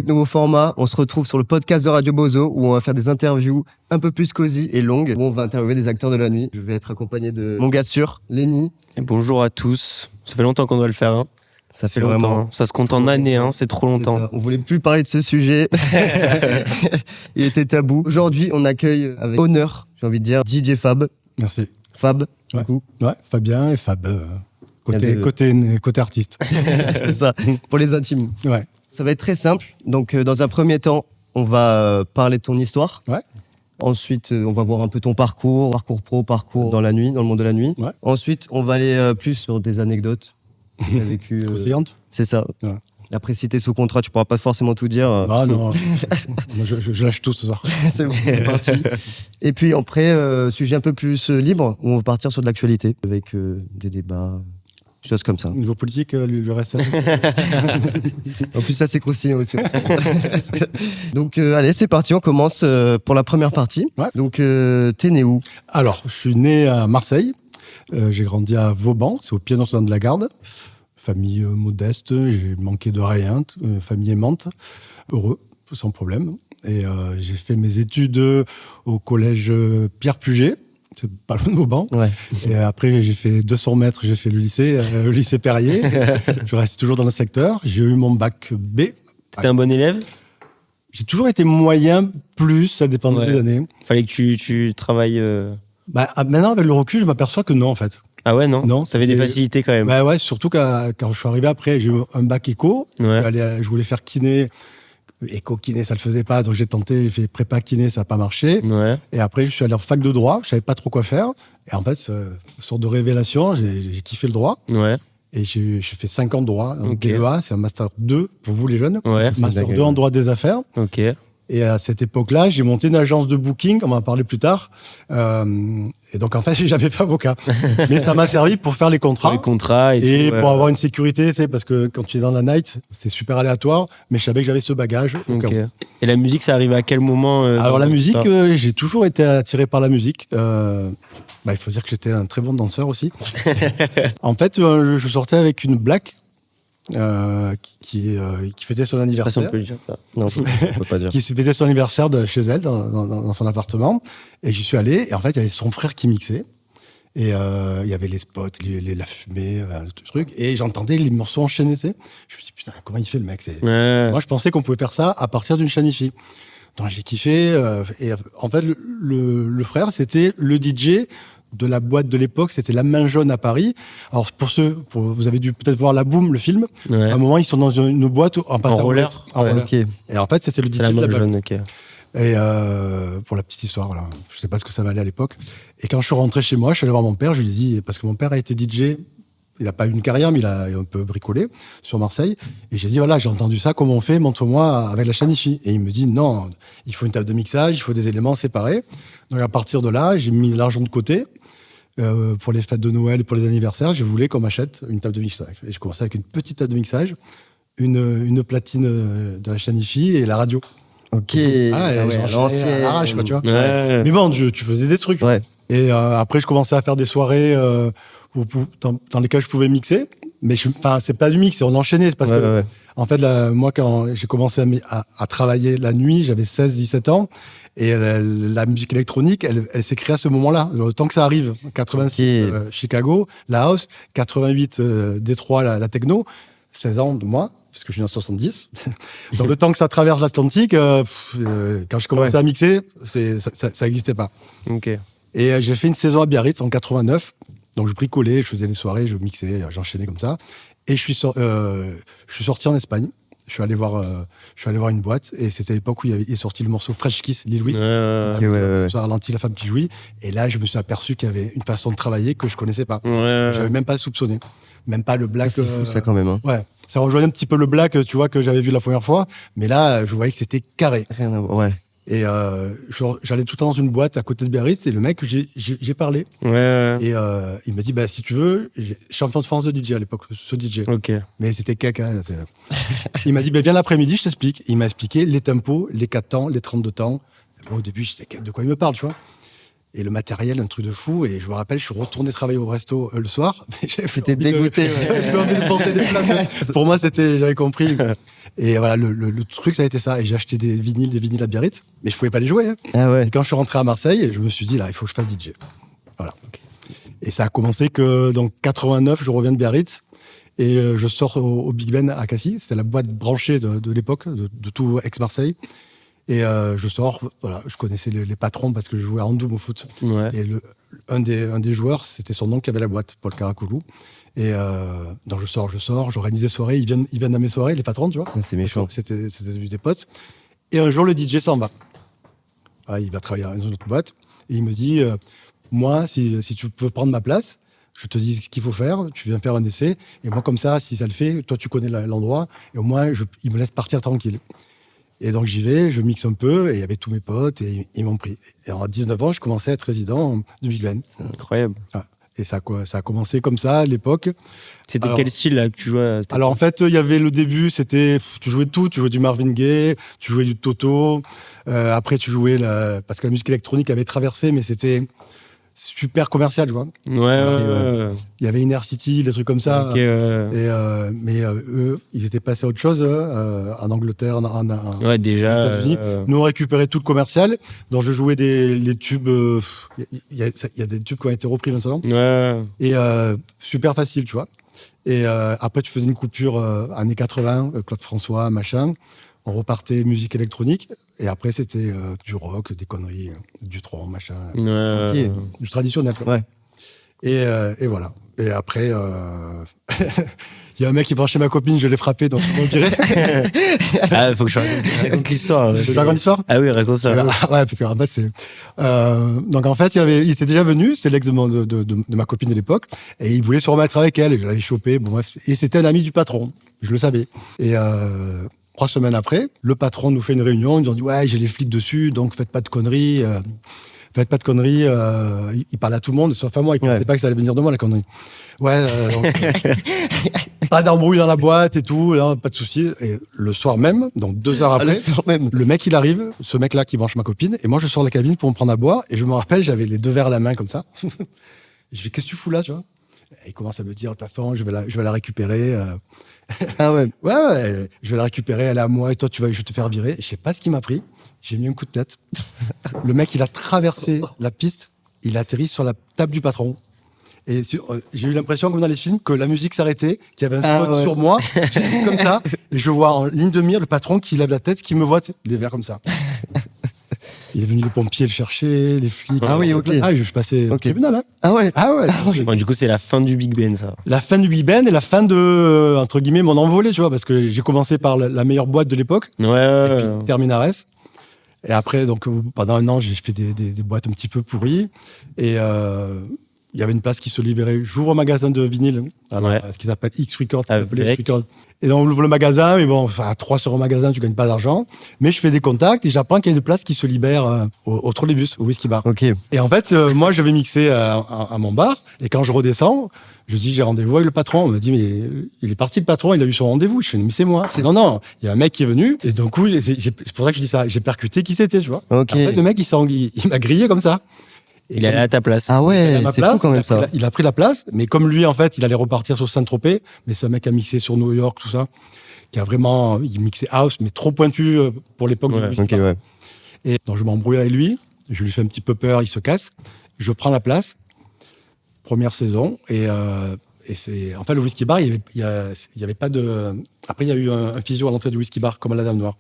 Nouveau format, on se retrouve sur le podcast de Radio Bozo où on va faire des interviews un peu plus cosy et longues où on va interviewer des acteurs de la nuit. Je vais être accompagné de mon gars sûr, Lenny. Et bonjour à tous. Ça fait longtemps qu'on doit le faire. Hein. Ça fait longtemps. vraiment. Hein. Ça se compte en années, hein. C'est trop longtemps. On voulait plus parler de ce sujet. Il était tabou. Aujourd'hui, on accueille avec honneur, j'ai envie de dire, DJ Fab. Merci. Fab, Ouais. du coup. Ouais, Fabien et Fab. Côté artiste. C'est ça, pour les intimes. Ouais. Ça va être très simple. Donc, dans un premier temps, on va parler de ton histoire. Ouais. Ensuite, on va voir un peu ton parcours pro, parcours dans la nuit, dans le monde de la nuit. Ouais. Ensuite, on va aller plus sur des anecdotes que tu as vécues. Croustillante. C'est ça. Ouais. Après, si t'es sous contrat, tu pourras pas forcément tout dire. Ah non, moi, je lâche tout ce soir. C'est bon, c'est parti. Et puis après, sujet un peu plus libre, où on va partir sur de l'actualité, avec des débats, choses comme ça. Au niveau politique, le reste. En plus, ça, c'est croustillant aussi. Donc, allez, c'est parti, on commence pour la première partie. Ouais. Donc, t'es né où? Alors, je suis né à Marseille. J'ai grandi à Vauban, c'est au pied de la Garde. Famille modeste, j'ai manqué de rien, famille aimante, heureux, sans problème. Et j'ai fait mes études au collège Pierre Puget, c'est pas loin de Vauban. Ouais. Et après, j'ai fait 200 mètres, j'ai fait le lycée Perrier. Je reste toujours dans le secteur. J'ai eu mon bac B. T'étais un bon élève? J'ai toujours été moyen, plus, ça dépend des années. Fallait que tu travailles... Maintenant, avec le recul, je m'aperçois que non, en fait. Ah ouais, non? Non, T'avais des facilités quand même. Ouais, surtout quand je suis arrivé après, j'ai eu un bac éco. Ouais. Je voulais faire kiné. Éco, kiné, ça le faisait pas. Donc j'ai tenté, j'ai fait prépa kiné, ça n'a pas marché. Ouais. Et après, je suis allé en fac de droit. Je savais pas trop quoi faire. Et en fait, sorte de révélation, j'ai kiffé le droit. Ouais. Et j'ai fait 5 ans de droit. Donc, Ok. DEA, c'est un master 2 pour vous les jeunes. Ouais. Master 2 en droit des affaires. Ok. Et à cette époque-là, j'ai monté une agence de booking, on va en parler plus tard. Et donc, en fait, j'avais pas avocat. Mais ça m'a servi pour faire les contrats. Pour les contrats Et tout, pour avoir une sécurité, tu sais, parce que quand tu es dans la night, c'est super aléatoire. Mais je savais que j'avais ce bagage. au cas Ok. où. Et la musique, ça arrive à quel moment Alors, la dans musique, tout ça j'ai toujours été attiré par la musique. Il faut dire que j'étais un très bon danseur aussi. En fait, je sortais avec une black qui fêtait son Ça, anniversaire. on peut le dire, ça. Non, on peut pas dire. Qui fêtait son anniversaire chez elle, dans son appartement. Et j'y suis allé, et en fait, il y avait son frère qui mixait. Et il y avait les spots, la fumée, tout le truc. Et j'entendais les morceaux enchaînés, tu sais. Je me suis dit, putain, comment il fait le mec? Ouais. Moi, je pensais qu'on pouvait faire ça à partir d'une Shanifi. Donc j'ai kiffé. Et en fait, le frère, c'était le DJ de la boîte de l'époque, c'était La Main Jaune à Paris. Alors vous avez dû peut-être voir La Boom, le film. Ouais. À un moment, ils sont dans une boîte en pâte à roller. roulettes. En Ouais. roller. Ok. Et en fait, c'était le DJ C'est la de la main boîte. jaune, ok. Et pour la petite histoire, voilà. Je sais pas ce que ça valait à l'époque. Et quand je suis rentré chez moi, je suis allé voir mon père, je lui ai dit, parce que mon père a été DJ, il n'a pas eu une carrière, mais il a un peu bricolé sur Marseille. Et j'ai dit, voilà, j'ai entendu ça, comment on fait? Montre-moi avec la Shanifi. Et il me dit, non, il faut une table de mixage, il faut des éléments séparés. Donc à partir de là, j'ai mis l'argent de côté. Pour les fêtes de Noël et pour les anniversaires, je voulais qu'on m'achète une table de mixage. Et je commençais avec une petite table de mixage, une platine de la Shanifi et la radio. Ok. À l'arrache, quoi, tu vois. Ouais. Mais bon, tu faisais des trucs. Ouais. Et après, je commençais à faire des soirées dans lesquelles je pouvais mixer. Mais c'est pas du mix, c'est on enchaînait. Parce que, en fait, moi, quand j'ai commencé à travailler la nuit, j'avais 16-17 ans. Et la musique électronique, elle s'est créée à ce moment-là. Le temps que ça arrive, 86, Chicago, la house, 88, Détroit, la techno, 16 ans de moi, parce que je suis en 70. Donc le temps que ça traverse l'Atlantique, quand je commençais à mixer, ça n'existait pas. Ok. Et j'ai fait une saison à Biarritz en 89. Donc je bricolais, je faisais des soirées, je mixais, j'enchaînais comme ça. Et je suis sorti en Espagne. Je suis allé voir une boîte et c'était l'époque où il est sorti le morceau Fresh Kiss, Lil Louis. Ça ralentit la femme qui jouit. Et là, je me suis aperçu qu'il y avait une façon de travailler que je connaissais pas. Ouais. J'avais même pas soupçonné. Même pas le black. C'est fou ça quand même. Hein. Ouais. Ça rejoignait un petit peu le black, tu vois, que j'avais vu la première fois. Mais là, je voyais que c'était carré. Rien à voir. Ouais. Et j'allais tout le temps dans une boîte à côté de Biarritz et le mec, j'ai parlé. Ouais. Et il m'a dit, bah, si tu veux, champion de France de DJ à l'époque, ce DJ. Ok. Mais c'était caca. Il m'a dit, bah, viens l'après-midi, je t'explique. Il m'a expliqué les tempos, les 4 temps, les 32 temps. Bon, au début, j'étais, de quoi il me parle, tu vois. Et le matériel, un truc de fou. Et je me rappelle, je suis retourné travailler au resto le soir. J'étais dégoûté. J'avais envie de porter des plats. Pour moi, j'avais compris. Et voilà, le truc, ça a été ça. Et j'ai acheté des vinyles à Biarritz, mais je pouvais pas les jouer. Hein. Ah ouais. Et quand je suis rentré à Marseille, je me suis dit, là, il faut que je fasse DJ. Voilà. Okay. Et ça a commencé que, donc, 89, je reviens de Biarritz. Et je sors au Big Ben à Cassis. C'était la boîte branchée de l'époque, de tout ex-Marseille. Et je sors, voilà, je connaissais les patrons parce que je jouais à Andoum au foot. Ouais. Et un des joueurs, c'était son nom qui avait la boîte, Paul Caracoulou. Et donc je sors, j'organise des soirées, ils viennent à mes soirées, les patrons, tu vois. C'est méchant. C'était des potes. Et un jour, le DJ s'en va. Ah, il va travailler dans une autre boîte. Et il me dit, moi, si tu peux prendre ma place, je te dis ce qu'il faut faire, tu viens faire un essai. Et moi, comme ça, si ça le fait, toi, tu connais l'endroit. Et au moins, il me laisse partir tranquille. Et donc j'y vais, je mixe un peu, et il y avait tous mes potes, et ils m'ont pris. Et à 19 ans, je commençais à être résident du Big Ben. Incroyable. Et ça a commencé comme ça à l'époque. C'était quel style là que tu jouais? Alors en fait, il y avait le début, c'était tu jouais de tout, tu jouais du Marvin Gaye, tu jouais du Toto. Après tu jouais parce que la musique électronique avait traversé, mais c'était super commercial, tu vois. Ouais. Il y avait Inner City, des trucs comme ça. Okay, mais eux, ils étaient passés à autre chose en Angleterre, ouais, déjà. aux États-Unis. Nous, on récupérait tout le commercial. Donc, je jouais les tubes. Il y a des tubes qui ont été repris maintenant. Ouais. Et super facile, tu vois. Et après, tu faisais une coupure années 80, Claude François, machin. On repartait musique électronique. Et après, c'était du rock, des conneries, du tron, machin. Ouais. Okay. Du traditionnel. Ouais. Et voilà. Et après, il y a un mec qui branchait ma copine, je l'ai frappé, donc on dirait. Ah, faut que je raconte l'histoire. Je raconte l'histoire ? Ah oui, raconte ça. Ouais, parce qu'en fait, c'est. Donc en fait, il était déjà venu, c'est l'ex de ma copine de l'époque, et il voulait se remettre avec elle, et je l'avais chopé. Bon, bref, et c'était un ami du patron, je le savais. Et 3 semaines après, le patron nous fait une réunion, ils nous ont dit ouais, j'ai les flics dessus, donc faites pas de conneries. Faites pas de conneries, il parlait à tout le monde, sauf à moi, il pensait pas que ça allait venir de moi, la connerie. Ouais, pas d'embrouille dans la boîte et tout, non, pas de souci. Et le soir même, donc 2 heures après, le mec, il arrive, ce mec-là qui branche ma copine, et moi, je sors de la cabine pour me prendre à boire, et je me rappelle, j'avais les 2 verres à la main comme ça. Je dis, qu'est-ce que tu fous là, tu vois? Et il commence à me dire, de toute façon, je vais la récupérer. Ah ouais. Ouais, je vais la récupérer, elle est à moi, et toi, je vais te faire virer. Et je sais pas ce qui m'a pris. J'ai mis un coup de tête. Le mec, il a traversé la piste, il a atterri sur la table du patron. Et j'ai eu l'impression, comme dans les films, que la musique s'arrêtait, qu'il y avait un spot sur moi. J'ai comme ça, et je vois en ligne de mire le patron qui lève la tête, qui me voit, les verres comme ça. Il est venu les pompiers le chercher, les flics. Ah oui, ok. Ah, je passais au tribunal. Hein. Ah ouais. Bon, du coup, c'est la fin du Big Ben, ça. La fin du Big Ben et la fin de, entre guillemets, mon envolée, tu vois, parce que j'ai commencé par la meilleure boîte de l'époque. Ouais. Et puis Terminares. Et après, donc, pendant 1 an, j'ai fait des boîtes un petit peu pourries. Et il y avait une place qui se libérait. J'ouvre un magasin de vinyle, ce qui s'appelle X Records, Et donc, on ouvre le magasin, mais bon, à 3 sur un magasin, tu gagnes pas d'argent. Mais je fais des contacts et j'apprends qu'il y a une place qui se libère au trolleybus, au whisky bar. Ok. Et en fait, moi, je vais mixer à mon bar. Et quand je redescends, je dis, j'ai rendez-vous avec le patron. On me dit, mais il est parti, le patron, il a eu son rendez-vous. Je fais, mais c'est moi. Non, il y a un mec qui est venu. Et donc, c'est pour ça que je dis ça. J'ai percuté qui c'était, tu vois. Ok. En fait, le mec, il m'a grillé comme ça. Et il est allé à ta place. Ah ouais, c'est fou quand même ça. Il a pris la place, mais comme lui, en fait, il allait repartir sur Saint-Tropez. Mais c'est un mec qui a mixé sur New York, tout ça. Qui a vraiment, il mixait house, mais trop pointu pour l'époque de musique. Okay, ouais. Et donc, je m'embrouille avec lui. Je lui fais un petit peu peur, il se casse. Je prends la place. Première saison. Et c'est, en fait, le whisky bar, il y avait pas de. Après, il y a eu un physio à l'entrée du whisky bar, comme à la Dame Noire.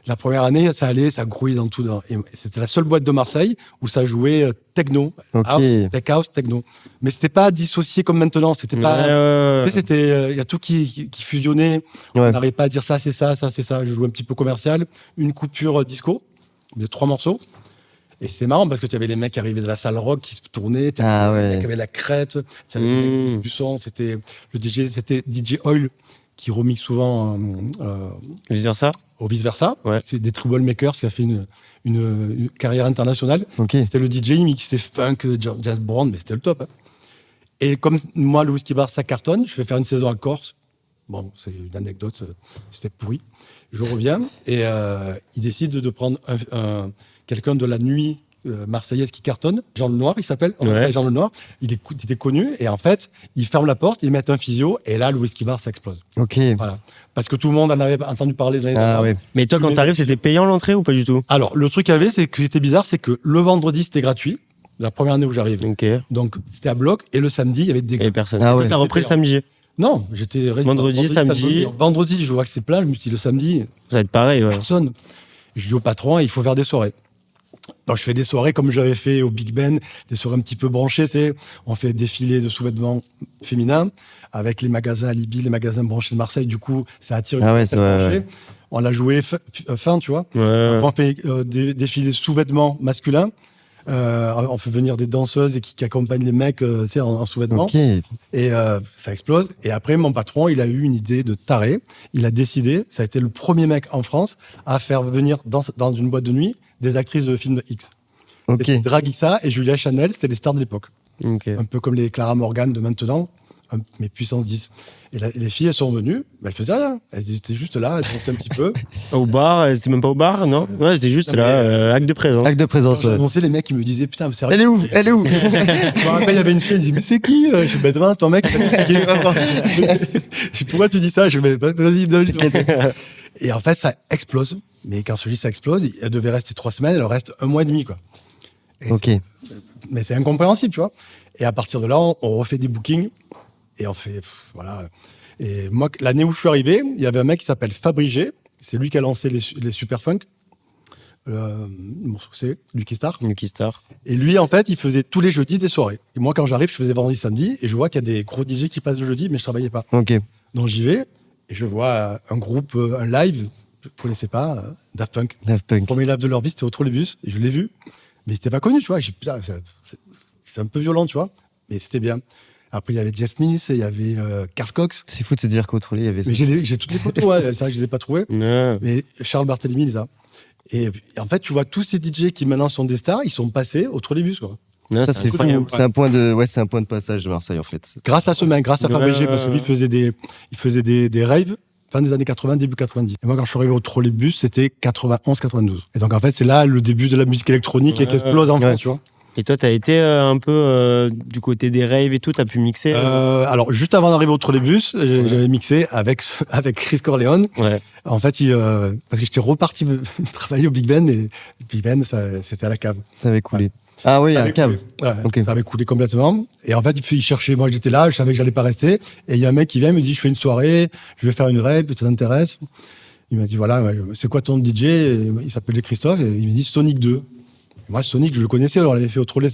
La première année, ça allait, ça grouillait dans tout. Et c'était la seule boîte de Marseille où ça jouait techno, house, tech house, techno. Mais c'était pas dissocié comme maintenant. C'était pas. Tu sais, c'était. Il y a tout qui fusionnait. On n'arrivait pas à dire ça, c'est ça, ça, c'est ça. Je jouais un petit peu commercial. Une coupure disco de 3 morceaux. Et c'est marrant parce que tu avais les mecs qui arrivaient de la salle rock qui se tournaient. Tu avais les mecs qui avaient la crête. Tu avais les mecs du son. C'était le DJ, c'était DJ Oil qui remixe souvent. Vice versa. Au vice versa. Ouais. C'est des Troublemakers qui a fait une carrière internationale. Okay. C'était le DJ, il mixait funk, jazz brand, mais c'était le top. Hein. Et comme moi, le whisky bar, ça cartonne, je vais faire une saison à Corse. Bon, c'est une anecdote, c'était pourri. Je reviens et il décide de prendre quelqu'un de la nuit marseillaise qui cartonne. Jean Lenoir, il s'appelle. On Ouais. l'appelle Jean Lenoir. Il était connu. Et en fait, ils ferment la porte, ils mettent un physio. Et là, le whisky bar, ça explose. Ok. Voilà. Parce que tout le monde en avait entendu parler de l'année Ah d'avant. ouais. Mais toi, quand t'arrives, c'était payant l'entrée ou pas du tout? Alors, le truc qu'il y avait, c'est que c'était bizarre, c'est que le vendredi, c'était gratuit. La première année où j'arrive. Ok. Et Donc, c'était à bloc. Et le samedi, il y avait des dégâts. personne. Ah Toi, ouais. t'as repris le C'était samedi. Non, j'étais resté Vendredi, samedi. Vendredi, je vois que c'est plein. Je me suis dit, le samedi, Ça va être pareil, ouais. personne. Je dis au patron, il faut faire des soirées. Donc, je fais des soirées comme j'avais fait au Big Ben, des soirées un petit peu branchées, tu sais. On fait défilé de sous-vêtements féminins avec les magasins Alibi, les magasins branchés de Marseille. Du coup, ça attire une Ah ouais, clientèle c'est branchée. ouais. On l'a joué fin, tu vois. Ouais. Après, on fait des défilés sous-vêtements masculins. On fait venir des danseuses qui accompagnent les mecs tu sais, en sous-vêtements. Ok. Et ça explose. Et après, mon patron, il a eu une idée de taré. Il a décidé, ça a été le premier mec en France à faire venir dans une boîte de nuit des actrices de films X. Ok. C'était Dragissa et Julia Chanel, c'était les stars de l'époque. Ok. Un peu comme les Clara Morgan de maintenant, mais puissance 10. Et les filles, elles sont venues, mais elles faisaient rien. Elles étaient juste là, elles dansaient un petit peu. Au bar, c'était même pas au bar, non? Ouais, c'était juste Non, là, mais- acte de présence. Acte de Quand présence. j'ai Ouais. annoncé, les mecs, ils me disaient, putain, c'est Elle est où? Elle est où? Je me rappelle, il y avait une fille, elle disait, mais c'est qui? Je suis bête, ton mec. Pourquoi tu dis ça? Je dis, vas-y, donne-lui. Et en fait, ça explose. Mais quand je dis ça explose, elle devait rester 3 semaines, elle reste 1 mois et demi, quoi. Et Ok. mais c'est incompréhensible, tu vois. Et à partir de là, on refait des bookings et on fait, voilà. Et moi, l'année où je suis arrivé, il y avait un mec qui s'appelle Fabrigé. C'est lui qui a lancé les Super Funk. Mon succès, Lucky Star. Lucky Star. Et lui, en fait, il faisait tous les jeudis des soirées. Et moi, quand j'arrive, je faisais vendredi, samedi, et je vois qu'il y a des gros DJ qui passent le jeudi, mais je travaillais pas. Ok. Donc j'y vais, et je vois un groupe, un live, je ne connaissais pas, Daft Punk. Daft Le Punk. premier live de leur vie, c'était au Trolleybus, et je l'ai vu, mais c'était pas connu, tu vois. J'ai dit, putain, c'est un peu violent, tu vois, mais c'était bien. Après, il y avait Jeff Mills, et il y avait Carl Cox. C'est fou de se dire qu'au Trolli, il y avait ça. Mais j'ai toutes les photos, ouais, c'est vrai que je les ai pas trouvées. Ouais. Mais Charles Barthélemy les a. Et en fait, tu vois, tous ces DJ qui maintenant sont des stars, ils sont passés au Trolleybus, quoi. Ouais, Ça, c'est fou. incroyable. C'est un point de, ouais, c'est un point de passage de Marseille, en fait. Grâce à ce mec, grâce à Fabrégé, Ouais. parce que lui, il faisait des raves fin des années 80, début 90. Et moi, quand je suis arrivé au Trolleybus, c'était 91, 92. Et donc, en fait, c'est là le début de la musique électronique et qui explose en Ouais. France, tu vois. Et toi, t'as été un peu du côté des raves et tout, t'as pu mixer? Alors, juste avant d'arriver au Trolleybus, j'avais mixé avec Chris Corleone. Ouais. En fait, parce que j'étais reparti travailler au Big Ben, et le Big Ben, c'était à la cave. Ça avait coulé. Ah oui, Ça un avait cave. coulé. Ouais, Ok. ça avait coulé complètement. Et en fait, il cherchait. Moi, j'étais là, je savais que j'allais pas rester. Et il y a un mec qui vient, il me dit, je fais une soirée, je vais faire une rave, ça t'intéresse? Il m'a dit, voilà, ouais, c'est quoi ton DJ? Et il s'appelait Christophe, et il me dit Sonic 2. Et moi, Sonic, je le connaissais, alors on l'avait fait au Trolley.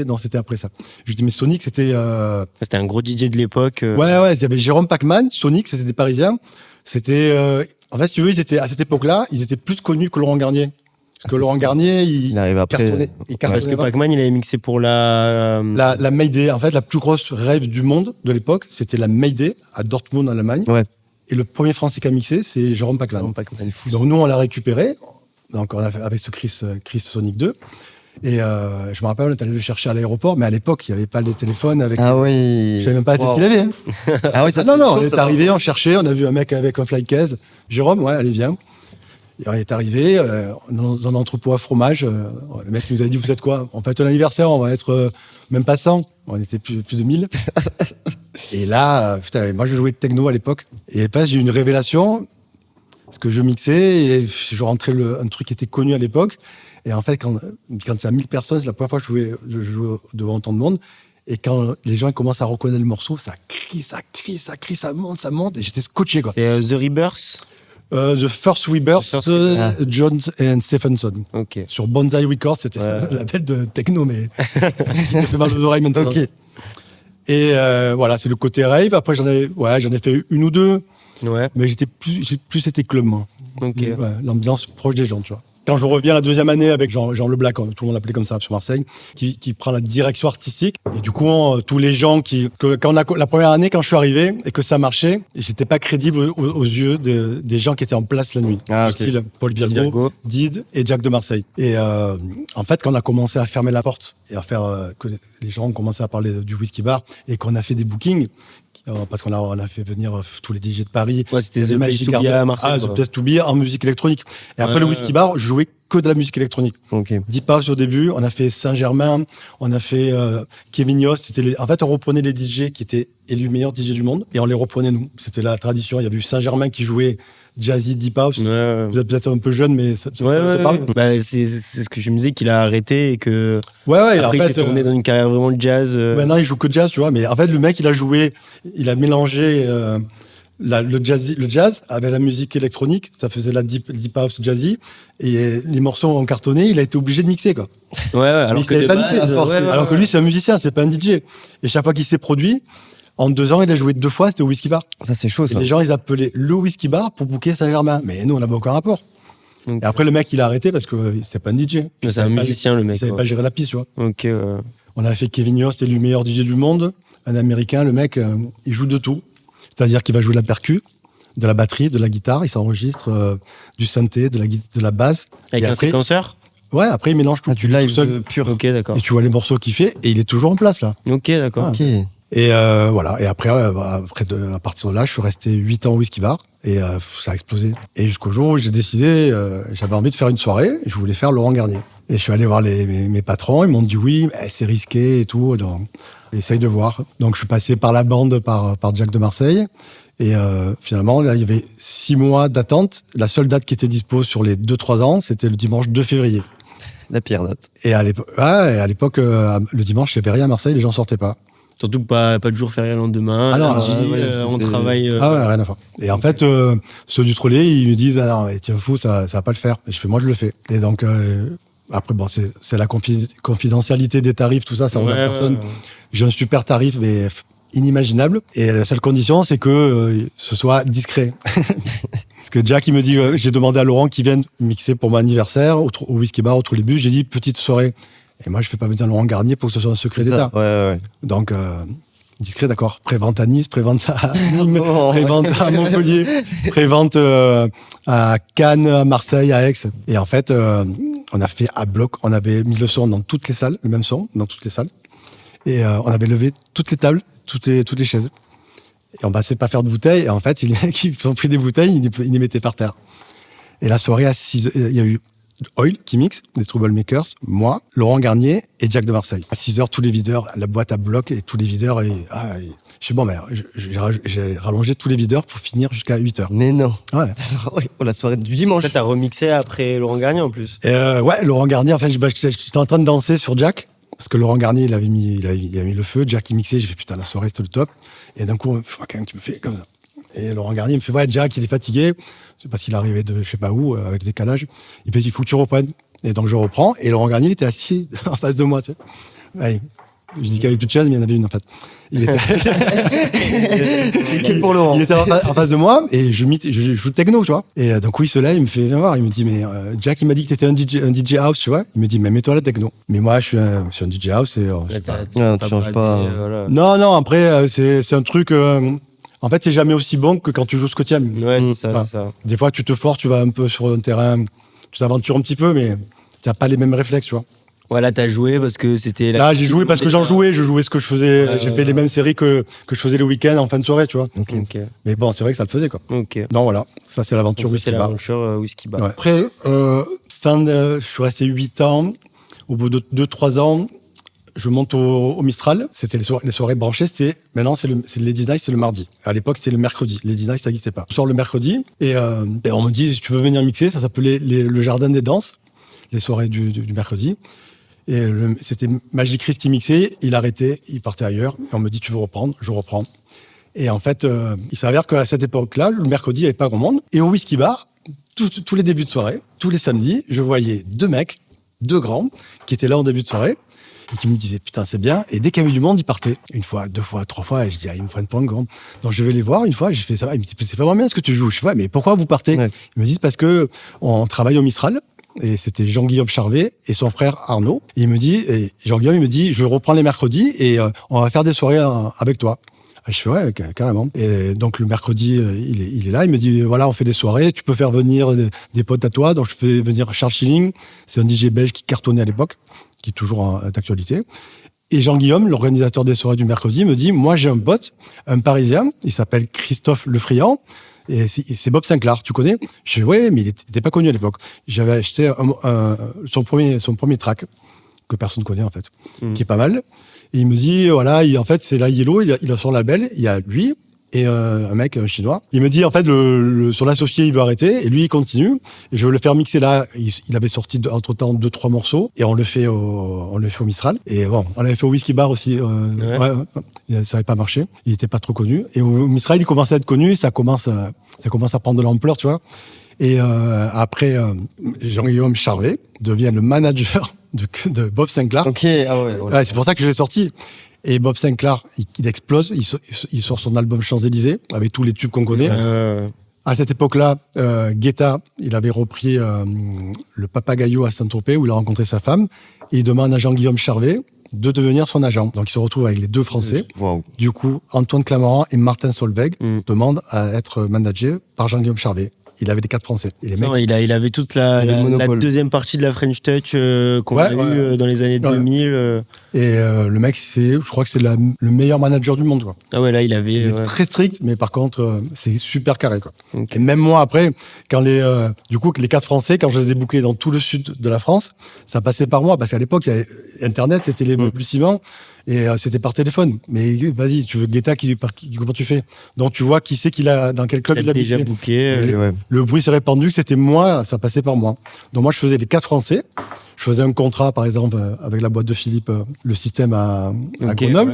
Non, c'était après ça. Je lui dis, mais Sonic, c'était. C'était un gros DJ de l'époque. Ouais, il y avait Jérôme Pacman, Sonic, c'était des Parisiens. C'était. En fait, si tu veux, à cette époque-là, ils étaient plus connus que Laurent Garnier. Parce que Laurent Garnier, il arrive après. cartonnait. Il Parce cartonnait que Pac-Man, il avait mixé pour la. La Mayday, en fait, la plus grosse rave du monde de l'époque, c'était la Mayday à Dortmund, en Allemagne. Ouais. Et le premier Français qui a mixé, c'est Jérôme Pacman. C'est fou. Donc nous, on l'a récupéré, donc on a fait avec ce Chris Sonic 2. Et je me rappelle, on est allé le chercher à l'aéroport, mais à l'époque, il n'y avait pas les téléphones avec. Ah oui. Je savais même pas la tête Wow. qu'il avait. Hein. Ah oui, ça Ah non, c'est non, chaud, on est ça. arrivé, on cherchait, on a vu un mec avec un fly case. Jérôme, ouais, allez, viens. Et on est arrivé dans un entrepôt à fromage. Le mec nous a dit, vous êtes quoi? On fête un anniversaire, on va être même pas 100. On était plus de 1000. Et là, putain, moi je jouais de techno à l'époque. Et après, j'ai eu une révélation. Parce que je mixais et je rentrais un truc qui était connu à l'époque. Et en fait, quand c'est à 1000 personnes, c'est la première fois que je jouais devant autant de monde. Et quand les gens commencent à reconnaître le morceau, ça crie, ça monte. Et j'étais scotché, quoi. C'est The Rebirth. The First Rebirth, The First- Jones and Stephenson. Ok. Sur Bonsai Records, c'était Ouais. un label de techno, mais qui te fait mal aux oreilles maintenant. Ok. Et voilà, c'est le côté rave. Après, j'en ai fait une ou deux, Ouais. mais j'ai plus été club, moi. Ok. Ouais, l'ambiance proche des gens, tu vois. Quand je reviens la deuxième année avec Jean Leblac, tout le monde l'appelait comme ça sur Marseille, qui prend la direction artistique. Et du coup, tous les gens la première année, quand je suis arrivé et que ça marchait, j'étais pas crédible aux yeux des gens qui étaient en place la nuit. Ah, Du ok. style Paul Virgo, Virgo. Did et Jack de Marseille. Et en fait, quand on a commencé à fermer la porte et à faire que les gens ont commencé à parler du whisky bar et qu'on a fait des bookings, parce qu'on a fait venir tous les DJ de Paris. Ouais, c'était Les The mecs Place qui to Be gardaient- à Marseille, Ah, quoi. The Place to Be en musique électronique. Et après le whisky bar, je jouais que de la musique électronique. Ok. Deep House au début, on a fait Saint-Germain, on a fait Kevin Yost. En fait, on reprenait les DJ qui étaient élus meilleurs DJ du monde et on les reprenait nous. C'était la tradition. Il y avait eu Saint-Germain qui jouait jazzy Deep House. Ouais. Vous êtes peut-être un peu jeune, mais ça te parle. Bah, c'est ce que je me disais, qu'il a arrêté et que Ouais, après en fait, il s'est tourné dans une carrière vraiment de jazz. maintenant il joue que jazz, tu vois. Mais en fait, le mec, il a mélangé le jazz avec la musique électronique. Ça faisait la deep house jazzy. Et les morceaux ont cartonné, il a été obligé de mixer, quoi. Alors il que savait de pas base, mixer. Alors que lui, c'est un musicien, c'est pas un DJ. Et chaque fois qu'il s'est produit, en 2 ans, il a joué 2 fois, c'était au Whisky Bar. Ça, c'est chaud, Et ça. les gens, ils appelaient le Whisky Bar pour booker Saint-Germain. Mais nous, on n'avait aucun rapport. Donc, Et après, le mec, il a arrêté parce que c'était pas un DJ. c'est un musicien, le Il mec. savait quoi. pas gérer la piste, tu vois. Ok. On a fait Kevin Yost, c'était le meilleur DJ du monde. Un Américain, le mec, il joue de tout. C'est-à-dire qu'il va jouer de la percu, de la batterie, de la guitare. Il s'enregistre du synthé, de la basse. Avec Et un après, séquenceur. ouais, après, il mélange tout. Ah, du live tout seul. pur. Ok, d'accord. Et tu vois les morceaux qu'il fait, et il est toujours en place, là. Ok, d'accord. Ok. Et voilà. Et après, à partir de là, je suis resté 8 ans au Whisky Bar et ça a explosé. Et jusqu'au jour où j'ai décidé, j'avais envie de faire une soirée, et je voulais faire Laurent Garnier. Et je suis allé voir mes patrons, ils m'ont dit oui, mais c'est risqué et tout, donc essaye de voir. Donc je suis passé par la bande, par Jack de Marseille. Et finalement, là, il y avait 6 mois d'attente. La seule date qui était dispo sur les 2-3 ans, c'était le dimanche 2 février. La pire date. Et à l'époque, le dimanche, il n'y avait rien à Marseille, les gens sortaient pas. Surtout pas de jour férié le lendemain. Ah non, lundi, on c'était- travaille. Ah ouais, rien à faire. Et en fait, ceux du trolley, ils me disent, ah non, mais tiens, fou, ça va pas le faire. Et je fais, moi, je le fais. Et donc, après, bon, c'est la confidentialité des tarifs, tout ça, ça regarde personne. J'ai un super tarif, mais inimaginable. Et la seule condition, c'est que ce soit discret. Parce que Jack, il me dit, j'ai demandé à Laurent qu'il vienne mixer pour mon anniversaire au Whisky Bar, au Trolleybus. J'ai dit, petite soirée. Et moi, je fais pas venir Laurent Garnier pour que ce soit un secret C'est d'État. ça. Ouais. Donc, discret, d'accord. Prévente à Nice, prévente à Nîmes, Oh. prévente à Montpellier, prévente à Cannes, à Marseille, à Aix. Et en fait, on a fait à bloc. On avait mis le son dans toutes les salles, le même son dans toutes les salles. Et on avait levé toutes les tables, toutes les chaises. Et on passait pas faire de bouteilles. Et en fait, les mecs, ils ont pris des bouteilles, ils les mettaient par terre. Et la soirée, à 6 heures, il y a eu Oil qui mixe, des Troublemakers, moi, Laurent Garnier et Jack de Marseille. À 6 heures, tous les videurs, la boîte à bloc et tous les videurs. Je suis bon, mais j'ai rallongé tous les videurs pour finir jusqu'à 8 heures. Mais non. Ouais. Ouais, oh, la soirée du dimanche. En fait, t'as remixé après Laurent Garnier en plus. Ouais, Laurent Garnier, en fait, j'étais en train de danser sur Jack. Parce que Laurent Garnier, il avait mis le feu. Jack, il mixait. J'ai fait putain, la soirée, c'était le top. Et d'un coup, je vois quelqu'un qui me fait comme ça. Et Laurent Garnier me fait, ouais, Jack, il est fatigué. C'est parce qu'il arrivait de je sais pas où, avec le décalage. Il me dit, il faut que tu reprennes. Et donc, je reprends. Et Laurent Garnier, il était assis en face de moi, tu sais. Ouais, je dis qu'il y avait plus de chaise, mais il y en avait une, en fait. Il était, C'est que pour Laurent. il était en face de moi et je joue techno, tu vois. Et d'un coup, il se lève, il me fait, viens voir. Il me dit, mais Jack, il m'a dit que t'étais un DJ house, tu vois. Il me dit, mais mets-toi la techno. Mais moi, je suis un DJ house et je sais pas. Ouais, tu changes pas. Voilà. Non, après, c'est un truc. En fait, c'est jamais aussi bon que quand tu joues ce que tu aimes. Ouais, c'est ça, Voilà. c'est ça. Des fois, tu te forces, tu vas un peu sur un terrain, tu t'aventures un petit peu, mais tu n'as pas les mêmes réflexes, tu vois. Voilà, t'as joué parce que c'était. Là, j'ai joué parce que j'en jouais, je jouais ce que je faisais. Ouais, J'ai fait les mêmes séries que je faisais le week-end en fin de soirée, tu vois. Ok. Mais bon, c'est vrai que ça le faisait, quoi. Ok. Non, voilà, ça c'est l'aventure Donc, ça, c'est Whisky Bar. l'aventure Whisky Bar. Ouais. Après, je suis resté 8 ans. Au bout de 2-3 ans, je monte au Mistral. C'était les soirées branchées. Maintenant, c'est le Ladies Night, c'est le mardi. À l'époque, c'était le mercredi. Ladies Night, ça n'existait pas. Je sors le mercredi et on me dit, si tu veux venir mixer, ça s'appelait le Jardin des Danses, les soirées du mercredi. Et c'était Magic Chris qui mixait. Il arrêtait, il partait ailleurs. Et on me dit, tu veux reprendre? Je reprends. Et en fait, il s'avère qu'à cette époque-là, le mercredi, il n'y avait pas grand monde. Et au Whisky Bar, tous les débuts de soirée, tous les samedis, je voyais 2 mecs, 2 grands, qui étaient là en début de soirée, et qui me disaient, putain, c'est bien. Et dès qu'il y avait du monde, ils partaient. 1 fois, 2 fois, 3 fois, et je dis, ils me prennent pour un grand. Donc je vais les voir 1 fois, et je fais, ça va. Ils me disent, c'est vraiment bien ce que tu joues. Je fais, ouais, mais pourquoi vous partez? Ouais. Ils me disent, parce que on travaille au Mistral. Et c'était Jean-Guillaume Charvet et son frère Arnaud. Et Jean-Guillaume, il me dit, je reprends les mercredis et on va faire des soirées avec toi. Et je fais, ouais, carrément. Et donc, le mercredi, il est là. Il me dit, voilà, on fait des soirées. Tu peux faire venir des potes à toi. Donc, je fais venir Charles Schilling. C'est un DJ belge qui cartonnait à l'époque, qui est toujours d'actualité. Et Jean-Guillaume, l'organisateur des soirées du mercredi, me dit, moi, j'ai un pote, un Parisien. Il s'appelle Christophe Lefriand. Et c'est Bob Sinclair, tu connais? Je fais, ouais, mais il était pas connu à l'époque. J'avais acheté son premier track, que personne connaît, en fait, qui est pas mal. Et il me dit, voilà, en fait, c'est la Yellow, il a son label, il y a lui et un mec chinois. Il me dit, en fait, son associé, il veut arrêter, et lui, il continue. Et je veux le faire mixer là. Il avait sorti entre-temps 2-3 morceaux, et on le fait au Mistral. Et bon, on l'avait fait au Whisky Bar aussi. Ça n'avait pas marché. Il était pas trop connu. Et au Mistral, il commençait à être connu, ça commence à prendre de l'ampleur, tu vois. Et après, Jean-Guillaume Charvet devient le manager de Bob Sinclair. Ok, ah ouais. C'est pour ça que je l'ai sorti. Et Bob Sinclair, il explose. Il sort son album Champs-Élysées avec tous les tubes qu'on connaît. À cette époque-là, Guetta, il avait repris le Papagayo à Saint-Tropez où il a rencontré sa femme. Et il demande à Jean-Guillaume Charvet de devenir son agent. Donc il se retrouve avec les 2 Français. Wow. Du coup, Antoine Clamaran et Martin Solveig demandent à être managés par Jean-Guillaume Charvet. Il avait les 4 Français. Et les mecs, il avait toute la deuxième partie de la French Touch qu'on a eu dans les années 2000. Et le mec, je crois que c'est le meilleur manager du monde, quoi. Ah ouais, là, il est très strict, mais par contre, c'est super carré, quoi. Okay. Et même moi, après, quand les 4 Français, quand je les ai bookés dans tout le sud de la France, ça passait par moi, parce qu'à l'époque, il y avait Internet, c'était les balbutiements, et c'était par téléphone. Mais vas-y, tu veux Guetta, comment tu fais? Donc tu vois qui c'est dans quel club il a déjà booké. Le bruit s'est répandu que c'était moi, ça passait par moi. Donc moi, je faisais les 4 Français. Je faisais un contrat, par exemple, avec la boîte de Philippe, le système à Grenoble.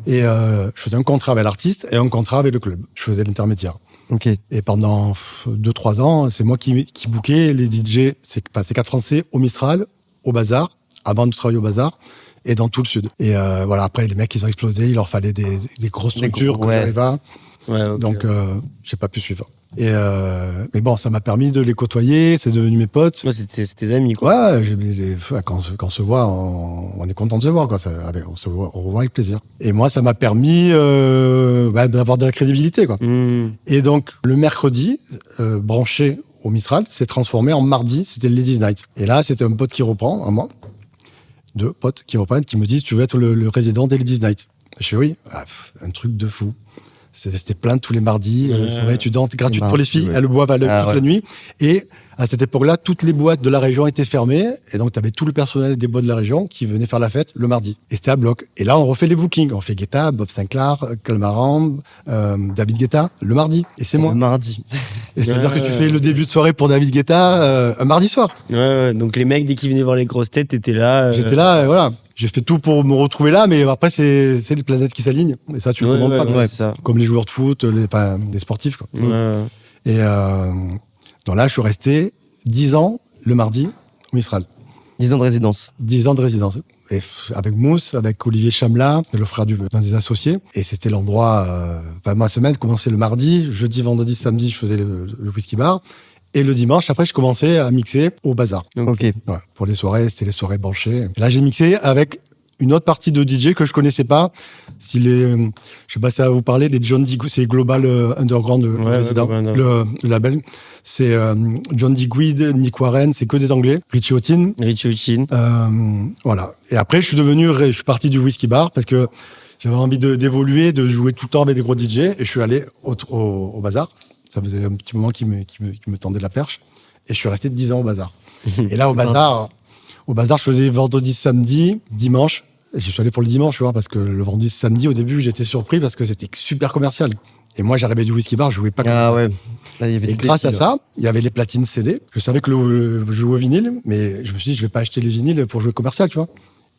Et je faisais un contrat avec l'artiste et un contrat avec le club. Je faisais l'intermédiaire. Okay. Et pendant 2-3 ans, c'est moi qui bookais les DJ, ces 4 Français, au Mistral, au Bazar, avant de travailler au Bazar, et dans tout le sud. Et voilà, après, les mecs, ils ont explosé, il leur fallait des grosses structures que j'arrivais pas. Donc, j'ai pas pu suivre. Mais bon, ça m'a permis de les côtoyer, c'est devenu mes potes. Ouais, c'est tes amis, quoi. Quand on se voit, on est content de se voir, quoi. On se revoit avec plaisir. Et moi, ça m'a permis d'avoir de la crédibilité, quoi. Et donc, le mercredi, branché au Mistral, s'est transformé en mardi, c'était le Ladies Night. Et là, c'était un pote qui reprend, à moi, 2 potes qui reprennent, qui me disent, tu veux être le résident des Ladies Night? Je fais oui. Un truc de fou. C'était plein tous les mardis, soirée étudiante gratuite pour les filles, elles boivent toute la nuit. Et à cette époque-là, toutes les boîtes de la région étaient fermées. Et donc, tu avais tout le personnel des boîtes de la région qui venait faire la fête le mardi. Et c'était à bloc. Et là, on refait les bookings. On fait Guetta, Bob Sinclair, Calmaran, David Guetta, le mardi. Et c'est moi. Le mardi. Et c'est-à-dire que tu fais le début de soirée pour David Guetta un mardi soir. Donc les mecs, dès qu'ils venaient voir les grosses têtes, t'étais là. J'étais là, voilà. J'ai fait tout pour me retrouver là, mais après, c'est les planètes qui s'alignent. Et ça, tu le commandes pas. C'est ça. Comme les joueurs de foot, les sportifs, quoi. Et donc là, je suis resté 10 ans le mardi au Mistral. 10 ans de résidence. 10 ans de résidence. Et avec Mousse, avec Olivier Chamelat, le frère d'un des associés. Et c'était l'endroit... ma semaine commençait le mardi. Jeudi, vendredi, samedi, je faisais le whisky bar. Et le dimanche, après, je commençais à mixer au Bazar. Ok. Ouais, pour les soirées, c'était les soirées branchées. Et là, j'ai mixé avec une autre partie de DJ que je connaissais pas. Je sais pas si ça va vous parler, les John Digweed, c'est Global Underground, le label. C'est John Digweed, Nick Warren, c'est que des Anglais. Richie Houghton. Voilà. Et après, je suis parti du whisky bar parce que j'avais envie d'évoluer, de jouer tout le temps avec des gros DJ. Et je suis allé au Bazar. Ça faisait un petit moment qui me tendait la perche. Et je suis resté 10 ans au Bazar. Et là, au Bazar, je faisais vendredi, samedi, dimanche. Et je suis allé pour le dimanche, tu vois, parce que le vendredi, samedi, au début, j'étais surpris parce que c'était super commercial. Et moi, j'arrivais du whisky bar, je jouais pas comme ça. Ouais. Là, il y avait et grâce à ça, il y avait les platines CD. Je savais que je jouais au vinyle, mais je me suis dit, je vais pas acheter les vinyles pour jouer commercial, tu vois.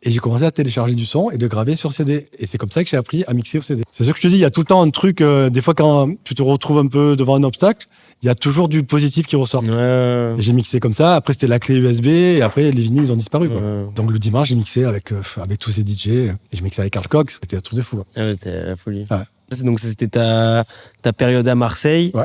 Et j'ai commencé à télécharger du son et de graver sur CD. Et c'est comme ça que j'ai appris à mixer au CD. C'est sûr que je te dis, il y a tout le temps un truc, des fois quand tu te retrouves un peu devant un obstacle, il y a toujours du positif qui ressort. Et j'ai mixé comme ça, après c'était la clé USB, et après les vinyles ils ont disparu. Quoi. Donc le dimanche, j'ai mixé avec tous ces DJ, et je mixais avec Carl Cox, c'était un truc de fou. C'était la folie. Ouais. Donc c'était ta période à Marseille. Ouais.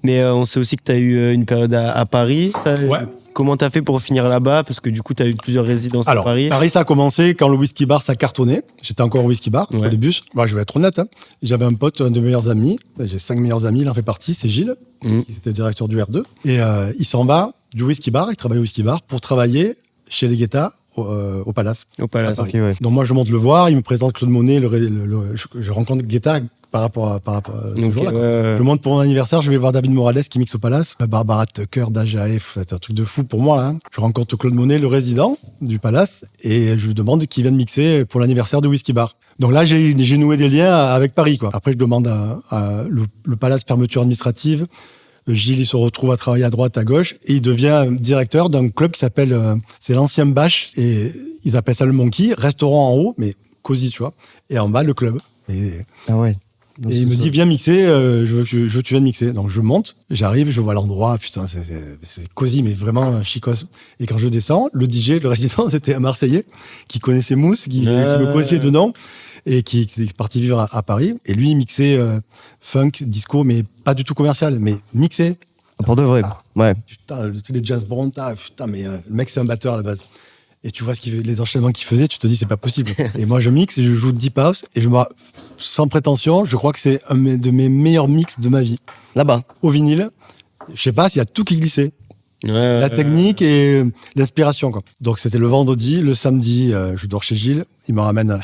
Mais on sait aussi que tu as eu une période à Paris. Ouais. Comment t'as fait pour finir là-bas? Parce que du coup, t'as eu plusieurs résidences à Paris. Paris, ça a commencé quand le whisky bar, ça cartonnait. J'étais encore au whisky bar, au début. Moi, je vais être honnête. J'avais un pote, un de mes meilleurs amis. J'ai 5 meilleurs amis, il en fait partie, c'est Gilles, qui était directeur du R2. Et il s'en va du whisky bar, il travaille au whisky bar pour travailler chez les Guetta au Palace. Au Palace. Ok, ouais. Donc moi je monte le voir, il me présente Claude Monet, je rencontre Guetta par rapport à ce jour-là. Je monte pour mon anniversaire, je vais voir David Morales qui mixe au Palace, Barbara Tucker, Daja F, c'est un truc de fou pour moi. Hein. Je rencontre Claude Monet, le résident du Palace, et je lui demande qui vient de mixer pour l'anniversaire de Whisky Bar. Donc là j'ai noué des liens avec Paris, quoi. Après je demande à le Palace fermeture administrative. Gilles, il se retrouve à travailler à droite, à gauche, et il devient directeur d'un club qui s'appelle, c'est l'ancien Bâche, et ils appellent ça le Monkey, restaurant en haut, mais cosy, tu vois, et en bas, le club. Ah ouais. Et il me dit, viens mixer, je veux que tu viennes mixer. Donc je monte, j'arrive, je vois l'endroit, putain, c'est cosy, mais vraiment chicos. Et quand je descends, le DJ, le résident, c'était un Marseillais, qui connaissait Mousse, qui me connaissait de nom, et qui est parti vivre à Paris. Et lui, il mixait funk, disco, mais pas du tout commercial, mais mixé. Pour de vrai. Ouais. Putain, les jazz band, putain, mais le mec, c'est un batteur à la base. Et tu vois les enchaînements qu'il faisait, tu te dis, c'est pas possible. Et moi, je mixe et je joue deep house, et sans prétention, je crois que c'est un de mes meilleurs mix de ma vie. Là-bas. Au vinyle, je sais pas s'il y a tout qui glissait. La technique et l'inspiration, quoi. Donc, c'était le vendredi. Le samedi, je dors chez Gilles. Il me ramène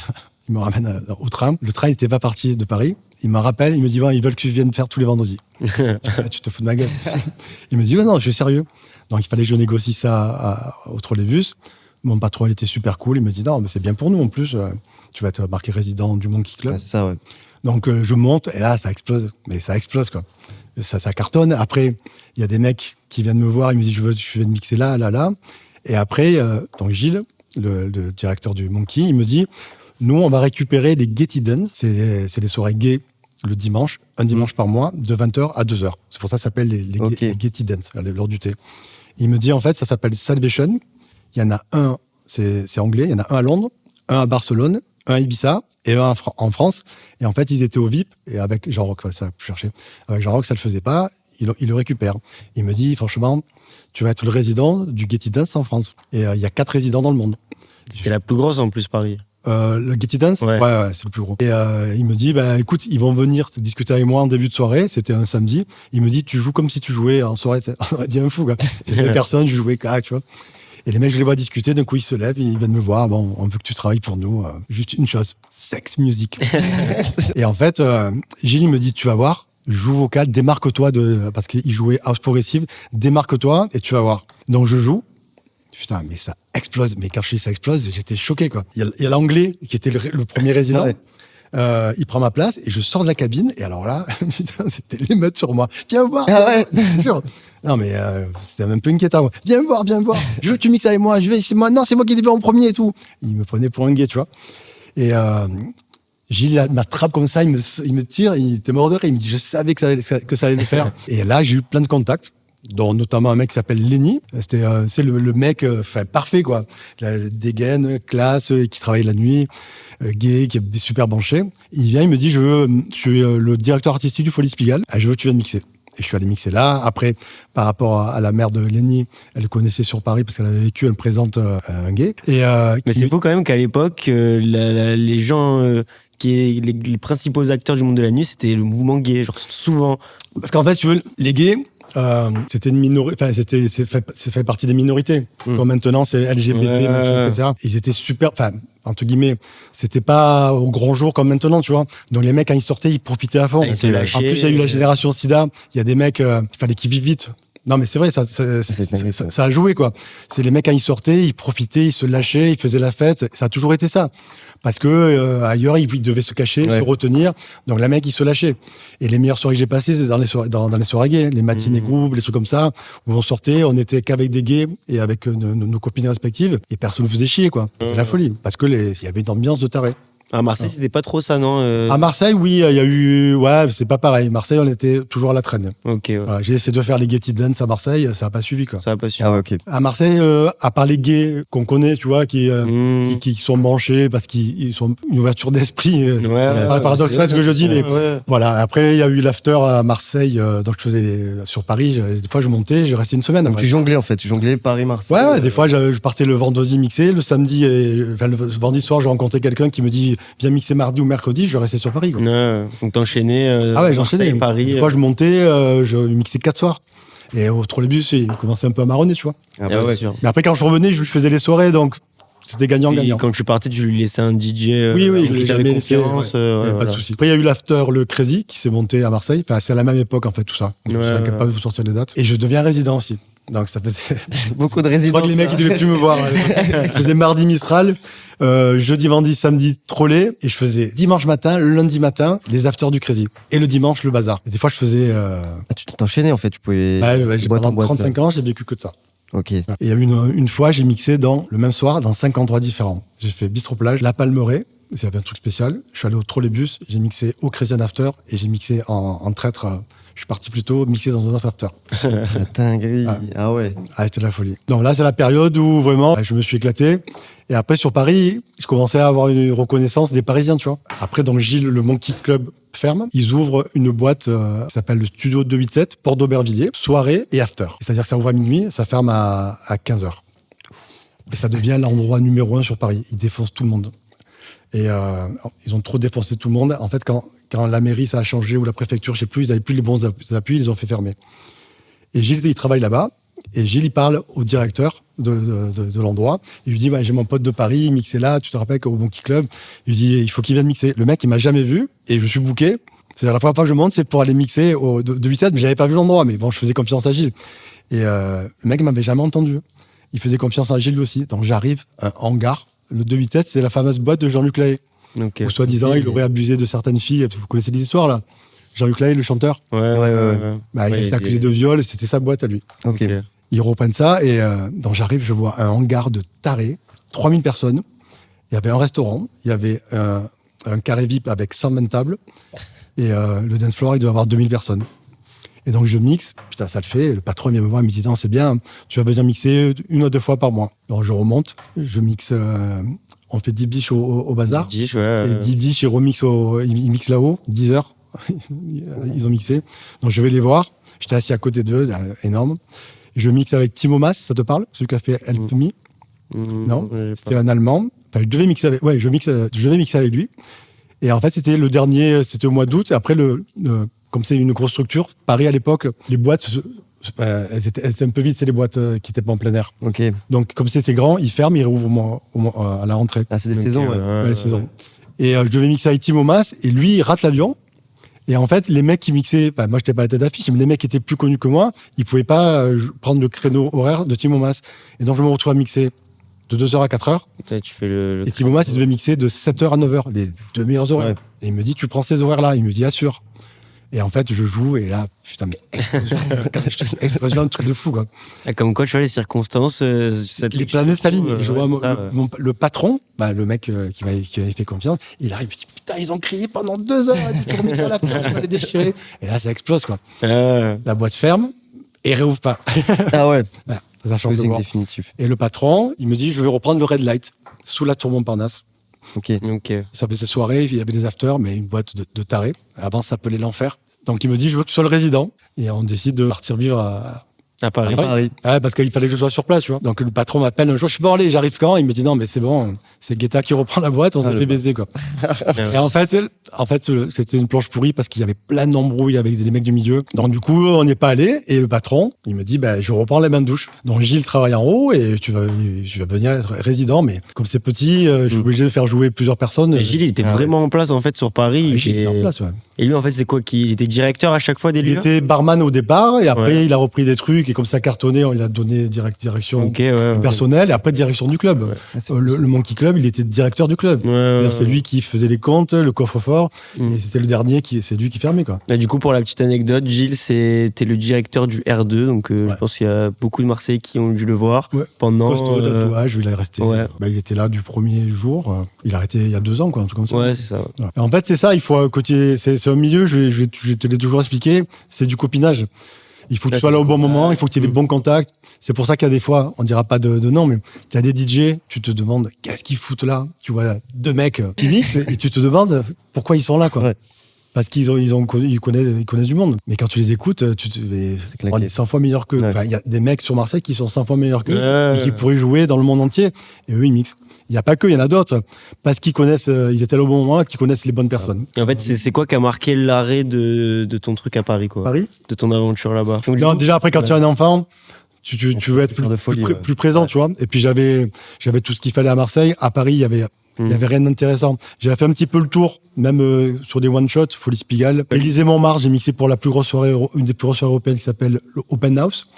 au train. Le train n'était pas parti de Paris. Il me rappelle, il me dit, ils veulent que tu viennes faire tous les vendredis. Tu te fous de ma gueule. Il me dit, non, je suis sérieux. Donc, il fallait que je négocie ça au trolleybus. Mon patron, il était super cool. Il me dit, non, mais c'est bien pour nous en plus. Tu vas être marqué résident du Monkey Club. Ouais, c'est ça, ouais. Donc, je monte et là, ça explose. Mais ça explose, quoi. Ça cartonne. Après, il y a des mecs qui viennent me voir. Ils me disent, je veux te mixer là. Et après, donc Gilles, le directeur du Monkey, il me dit, nous, on va récupérer les Getty Dance. C'est des soirées gays le dimanche, un dimanche par mois, de 20h à 2h. C'est pour ça que ça s'appelle les Getty Dance, l'heure du thé. Il me dit, en fait, ça s'appelle Salvation. Il y en a un, c'est anglais, il y en a un à Londres, un à Barcelone, un à Ibiza et un en France. Et en fait, ils étaient au VIP, et avec Jean Rock, ça, je cherchais. Avec Jean Rock, ça le faisait pas, il le récupère. Il me dit, franchement, tu vas être le résident du Getty Dance en France. Et il y a 4 résidents dans le monde. C'était la plus grosse en plus, Paris. Le Getty Dance, ouais, c'est le plus gros. Et il me dit, écoute, ils vont venir discuter avec moi en début de soirée. C'était un samedi. Il me dit, tu joues comme si tu jouais en soirée. On aurait dit un fou, quoi. Il y avait personne, je jouais tu vois. Et les mecs, je les vois discuter. D'un coup, ils se lèvent, ils viennent me voir. Bon, on veut que tu travailles pour nous. Juste une chose, sex music. Et en fait, Gilles, il me dit, tu vas voir, joue vocal, démarque-toi parce qu'il jouait house progressive, démarque-toi et tu vas voir. Donc, je joue. Putain, mais ça explose. Mais quand je dis ça explose, j'étais choqué, quoi. Il y a l'anglais qui était le premier résident. Ouais. Il prend ma place et je sors de la cabine. Et alors là, putain, c'était l'émeute sur moi. Viens voir. Ah ouais. Non, mais c'était un peu inquiétant. Viens voir. Je veux que tu mixes avec moi. Non, c'est moi qui l'ai fait en premier et tout. Il me prenait pour un gay, tu vois. Et Gilles m'attrape comme ça, il me tire, il était mort de rire. Il me dit, je savais que ça allait le faire. Et là, j'ai eu plein de contacts, dont notamment un mec qui s'appelle Lenny. C'est le mec parfait, quoi. Des gaines, classe, qui travaille la nuit, gay, qui est super branché. Il vient, il me dit, je suis le directeur artistique du Folies Pigalle, je veux que tu viennes mixer. Et je suis allé mixer là. Après, par rapport à la mère de Lenny, elle le connaissait sur Paris parce qu'elle avait vécu, elle me présente un gay. Mais c'est fou quand même qu'à l'époque, les gens... les principaux acteurs du monde de la nuit, c'était le mouvement gay, genre souvent. Parce qu'en fait, tu veux, les gays, c'était une minorité, enfin, ça fait partie des minorités. Comme maintenant, c'est LGBT, etc. Ils étaient super, enfin, entre guillemets, c'était pas au grand jour comme maintenant, tu vois. Donc les mecs, quand ils sortaient, ils profitaient à fond. En plus, il y a eu la génération SIDA. Il y a des mecs, il fallait qu'ils vivent vite. Non, mais c'est vrai, ça a joué, quoi. C'est les mecs, quand ils sortaient, ils profitaient, ils se lâchaient, ils faisaient la fête. Ça a toujours été ça. Parce que ailleurs, ils devaient se cacher, se retenir. Donc, les mecs, ils se lâchaient. Et les meilleures soirées que j'ai passées, c'est dans les soirées gays, les matinées groupes, les trucs comme ça, où on sortait, on était qu'avec des gays et avec nos copines respectives, et personne ne faisait chier, quoi. C'est la folie. Parce que il y avait une ambiance de taré. À Marseille, c'était pas trop ça, non À Marseille, oui, il y a eu... Ouais, c'est pas pareil. Marseille, on était toujours à la traîne. Ok, ouais. Voilà, j'ai essayé de faire les Getty Dance à Marseille, ça n'a pas suivi, quoi. Ça n'a pas suivi. Ah ouais, ok. À Marseille, à part les gays qu'on connaît, tu vois, qui sont branchés parce qu'ils sont une ouverture d'esprit. C'est paradoxal ce que je dis, mais voilà. Après, il y a eu l'after à Marseille, donc je faisais sur Paris. Des fois, je montais, j'ai resté une semaine. Donc tu jonglais, en fait. Tu jonglais Paris-Marseille. Ouais, des fois, je partais le vendredi mixer. Le samedi, le vendredi soir, je rencontrais quelqu'un qui me dit, viens mixer mardi ou mercredi, je restais sur Paris, quoi. Donc t'enchaînais j'enchaînais. Paris. Des fois, je montais, je mixais 4 soirs. Et au trolleybus, il commençait un peu à marronner, tu vois. Ah bah, sûr. Mais après, quand je revenais, je faisais les soirées, donc C'était gagnant-gagnant. Et quand tu partais, tu lui laissais un DJ. Oui, qui je l'ai t'avait jamais laissé. confiance, Il y avait pas de souci. Après, il y a eu l'after, le Crazy, qui s'est monté à Marseille. Enfin, c'est à la même époque, en fait, tout ça. Donc, je suis incapable de vous sortir les dates. Et je deviens résident aussi. Donc, ça faisait. Beaucoup de Je résidents. crois que les mecs, ils devaient plus me voir. Je faisais mardi Mistral, jeudi, vendredi, samedi, Trolley. Et je faisais dimanche matin, le lundi matin, les afters du Crazy. Et le dimanche, le bazar. Et des fois, je faisais. Tu t'enchaînais en fait, tu pouvais. Pendant 35 ans, j'ai vécu que de ça. Ok. Et il y a une fois, j'ai mixé le même soir dans 5 endroits différents. J'ai fait Bistro Plage, La Palmeraie, il y avait un truc spécial. Je suis allé au Trolleybus, j'ai mixé au Crazy After et j'ai mixé en traître. Je suis parti plutôt mixer dans un autre after. La dinguerie. Ah ouais. Ah, c'était de la folie. Donc là, c'est la période où vraiment, je me suis éclaté. Et après, sur Paris, je commençais à avoir une reconnaissance des Parisiens, tu vois. Après, donc Gilles, le Monkey Club ferme. Ils ouvrent une boîte qui s'appelle le Studio 287, Porte d'Aubervilliers, soirée et after. C'est-à-dire que ça ouvre à minuit, ça ferme à 15h. Et ça devient l'endroit numéro 1 sur Paris. Ils défoncent tout le monde. Et ils ont trop défoncé tout le monde. En fait, quand la mairie, ça a changé, ou la préfecture, je sais plus, ils n'avaient plus les bons appuis, ils les ont fait fermer. Et Gilles, il travaille là-bas. Et Gilles, il parle au directeur de l'endroit. Il lui dit, j'ai mon pote de Paris, il mixait là, tu te rappelles qu'au Monkey Club. Il lui dit, il faut qu'il vienne mixer. Le mec, il m'a jamais vu. Et je suis booké. C'est-à-dire la première fois que je monte, c'est pour aller mixer au 287, mais j'avais pas vu l'endroit. Mais bon, je faisais confiance à Gilles. Et le mec m'avait jamais entendu. Il faisait confiance à Gilles lui aussi. Donc j'arrive, un hangar. Le 287, c'est la fameuse boîte de Jean-Luc Lahaye. Okay. Où soi-disant, il aurait abusé de certaines filles. Vous connaissez les histoires, là? Jean-Luc Lahaye, le chanteur. Ouais. Il a été accusé de viol et c'était sa boîte à lui. Ok. Ils reprennent ça et donc j'arrive, je vois un hangar de tarés, 3000 personnes. Il y avait un restaurant, il y avait un carré VIP avec 120 tables et le dance floor, il doit avoir 2000 personnes. Et donc je mixe, putain ça le fait, le patron vient me voir, il me dit non c'est bien, tu vas venir mixer 1 ou 2 fois par mois. Alors je remonte, je mixe, on fait 10 biches au bazar, 10, ouais. et 10 biches ils remixent, ils mixent là-haut, 10 heures, ils ont mixé. Donc je vais les voir, j'étais assis à côté d'eux, énorme. Je mixe avec Timo Maas, ça te parle? Celui qui a fait Help Me? Non, c'était un Allemand. Enfin, je devais mixer avec, je vais mixer avec lui. Et en fait, c'était le dernier, c'était au mois d'août. Et après, comme c'est une grosse structure, Paris à l'époque, les boîtes, elles étaient un peu vides, c'est les boîtes qui n'étaient pas en plein air. Ok. Donc, comme c'est grand, ils ferment, ils rouvrent à la rentrée. Ah, c'est des saisons, ouais. Les saisons. Et je devais mixer avec Timo Maas, et lui, il rate l'avion. Et en fait, les mecs qui mixaient, moi, j'étais pas à la tête d'affiche, mais les mecs qui étaient plus connus que moi, ils pouvaient pas prendre le créneau horaire de Timo Maas. Et donc, je me retrouve à mixer de 2h à 4h. Tu fais Et Timo Maas, il devait mixer de 7h à 9h, les 2 meilleurs horaires. Ouais. Et il me dit, tu prends ces horaires-là. Il me dit, assure. Et en fait, je joue, et là, putain, mais explosion, un truc de fou, quoi. Comme quoi, tu vois, les circonstances. Les planètes s'alignent. Je vois le patron, le mec qui m'avait fait confiance, il arrive, il dit, putain, ils ont crié pendant 2 heures, tu tournes ça à la fin, tu vas les déchirer. Et là, ça explose, quoi. La boîte ferme et réouvre pas. Ah ouais. Voilà, ça change de Closing mort. définitif. Et le patron, il me dit, je vais reprendre le Red Light sous la tour Montparnasse. Ok. Ça faisait soirée, il y avait des afters, mais une boîte de tarés. Avant, ça s'appelait l'enfer. Donc, il me dit, je veux que tu sois le résident. Et on décide de partir vivre à Paris. Paris. Ouais, parce qu'il fallait que je sois sur place, tu vois. Donc, le patron m'appelle un jour, je suis bon, allez, j'arrive quand? Il me dit, non, mais c'est bon, c'est Guetta qui reprend la boîte, on s'est fait baiser, quoi. Et en fait, c'était une planche pourrie parce qu'il y avait plein d'embrouilles avec des mecs du milieu. Donc, du coup, on n'y est pas allé. Et le patron, il me dit, je reprends les bains de douche. Donc, Gilles travaille en haut et je vais venir être résident. Mais comme c'est petit, je suis obligé de faire jouer plusieurs personnes. Et Gilles, il était vraiment en place, en fait, sur Paris. Gilles était en place, ouais. Et lui, en fait, c'est quoi? Il était directeur à chaque fois des lieux? Il était barman au départ et après, il a repris des trucs. Et comme ça cartonnait, il a donné direction du personnel et après direction du club. Ouais. Le Monkey Club, il était directeur du club. C'est lui qui faisait les comptes, le coffre-fort. Et c'était le dernier, c'est lui qui fermait, quoi. Et du coup, pour la petite anecdote, Gilles, c'était le directeur du R2. Donc, je pense qu'il y a beaucoup de Marseillais qui ont dû le voir pendant. Costaud, tatouage, il est resté. Il était là du premier jour. Il a arrêté il y a 2 ans, quoi, un truc comme ça. Ouais, c'est ça. Ouais. En fait, c'est ça, il faut côté. C'est un milieu, je te l'ai toujours expliqué, c'est du copinage. Il faut que tu sois là au bon moment, il faut que tu aies des bons contacts. C'est pour ça qu'il y a des fois, on dira pas de nom, mais tu as des DJ, tu te demandes qu'est-ce qu'ils foutent là. Tu vois 2 mecs qui mixent et tu te demandes pourquoi ils sont là, quoi. Ouais. Parce qu'ils connaissent du monde. Mais quand tu les écoutes, on est 100 fois meilleur qu'eux. Ouais. Enfin, il y a des mecs sur Marseille qui sont 100 fois meilleurs qu'eux et qui pourraient jouer dans le monde entier. Et eux, ils mixent. Il n'y a pas que, il y en a d'autres. Parce qu'ils connaissent, ils étaient là au bon moment, qu'ils connaissent les bonnes personnes. Et en fait, c'est quoi qui a marqué l'arrêt de ton truc à Paris, quoi? Paris? De ton aventure là-bas. Donc, déjà, après, quand tu es un enfant, tu veux être de folie, plus présent, tu vois. Et puis j'avais tout ce qu'il fallait à Marseille. À Paris, il y avait rien d'intéressant. J'avais fait un petit peu le tour, même sur des one-shots, Folie Spigal. Élysée-Montmartre, j'ai mixé pour une des plus grosses soirées européennes qui s'appelle l'Open House,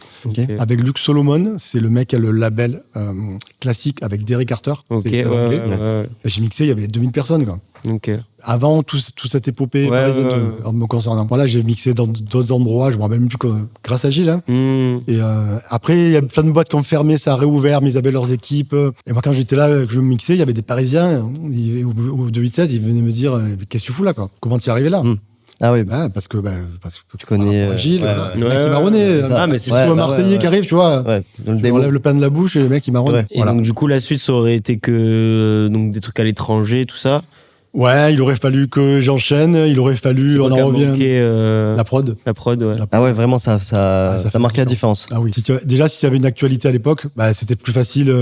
avec Luc Solomon. C'est le mec qui a le label classique avec Derek Carter. C'est anglais. J'ai mixé, il y avait 2000 personnes, quoi. Avant toute cette épopée parisienne en me concernant. Voilà, j'ai mixé dans d'autres endroits, je me rappelle même plus grâce à Gilles. Hein. Et après, il y a plein de boîtes qui ont fermé, ça a réouvert, mais ils avaient leurs équipes. Et moi, quand j'étais là, que je mixais, il y avait des Parisiens, au 287, ils venaient me dire qu'est-ce que tu fous là, quoi? Comment tu es arrivé là? Ah oui, parce que tu connais Gilles, le mec qui marronnait. Mais c'est un Marseillais qui arrive, tu vois. On lève le pain de la bouche et le mec il marronne. Et donc du coup la suite ça aurait été que donc des trucs à l'étranger, tout ça. Ouais, il aurait fallu que j'enchaîne, il aurait fallu, on en revient. La prod. La prod, ouais. Ah ouais, vraiment, ça marque la différence. Ah oui. Si tu avais une actualité à l'époque, c'était plus facile.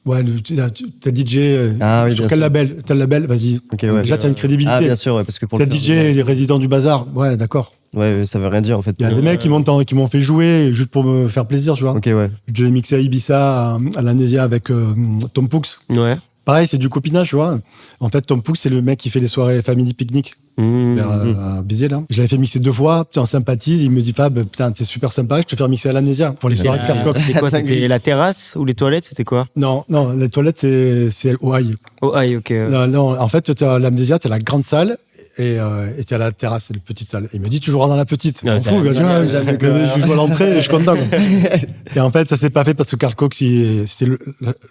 T'es DJ, sur quel label? Tel label, vas-y. Déjà, t'as une crédibilité. Ah, bien sûr, parce que pour t'es DJ, résident du bazar, ouais, d'accord. Ouais, ça veut rien dire en fait. Il y a des mecs qui m'ont fait jouer juste pour me faire plaisir, tu vois. Je vais mixer à Ibiza, à l'Amnésia avec Tom Poux. Ouais. Pareil, c'est du copinage, tu vois. En fait, Tom Poux, c'est le mec qui fait les soirées Family Picnic vers Béziers, là. Je l'avais fait mixer 2 fois, putain, on sympathise. Il me dit, Fab, putain, t'es super sympa, je te fais mixer à l'Amnésia pour les soirées de Carcox. C'était quoi? C'était la terrasse ou les toilettes? C'était quoi? Non, les toilettes, c'est au high. Au high, ok. Non, en fait, l'Amnésia, c'est la grande salle. Et t'es à la terrasse, c'est la petite salle. Il me dit, tu joueras dans la petite. Je joue à l'entrée et je suis content. Et en fait, ça s'est pas fait parce que Carl Cox, c'était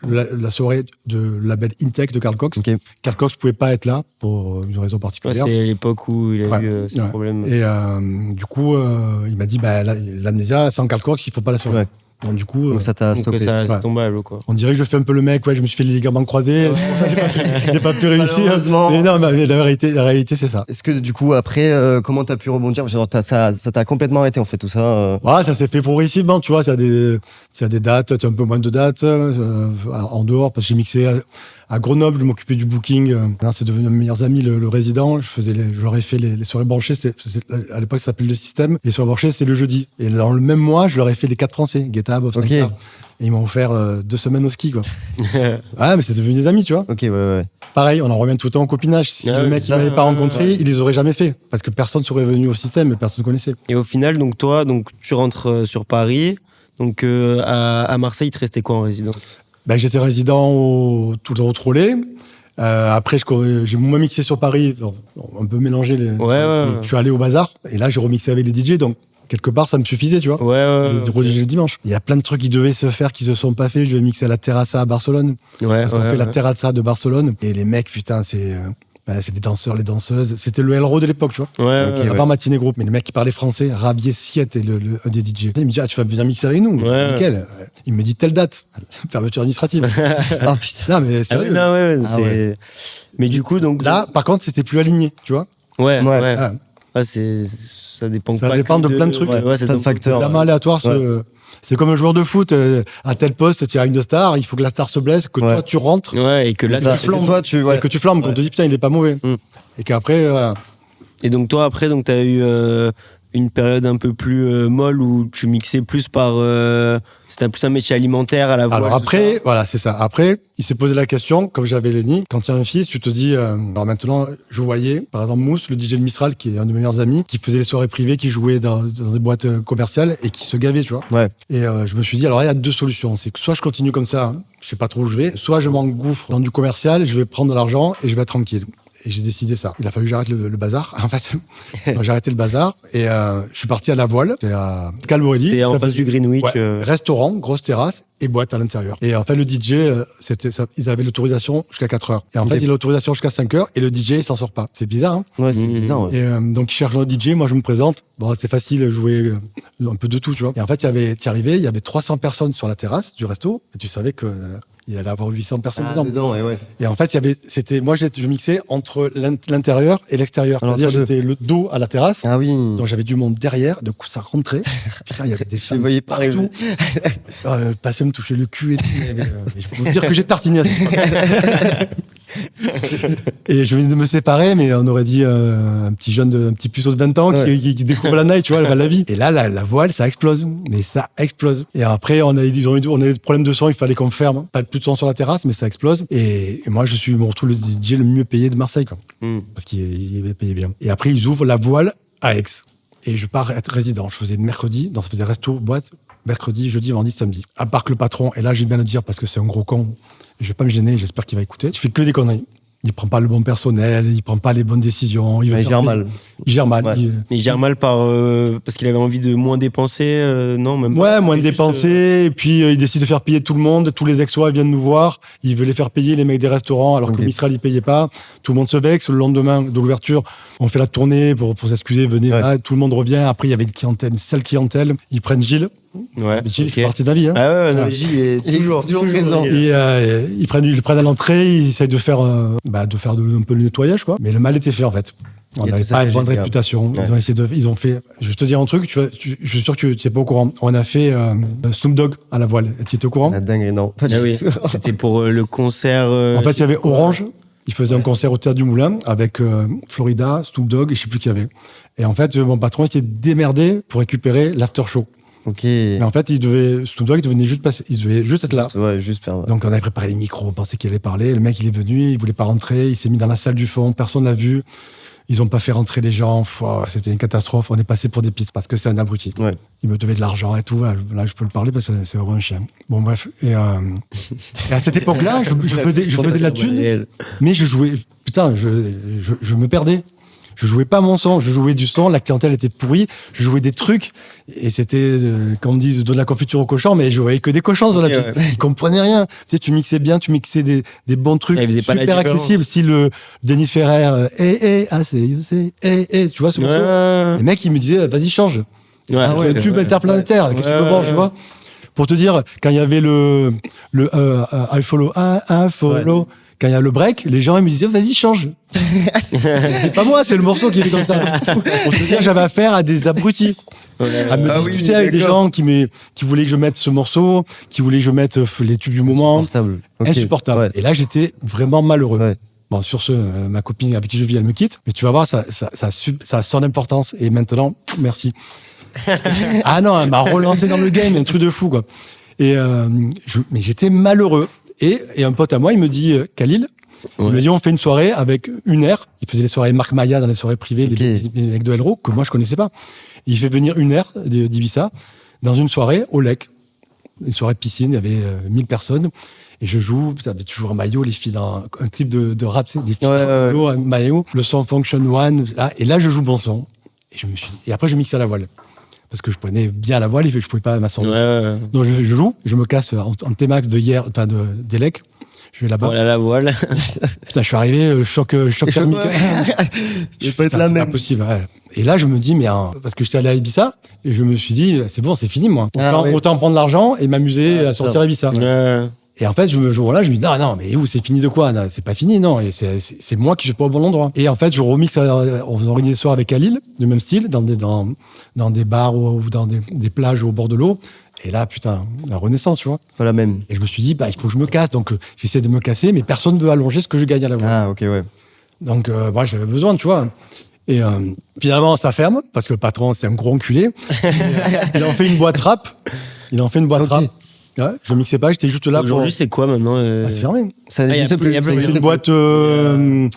la soirée de label Intech de Carl Cox. Carl Cox pouvait pas être là pour une raison particulière. C'est l'époque où il a eu ce problème. Et du coup, il m'a dit, l'Amnésia, sans Carl Cox, il faut pas la soirée. Donc du coup, ça t'a stoppé. Ça tombé à l'eau, quoi. On dirait que je fais un peu le mec, je me suis fait les ligaments croisés, j'ai pas pu réussir. Mais non, mais la réalité c'est ça. Est-ce que du coup après, comment t'as pu rebondir? Genre, ça t'a complètement arrêté en fait tout ça. Ouais, ça s'est fait progressivement, tu vois. Il y a des dates, un peu moins de dates en dehors parce que j'ai mixé à Grenoble, je m'occupais du booking. C'est devenu mes meilleurs amis, le résident. J'aurais fait les soirées branchées. À l'époque, ça s'appelait le système. Les soirées branchées, c'est le jeudi. Et dans le même mois, je leur ai fait les 4 Français, Guetta, Bob Sinclair. Et ils m'ont offert 2 semaines au ski, quoi. Mais c'est devenu des amis, tu vois. Ouais. Pareil, on en revient tout le temps au copinage. Si le mec ne m'avait pas rencontré, il les aurait jamais fait. Parce que personne serait venu au système et personne ne connaissait. Et au final, donc toi, tu rentres sur Paris. Donc à Marseille, il te restait quoi en résidence? J'étais résident tout le temps au Trolley. Après, j'ai moins mixé sur Paris, un peu mélangé. Je suis allé au bazar et là, j'ai remixé avec les DJ. Donc, quelque part, ça me suffisait, tu vois. Le dimanche. Il y a plein de trucs qui devaient se faire, qui se sont pas faits. Je vais mixer à la Terrassa à Barcelone. Parce qu'on fait la Terrassa de Barcelone. Et les mecs, putain, c'est les danseurs, les danseuses. C'était le Elro de l'époque, tu vois. Avant Matinée Group. Mais les mecs qui parlaient français, Rabier Siette et un des DJ. Il me dit, tu vas venir mixer avec nous. Nickel. Il me dit telle date. Fermeture administrative. Oh putain. Non, mais sérieux. Mais du coup, donc. Là, par contre, c'était plus aligné, tu vois. Ça dépend de plein de trucs. Plein de facteurs. C'est tellement aléatoire. C'est comme un joueur de foot. À tel poste, tu as une star, il faut que la star se blesse, que toi tu rentres. Et que là, tu flambes, qu'on te dit putain, il est pas mauvais. Et qu'après, voilà. Et donc, toi, après, tu as eu une période un peu plus molle où tu mixais plus par. C'était plus un métier alimentaire à la voix. Alors après, voilà, c'est ça. Après, il s'est posé la question, comme j'avais Lenny, quand il y a un fils, tu te dis. Alors maintenant, je voyais, par exemple, Mousse, le DJ de Mistral, qui est un de mes meilleurs amis, qui faisait les soirées privées, qui jouait dans des boîtes commerciales et qui se gavait, tu vois. Et je me suis dit, alors il y a 2 solutions. C'est que soit je continue comme ça, je sais pas trop où je vais, soit je m'engouffre dans du commercial, je vais prendre de l'argent et je vais être tranquille. Et j'ai décidé ça. Il a fallu que j'arrête le bazar. En fait, j'ai arrêté le bazar et je suis parti à La Voile. C'est à Scalborelli. C'est en face du Greenwich. Restaurant, grosse terrasse et boîte à l'intérieur. Et en fait, le DJ, ils avaient l'autorisation jusqu'à 4 heures. Et en fait, il a l'autorisation jusqu'à 5 heures et le DJ, il s'en sort pas. C'est bizarre, hein? Ouais, c'est bizarre. Et donc, il cherche un DJ. Moi, je me présente. Bon, c'est facile de jouer un peu de tout, tu vois. Et en fait, il y avait 300 personnes sur la terrasse du resto et tu savais que il allait avoir 800 personnes dedans. Et en fait, moi, je mixais entre l'intérieur et l'extérieur. C'est-à-dire, j'étais le dos à la terrasse. Ah oui. Donc, j'avais du monde derrière. Donc, ça rentrait. Putain, il y avait des femmes partout. Passaient me toucher le cul et tout. Mais je peux vous dire que j'ai tartiné à cette époque. Et je venais de me séparer, mais on aurait dit un petit puceau de 20 ans qui découvre la night, tu vois, la vie. Et là, la voile, ça explose. Mais ça explose. Et après, on a eu des problèmes de son, il fallait qu'on ferme. Pas plus de son sur la terrasse, mais ça explose. Et moi, je me retrouve le DJ le mieux payé de Marseille, quoi. Parce qu'il est payé bien. Et après, ils ouvrent la voile à Aix. Et je pars être résident. Je faisais mercredi, ça faisait resto, boîte, mercredi, jeudi, vendredi, samedi. À part que le patron, et là, j'ai bien le dire parce que c'est un gros con, je vais pas me gêner, j'espère qu'il va écouter. Il fait que des conneries. Il prend pas le bon personnel, il prend pas les bonnes décisions. Il gère mal. Il gère mal. Ouais. Il gère mal parce qu'il avait envie de moins dépenser, non même. Ouais, moins de dépenser. Et puis il décide de faire payer tout le monde. Tous les ex-ois viennent nous voir. Il veut les faire payer, les mecs des restaurants, alors que Mistral il payait pas. Tout le monde se vexe. Le lendemain de l'ouverture, on fait la tournée pour s'excuser. Venez là, tout le monde revient. Après il y avait une sale clientèle. Ils prennent Gilles. Ouais. Gilles fait partie de la vie. Hein. Ah ouais, Gilles est toujours présent. Et ils le prennent à l'entrée. Ils essayent de faire un peu le nettoyage, quoi. Mais le mal était fait en fait. On n'avait pas une bonne réputation. Ouais. Ils ont fait. Je vais te dire un truc. Je suis sûr que tu n'es pas au courant. On a fait Snoop Dogg à la voile. Tu étais au courant? La dingue, non. Pas du tout. C'était pour le concert. En fait, il y avait Orange. Il faisait un concert au Théâtre du Moulin avec Florida, Snoop Dogg et je sais plus qui y avait. Et en fait, mon patron il s'est démerdé pour récupérer l'after show. Ok. Mais en fait, Snoop Dogg devait juste être là. Ouais, juste faire. Donc on avait préparé les micros, on pensait qu'il allait parler. Le mec, il est venu, il voulait pas rentrer, il s'est mis dans la salle du fond, personne l'a vu. Ils ont pas fait rentrer les gens. C'était une catastrophe. On est passé pour des pistes parce que c'est un abruti. Ouais. Il me devait de l'argent et tout. Là, je peux le parler parce que c'est vraiment un chien. Bon, bref. Et à cette époque-là, je faisais de la thune, mais je jouais. Putain, je me perdais. Je jouais pas mon son, je jouais du son, la clientèle était pourrie, je jouais des trucs, et c'était, comme on dit, de la confiture au cochon, mais je voyais que des cochons sur la piste. Ils comprenaient rien. Tu sais, tu mixais bien, tu mixais des bons trucs, super accessibles. Si le Denis Ferrer, tu vois ce morceau? Les mecs, ils me disaient, vas-y, change. Un tube interplanétaire, qu'est-ce que tu me branches, tu vois? Pour te dire, quand il y avait le I follow. Quand il y a le break, les gens ils me disaient vas-y change. C'est pas moi, c'est le morceau qui est comme ça. Pour te dire, j'avais affaire à des abrutis, à me discuter avec des gens qui voulaient que je mette ce morceau, qui voulaient que je mette les tubes du moment. Insupportable. Ouais. Et là, j'étais vraiment malheureux. Ouais. Bon, sur ce, ma copine avec qui je vis, elle me quitte, mais tu vas voir, ça a son importance. Et maintenant, merci. Ah non, elle m'a relancé dans le game, un truc de fou quoi. Et mais j'étais malheureux. Et un pote à moi, il me dit, Khalil, il me dit, on fait une soirée avec une aire. Il faisait les soirées Marc Maya dans les soirées privées, les mecs de Helro, que moi, je connaissais pas. Et il fait venir une aire d'Ibiza dans une soirée au Lec. Une soirée piscine, il y avait 1000 personnes. Et je joue, j'avais toujours un maillot, les filles dans un clip de rap, les filles dans un maillot, le son Function One. Là, et là, je joue bon son. Et après, je mixe à la voile. Parce que je prenais bien la voile, je pouvais pas m'asseoir. Donc je joue, je me casse en T-Max d'Elec. Je vais là-bas. Voilà la voile. Putain, je suis arrivé, choc thermique. Je peux être la même. C'est impossible. Ouais. Et là, je me dis, parce que j'étais allé à Ibiza, et je me suis dit, c'est bon, c'est fini, moi. Autant prendre l'argent et m'amuser à sortir à Ibiza. Et en fait, je me dis, non, mais où, c'est fini de quoi? Non, c'est pas fini, non. Et c'est moi qui suis pas au bon endroit. Et en fait, je remixe, on organise des soirs avec Khalil, du même style, dans des bars ou dans des plages au bord de l'eau. Et là, putain, la renaissance, tu vois. Pas la même. Et je me suis dit, il faut que je me casse. Donc, j'essaie de me casser, mais personne ne veut allonger ce que je gagne à la voile. Ah, ok, ouais. Donc, moi, j'avais besoin, tu vois. Et finalement, ça ferme, parce que le patron, c'est un gros enculé. Il en fait une boîte rap. Rap. Ouais, je mixais pas, j'étais juste là. Aujourd'hui, c'est quoi maintenant c'est fermé. Ça n'existe plus. C'est une boîte. Non,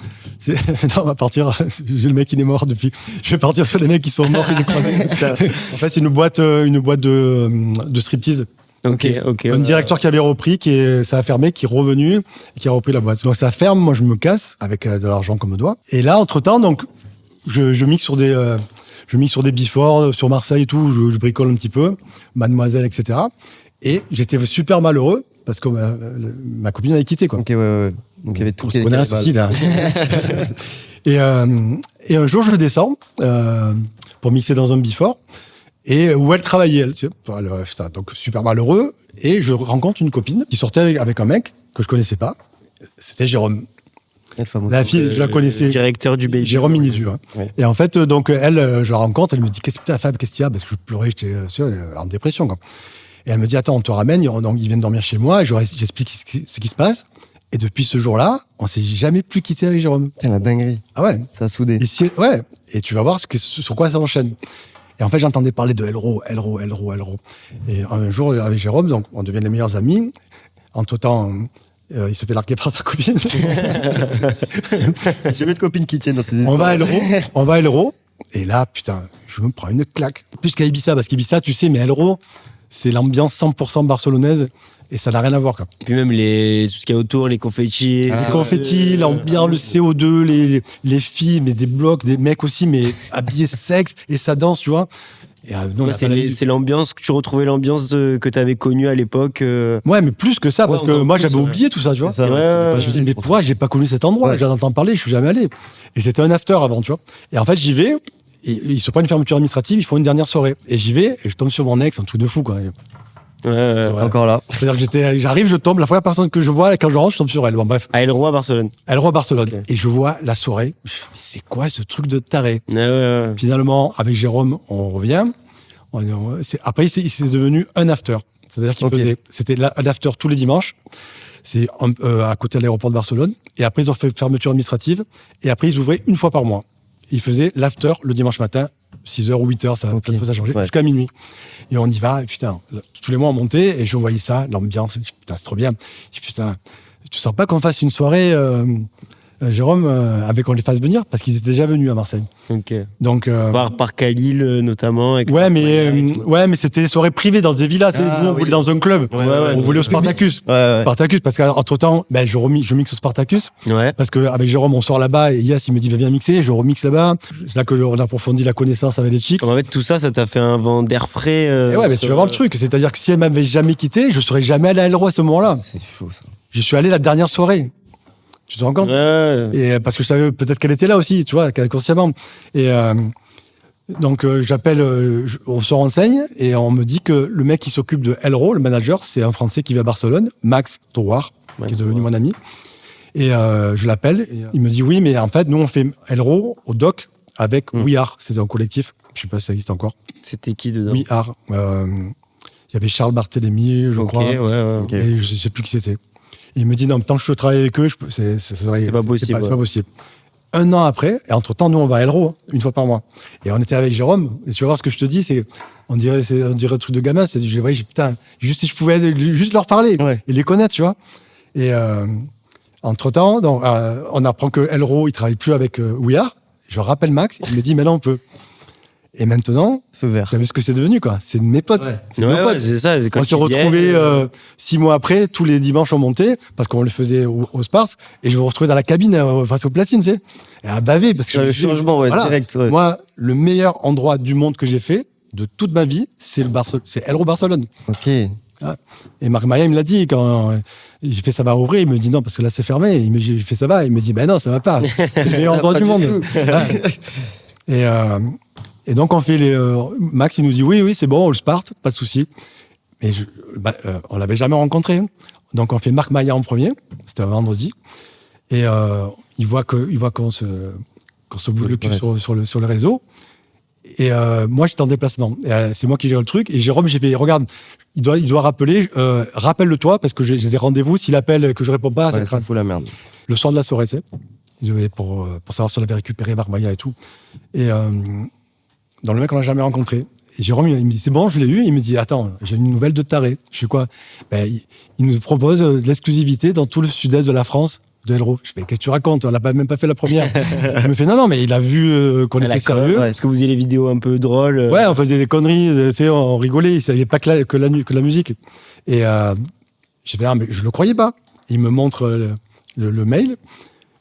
on va partir. J'ai le mec qui est mort depuis. Je vais partir sur les mecs qui sont morts. En fait, c'est une boîte de striptease. Ok. Un directeur qui avait repris, ça a fermé, qui est revenu et qui a repris la boîte. Donc ça ferme, moi je me casse avec de l'argent comme doigt. Et là, entre-temps, donc, je mixe sur des before, sur Marseille et tout, je bricole un petit peu, Mademoiselle, etc. Et j'étais super malheureux parce que ma copine avait quitté, quoi. Ok, ouais. Donc il y avait tout. On a un souci, là. Et un jour, je descends pour mixer dans un before. Et où elle travaillait, elle, tu sais. Donc super malheureux. Et je rencontre une copine qui sortait avec un mec que je connaissais pas. C'était Jérôme. La fille, je la connaissais. Le directeur du Baby. Jérôme Minidu. Hein. Oui. Et en fait, donc elle, je la rencontre, elle me dit, qu'est-ce que t'as, Fab, qu'est-ce qu'il y a? Parce que je pleurais, j'étais en dépression, quoi. Et elle me dit, attends, on te ramène, ils viennent dormir chez moi, et j'explique ce qui se passe. Et depuis ce jour-là, on s'est jamais plus quitté avec Jérôme. Putain, la dinguerie. Ah ouais. Ça a soudé. Ouais. Et tu vas voir sur quoi ça enchaîne. Et en fait, j'entendais parler de Elro. Et un jour, avec Jérôme, donc, on devient les meilleurs amis. Entre-temps, il se fait larguer par sa copine. J'ai jamais de copine qui tienne dans ces histoires. On va à Elro. Et là, putain, je me prends une claque. Plus qu'à Ibiza, parce qu'Ibiza, tu sais, mais Elro, c'est l'ambiance 100% barcelonaise. Et ça n'a rien à voir, quoi. Puis même tout ce qu'il y a autour, les confettis. Les confettis, l'ambiance, le CO2, les filles, mais des blocs, des mecs aussi, mais habillés sexe, et ça danse, tu vois. Et, c'est l'ambiance, que tu retrouvais l'ambiance que tu avais connue à l'époque. Ouais, mais plus que ça, parce que moi, j'avais oublié tout ça, tu vois. Ça, je me dis, mais pourquoi j'ai pas connu cet endroit? J'en entends parler, je suis jamais allé. Et c'était un after avant, tu vois. Et en fait, j'y vais, et ils se prennent une fermeture administrative, ils font une dernière soirée. Et j'y vais, et je tombe sur mon ex, un truc de fou, quoi. Encore là. C'est-à-dire que j'arrive, je tombe, la première personne que je vois, quand je rentre, je tombe sur elle. Bon, bref. À Elro à Barcelone. Elro à Barcelone. Okay. Et je vois la soirée. Je me dis, mais c'est quoi ce truc de taré? Ouais. Finalement, avec Jérôme, on revient. Après, c'est devenu un after. C'est-à-dire c'était l'after tous les dimanches. C'est à côté de l'aéroport de Barcelone. Et après, ils ont fait fermeture administrative. Et après, ils ouvraient une fois par mois. Ils faisaient l'after le dimanche matin, 6h ou 8h, ça a changé, jusqu'à minuit. Et on y va, et putain, tous les mois on montait, et je voyais ça, l'ambiance, putain, c'est trop bien. Je dis, putain, tu sens pas qu'on fasse une soirée, Jérôme, avec qu'on les fasse venir, parce qu'ils étaient déjà venus à Marseille. Ok. Donc, par Khalil notamment. Ouais, mais c'était des soirées privées dans des villas. Nous, on voulait dans un club. On voulait au Spartacus. Spartacus, parce qu'entre-temps, je mixe au Spartacus. Ouais. Parce qu'avec Jérôme, on sort là-bas et Yass, il me dit, viens mixer. Je remixe là-bas. C'est là qu'on approfondit la connaissance avec les chicks. En fait, tout ça t'a fait un vent d'air frais. Et ouais, mais tu vas voir le truc. C'est-à-dire que si elle m'avait jamais quitté, je serais jamais allé à Elro à ce moment-là. C'est faux, ça. Je suis allé la dernière soirée. Tu te rends compte? Et parce que je savais peut-être qu'elle était là aussi, tu vois, consciemment. Et donc j'appelle, on se renseigne et on me dit que le mec qui s'occupe de Elro, le manager, c'est un Français qui vit à Barcelone, Max Drouard, qui est devenu mon ami. Et je l'appelle, il me dit oui, mais en fait nous on fait Elro au doc avec We Are, c'est un collectif, je sais pas si ça existe encore. C'était qui dedans? We Are. Il y avait Charles Barthélémy, je crois. Ouais. Et je sais plus qui c'était. Et il me dit, non, tant que je travaille avec eux, c'est pas possible. C'est pas possible. Un an après, et entre-temps, nous, on va à Elro, une fois par mois. Et on était avec Jérôme, et tu vas voir ce que je te dis, on dirait un truc de gamin, putain, juste si je pouvais juste leur parler, et les connaître, tu vois. Et entre-temps, on apprend que Elro, il travaille plus avec We Are. Je rappelle Max, il me dit, maintenant, on peut. Et maintenant, feu vert. Tu as vu ce que c'est devenu, quoi. C'est de mes potes. Ouais. C'est de nos potes. C'est ça. On s'est retrouvés 6 mois après, tous les dimanches on montait, parce qu'on le faisait au Spars, et je me retrouvais dans la cabine, face aux platines, tu sais, et à baver, parce que le changement, direct. Ouais. Moi, le meilleur endroit du monde que j'ai fait, de toute ma vie, c'est Elro Barcelone. Ok. Et Marc Maya, il me l'a dit, quand j'ai fait ça va rouvrir, il me dit non, parce que là c'est fermé. J'ai fait ça va, il me dit ben non, ça va pas. C'est le meilleur endroit du monde. Et donc, on fait Max, il nous dit oui, c'est bon, on le Sparte, pas de souci. Mais on l'avait jamais rencontré. Donc, on fait Marc Maya en premier. C'était un vendredi. Et il voit qu'on se bouge le cul sur le réseau. Et moi, j'étais en déplacement. C'est moi qui gère le truc. Et Jérôme, j'ai fait, regarde, il doit rappeler, rappelle-le toi, parce que j'ai des rendez-vous. S'il appelle que je réponds pas, ça fout la merde. Le soir de la soirée, c'est. Pour savoir si on avait récupéré Marc Maya et tout. Et dans le mec, on l'a jamais rencontré. Et Jérôme, il me dit, c'est bon, je l'ai eu. Il me dit, attends, j'ai une nouvelle de taré. Je sais quoi? Il nous propose de l'exclusivité dans tout le sud-est de la France, de Elro. Je fais, qu'est-ce que tu racontes? On n'a même pas fait la première. Il me fait, non, mais il a vu qu'on était sérieux. Ouais, parce que vous faisiez les vidéos un peu drôles. Ouais, on faisait des conneries, on rigolait. Il savait pas que la musique. Et je fais, mais je le croyais pas. Il me montre le mail.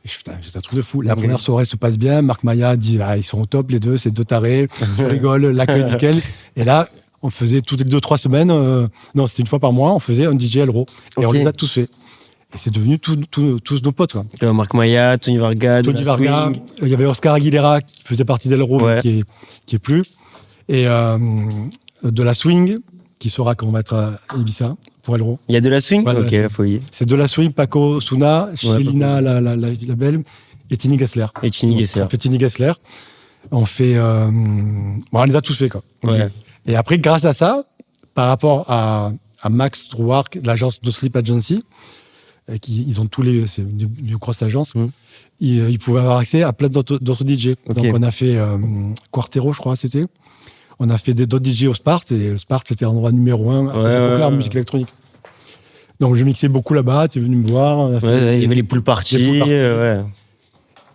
Putain, c'est un truc de fou. La première soirée se passe bien. Marc Maya dit, ils sont au top, les deux, c'est deux tarés. Je rigole, l'accueil nickel. Et là, on faisait toutes les 2-3 semaines, non, c'était une fois par mois, on faisait un DJ Elro. Et on les a tous fait. Et c'est devenu tous nos potes, quoi. Marc Maya, Tony Varga, il y avait Oscar Aguilera qui faisait partie d'Elro, qui est plus. Et de la swing, qui saura qu'on va être à Ibiza pour Elro. Il y a de la swing? Ouais, ok, la folie. C'est de la swing, Paco Suna, Chilina, la belle, et Tini Gessler. Et Tini Gessler. On fait Tini Gessler. On fait. on les a tous fait, quoi. Ouais. Et après, grâce à ça, par rapport à Max Drouard, l'agence No Sleep Agency, Ils ont tous les, c'est une grosse agence. Mm. Ils pouvaient avoir accès à plein d'autres DJ. Ok. Donc on a fait Quartero, je crois, c'était. On a fait d'autres DJ au Spart, et le Spart, c'était l'endroit numéro 1 à cette époque-là, en musique électronique. Donc je mixais beaucoup là-bas, tu es venu me voir. On a fait Il y avait les poules parties. les poules parties. Ouais.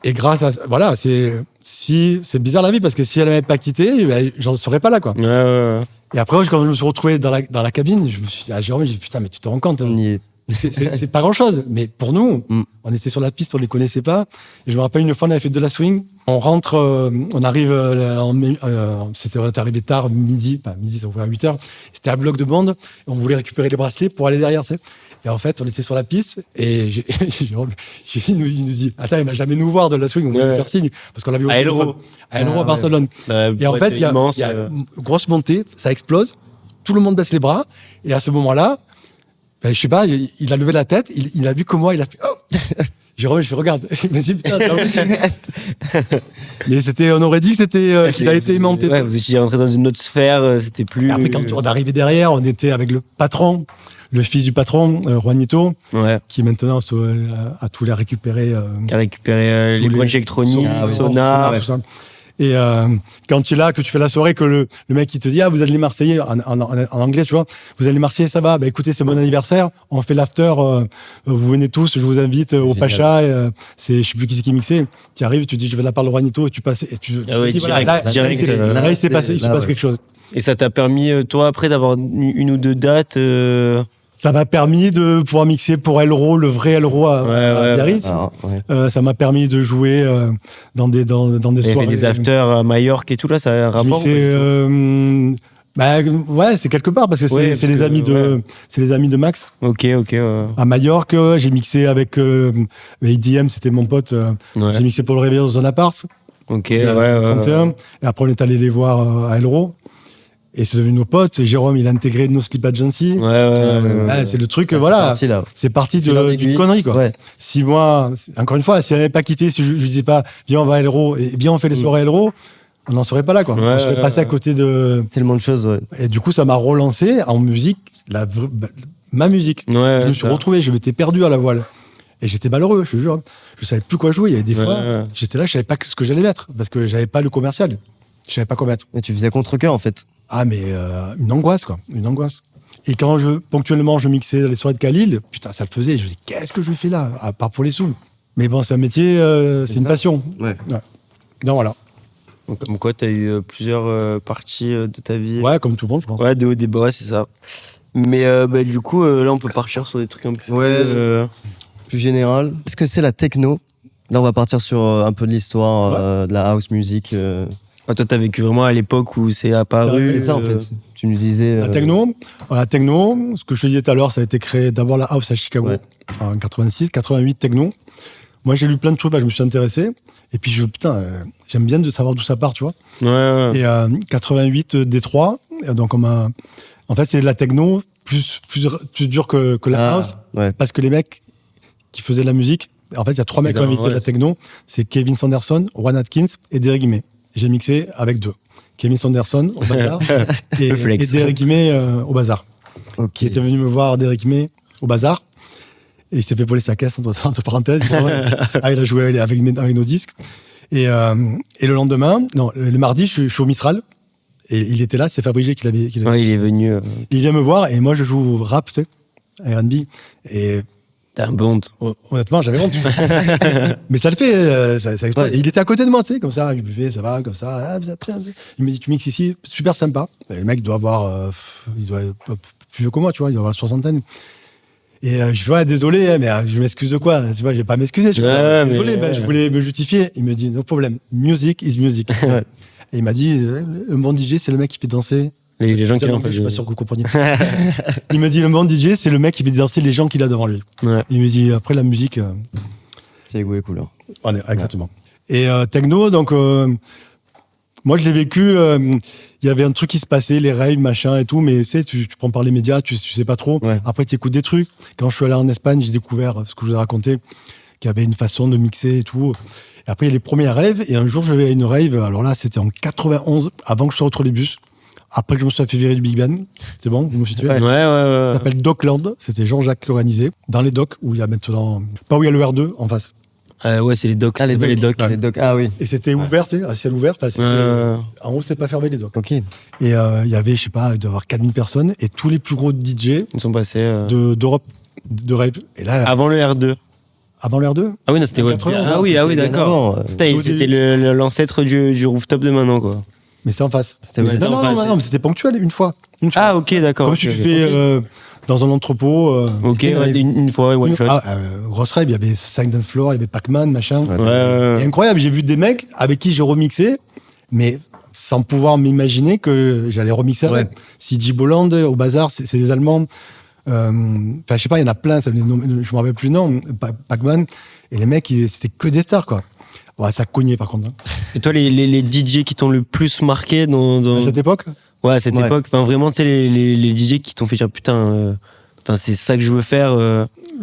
Et grâce à voilà, c'est bizarre la vie, parce que si elle m'avait pas quitté, ben, j'en serais pas là, quoi. Ouais. Et après, quand je me suis retrouvé dans la cabine, je me suis dit à Jérôme, j'ai dit putain, mais tu te rends compte, On y est. c'est pas grand chose. Mais pour nous, Mm. on était sur la piste, on les connaissait pas. Et je me rappelle une fois, on avait fait de la swing. On rentre, on arrive, on est arrivé tard, midi, ça ouvrait à 8h. C'était un bloc de bande. Et on voulait récupérer les bracelets pour aller derrière, tu sais. Et en fait, on était sur la piste et Jérôme, il nous dit, attends, il va jamais nous voir de la swing, on va lui faire signe. Parce qu'on l'avait À Elro. À Elro, Ah, à Barcelone. Et en fait, il y a une grosse montée, ça explose, tout le monde baisse les bras, et à ce moment-là, ben, je sais pas, il a levé la tête, il a vu que moi, il a fait oh Jérôme, je fais regarde, il m'a dit putain, mais c'était, on aurait dit que c'était, qu'il a été aimanté. Ouais, vous étiez rentré dans une autre sphère, c'était plus. Et après, quand on est arrivé derrière, on était avec le patron, le fils du patron, Juanito, Ouais. qui maintenant a tout les récupéré. Qui a récupéré les tous branches électroniques, Ah, oui. sonar. tout ça. Et quand tu es là, que tu fais la soirée, que le mec qui te dit ah vous êtes les Marseillais en anglais, tu vois, vous êtes les Marseillais, ça va, bah écoutez c'est mon anniversaire, on fait l'after, vous venez tous, je vous invite au Génial. Pacha, c'est je sais plus qui c'est qui mixait, tu arrives, tu dis je vais de la part de Juanito et tu passes et tu Ah ouais, dis, direct, là, direct, il s'est passé, il se là, passe ouais. quelque chose. Et ça t'a permis, toi, après, d'avoir une ou deux dates. Ça m'a permis de pouvoir mixer pour Elro, le vrai Elro à Biarritz. Ah, ouais. Ça m'a permis de jouer dans des Il y soirées. avait des afters à Majorque et tout, là, ça a un J'ai rapport. mixé, bah, ouais, c'est quelque part parce que Ouais, c'est parce les que, amis de, ouais. c'est les amis de Max. Ok. Ouais. À Majorque, j'ai mixé avec IDM, c'était mon pote. J'ai mixé pour le réveil dans un appart. Ok, Il y a ouais. 31. Et après, on est allé les voir à Elro. Et c'est devenu nos potes. Et Jérôme, il a intégré No Sleep Agency. Ouais. C'est le truc, Ah, voilà. parti, là. C'est parti Fil en d'une aiguille. connerie, quoi. Ouais. Si moi, encore une fois, si elle n'avait pas quitté, si je disais pas, viens, on va à Elro, et viens, on fait les soirées à Elro, on n'en serait pas là, quoi. On serait passé à côté de. Tellement de choses, ouais. Et du coup, ça m'a relancé en musique, ma musique. Ouais, Je me suis retrouvé, je m'étais perdu à la voile. Et j'étais malheureux, je te jure. Je savais plus quoi jouer. Il y avait des fois, j'étais là, je savais pas ce que j'allais mettre, parce que j'avais pas le commercial. Je savais pas quoi mettre. Et tu faisais contre-cœur, en fait. Ah, mais une angoisse, quoi. Une angoisse. Et quand ponctuellement, je mixais dans les soirées de Khalil, putain, ça le faisait. Je me dis, qu'est-ce que je fais là, à part pour les sous. Mais bon, c'est un métier, c'est une ça. passion. Ouais. Donc voilà. Donc, comme quoi, t'as eu plusieurs parties de ta vie. Ouais, comme tout le monde, je pense. Ouais, des hauts, des bas, c'est ça. Mais du coup, là, on peut partir sur des trucs un peu Ouais. Plus général. Est-ce que c'est la techno? Là, on va partir sur un peu de l'histoire de la house music. Ah, toi, t'as vécu vraiment à l'époque où c'est apparu. C'est ça, en fait. Tu nous disais. La techno, ce que je te disais tout à l'heure, ça a été créé d'abord la house à Chicago en 86, 88 techno. Moi, j'ai lu plein de trucs, je me suis intéressé. Et puis, j'aime bien de savoir d'où ça part, tu vois. Ouais. Et 88 Détroit, donc en fait, c'est de la techno plus dur que la house, Ouais. parce que les mecs qui faisaient de la musique, en fait, il y a 3 mecs qui ont invité de la techno, c'est Kevin Sanderson, Juan Atkins et Derek Guimé. J'ai mixé avec 2. Kevin Sanderson au bazar et Derek Guimé au bazar. Ok. Qui était venu me voir, Derek Guimé, au bazar. Et il s'est fait voler sa caisse, entre parenthèses. Il a joué avec nos disques. Et le lendemain, le mardi, je suis au Mistral. Et il était là, c'est Fabrice qui l'avait. Ouais, il est venu. Il vient me voir et moi, je joue au rap, tu sais, R&B. Et T'as un bond. honnêtement, j'avais honte. Mais ça le fait, ça explose. Et il était à côté de moi, tu sais, comme ça, il buvait, ça va, comme ça. Il me dit, tu mixes ici, super sympa. Et le mec doit avoir, il doit être plus vieux que moi, tu vois, il doit avoir 60. Et je dis, ouais, désolé, mais je m'excuse de quoi? Tu vois, je vais pas m'excuser. Désolé, je voulais me justifier. Il me dit, no problème, music is music. Et il m'a dit, le bon DJ, c'est le mec qui fait danser. Les gens qui l'ont fait. Je suis pas sûr que vous compreniez. Il me dit, le bon DJ, c'est le mec qui fait danser les gens qu'il a devant lui. Ouais. Il me dit, après la musique. C'est les goûts et les couleurs. Exactement. Et techno, donc, moi, je l'ai vécu. Il y avait un truc qui se passait, les raves, machin et tout, mais tu prends par les médias, tu sais pas trop. Ouais. Après, tu écoutes des trucs. Quand je suis allé en Espagne, j'ai découvert ce que je vous ai raconté, qu'il y avait une façon de mixer et tout. Et après, il y a les premiers raves. Et un jour, je vais à une rave. Alors là, c'était en 91, avant que je sois au trolleybus, Après que je me suis fait virer du Big Ben, c'est bon, vous me situez. Ouais, Ça s'appelle Dockland, c'était Jean-Jacques qui organisait, dans les docks, où il y a maintenant, pas où il y a le R2, en face. Ouais, c'est les docks. Ah, les ça s'appelle docks. les docks. Les docks. Ah oui. Et c'était ouvert, tu sais, à ciel ouvert. Enfin, en haut, c'est pas fermé les docks. Ok. Et il y avait, je sais pas, il doit y avoir 4000 personnes, et tous les plus gros DJ Ils sont passés. d'Europe, de rave. Et là, Avant le R2. avant l'R2, Ah oui, non, c'était. En Ouais. 80, Ah oui, C'était bien d'accord. avant. Putain, Au c'était l'ancêtre du rooftop de maintenant, quoi. mais c'était en face. C'était Mais ouais. c'était en face. Non, mais c'était ponctuel, une fois. Ah, ok, d'accord. Comme ok, si tu ok. fais dans un entrepôt. Ok, C'était ouais, une fois, one shot. Grosse rave, il y avait 5 dance floor, il y avait Pac-Man, machin. Ouais. Et incroyable, j'ai vu des mecs avec qui j'ai remixé, mais sans pouvoir m'imaginer que j'allais remixer avec. CG Bolland, au bazar, c'est des Allemands. Enfin, je sais pas, il y en a plein, je me rappelle plus le nom, Pac-Man. Et les mecs, c'était que des stars, quoi. Ouais, ça cognait par contre. Et toi, les DJ qui t'ont le plus marqué dans... À cette époque, Ouais, à cette Ouais. époque. Enfin, vraiment, tu sais, les DJ qui t'ont fait dire putain, enfin, c'est ça que je veux faire.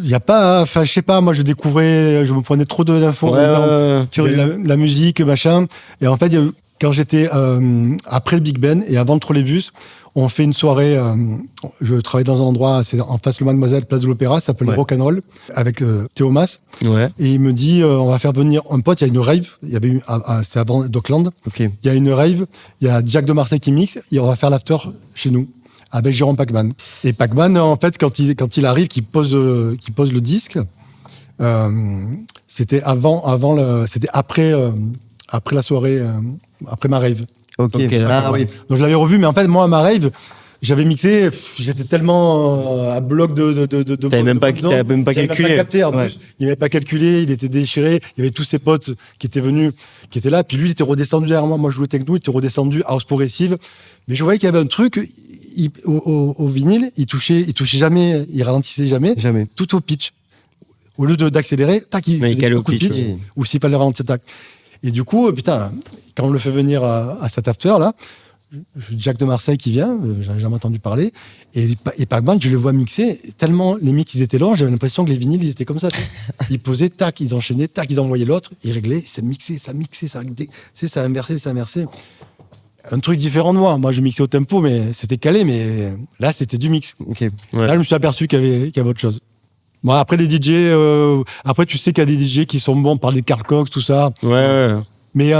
il y a pas, enfin, je sais pas, moi je découvrais, je me prenais trop d'infos. Ouais. Tu la musique, machin. Et en fait, quand j'étais après le Big Ben et avant le trolleybus, on fait une soirée. Je travaillais dans un endroit, c'est en face le Mademoiselle, place de l'Opéra, ça s'appelle Rock'n'Roll, avec Théo Mas. Ouais. Et il me dit, on va faire venir un pote, il y a une rave, il y avait eu, c'est avant Dockland, Ok. il y a une rave, il y a Jack de Marseille qui mixe, et on va faire l'after chez nous, avec Jérôme Pac-Man. Et Pac-Man, en fait, quand il arrive, qu'il pose le disque, c'était c'était après la soirée, après ma rave. Ok. Ok, Ah d'accord. oui. Donc je l'avais revu, mais en fait, moi, à ma rave, j'avais mixé, j'étais tellement à bloc de T'avais même pas bonnes ondes, calculé. j'avais même pas capté, en Ouais. plus. Il m'avait pas calculé, il était déchiré. Il y avait tous ses potes qui étaient venus, qui étaient là. Puis lui, il était redescendu derrière moi. Moi, je jouais techno, il était redescendu house progressive. Mais je voyais qu'il y avait un truc, au vinyle, il touchait jamais, il ralentissait jamais, Jamais. tout au pitch. Au lieu d'accélérer, tac, il Ouais, il faisait calait au beaucoup de pitch, pitch. ouais. Ou s'il fallait ralentir, tac. Et du coup, putain, quand on le fait venir à cet after, là, Jack de Marseille qui vient, j'avais jamais entendu parler, et Pac-Man, je le vois mixer, tellement les mix ils étaient longs, j'avais l'impression que les vinyles ils étaient comme ça. Tu sais. Ils posaient, tac, ils enchaînaient, tac, ils envoyaient l'autre, ils réglaient, ça mixait, ça inversait. Un truc différent de moi. Moi, je mixais au tempo, mais c'était calé, mais là, c'était du mix. Ok. Ouais. Là, je me suis aperçu qu'il y avait autre chose. Bon, après, les DJ, après, tu sais qu'il y a des DJ qui sont bons par les Carl Cox, tout ça. Ouais. Mais en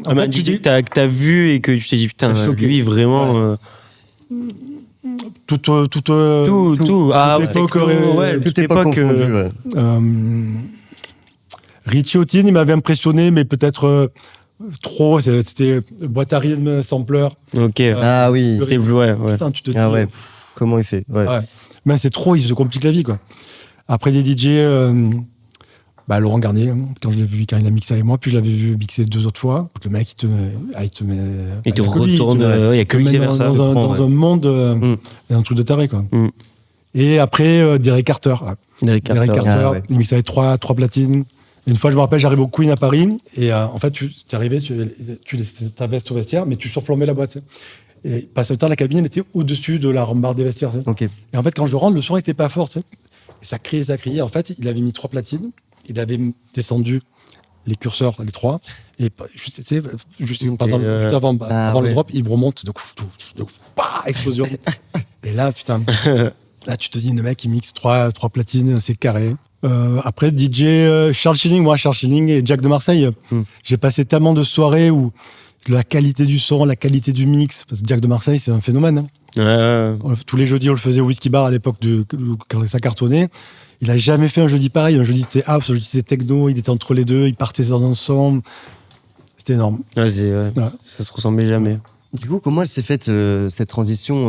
Ah, mais fait, un tu DJ dis, que t'as vu et que tu t'es dit putain, Choqué. lui vraiment. tout, Tout. Ah, toute époque, ouais, Toute époque confondue, ouais. Richie Houghton, il m'avait impressionné, mais peut-être trop. C'était boîte à rythme, sampler. Ok. Ah oui. C'était ouais. Putain, tu te dis, Ah ouais. Comment il fait? Ouais. ouais. Mais c'est trop, il se complique la vie, quoi. Après des DJ, Laurent Garnier, hein, quand je l'ai vu, quand il a mixé avec moi, puis je l'avais vu mixer 2 autres fois. Le mec, il te met. Il te que lui, retourne. Il y a que lui qui sait faire ça. Dans un monde, un truc de taré, quoi. Mm. Et après, Derek Carter. Derek Derek Carter. Carter, Ah ouais. il mixait avec 3 platines. Et une fois, je me rappelle, j'arrive au Queen à Paris, et en fait, tu arrivais, tu laissais ta veste au vestiaire, mais tu surplombais la boîte. Tu sais. Et passé le temps, la cabine, elle était au-dessus de la rambarde des vestiaires. Tu sais. Ok. Et en fait, quand je rentre, le son n'était pas fort. Tu sais. Et ça criait. En fait, il avait mis 3 platines, il avait descendu les curseurs, les 3, et juste avant ouais. le drop, il me remonte, explosion. Et là, putain, là, tu te dis, le mec, il mixe 3 platines, c'est carré. Après, DJ Charles Schilling et Jack de Marseille, j'ai passé tellement de soirées où la qualité du son, la qualité du mix, parce que Jack de Marseille, c'est un phénomène. Hein. Ouais. Tous les jeudis, on le faisait au Whisky Bar à l'époque quand ça cartonnait. Il n'a jamais fait un jeudi pareil. Un jeudi, c'était house, un jeudi, c'était techno. Il était entre les deux, il partait dans un son. C'était énorme. Ouais, Ouais. ça se ressemblait jamais. Du coup, comment elle s'est faite cette transition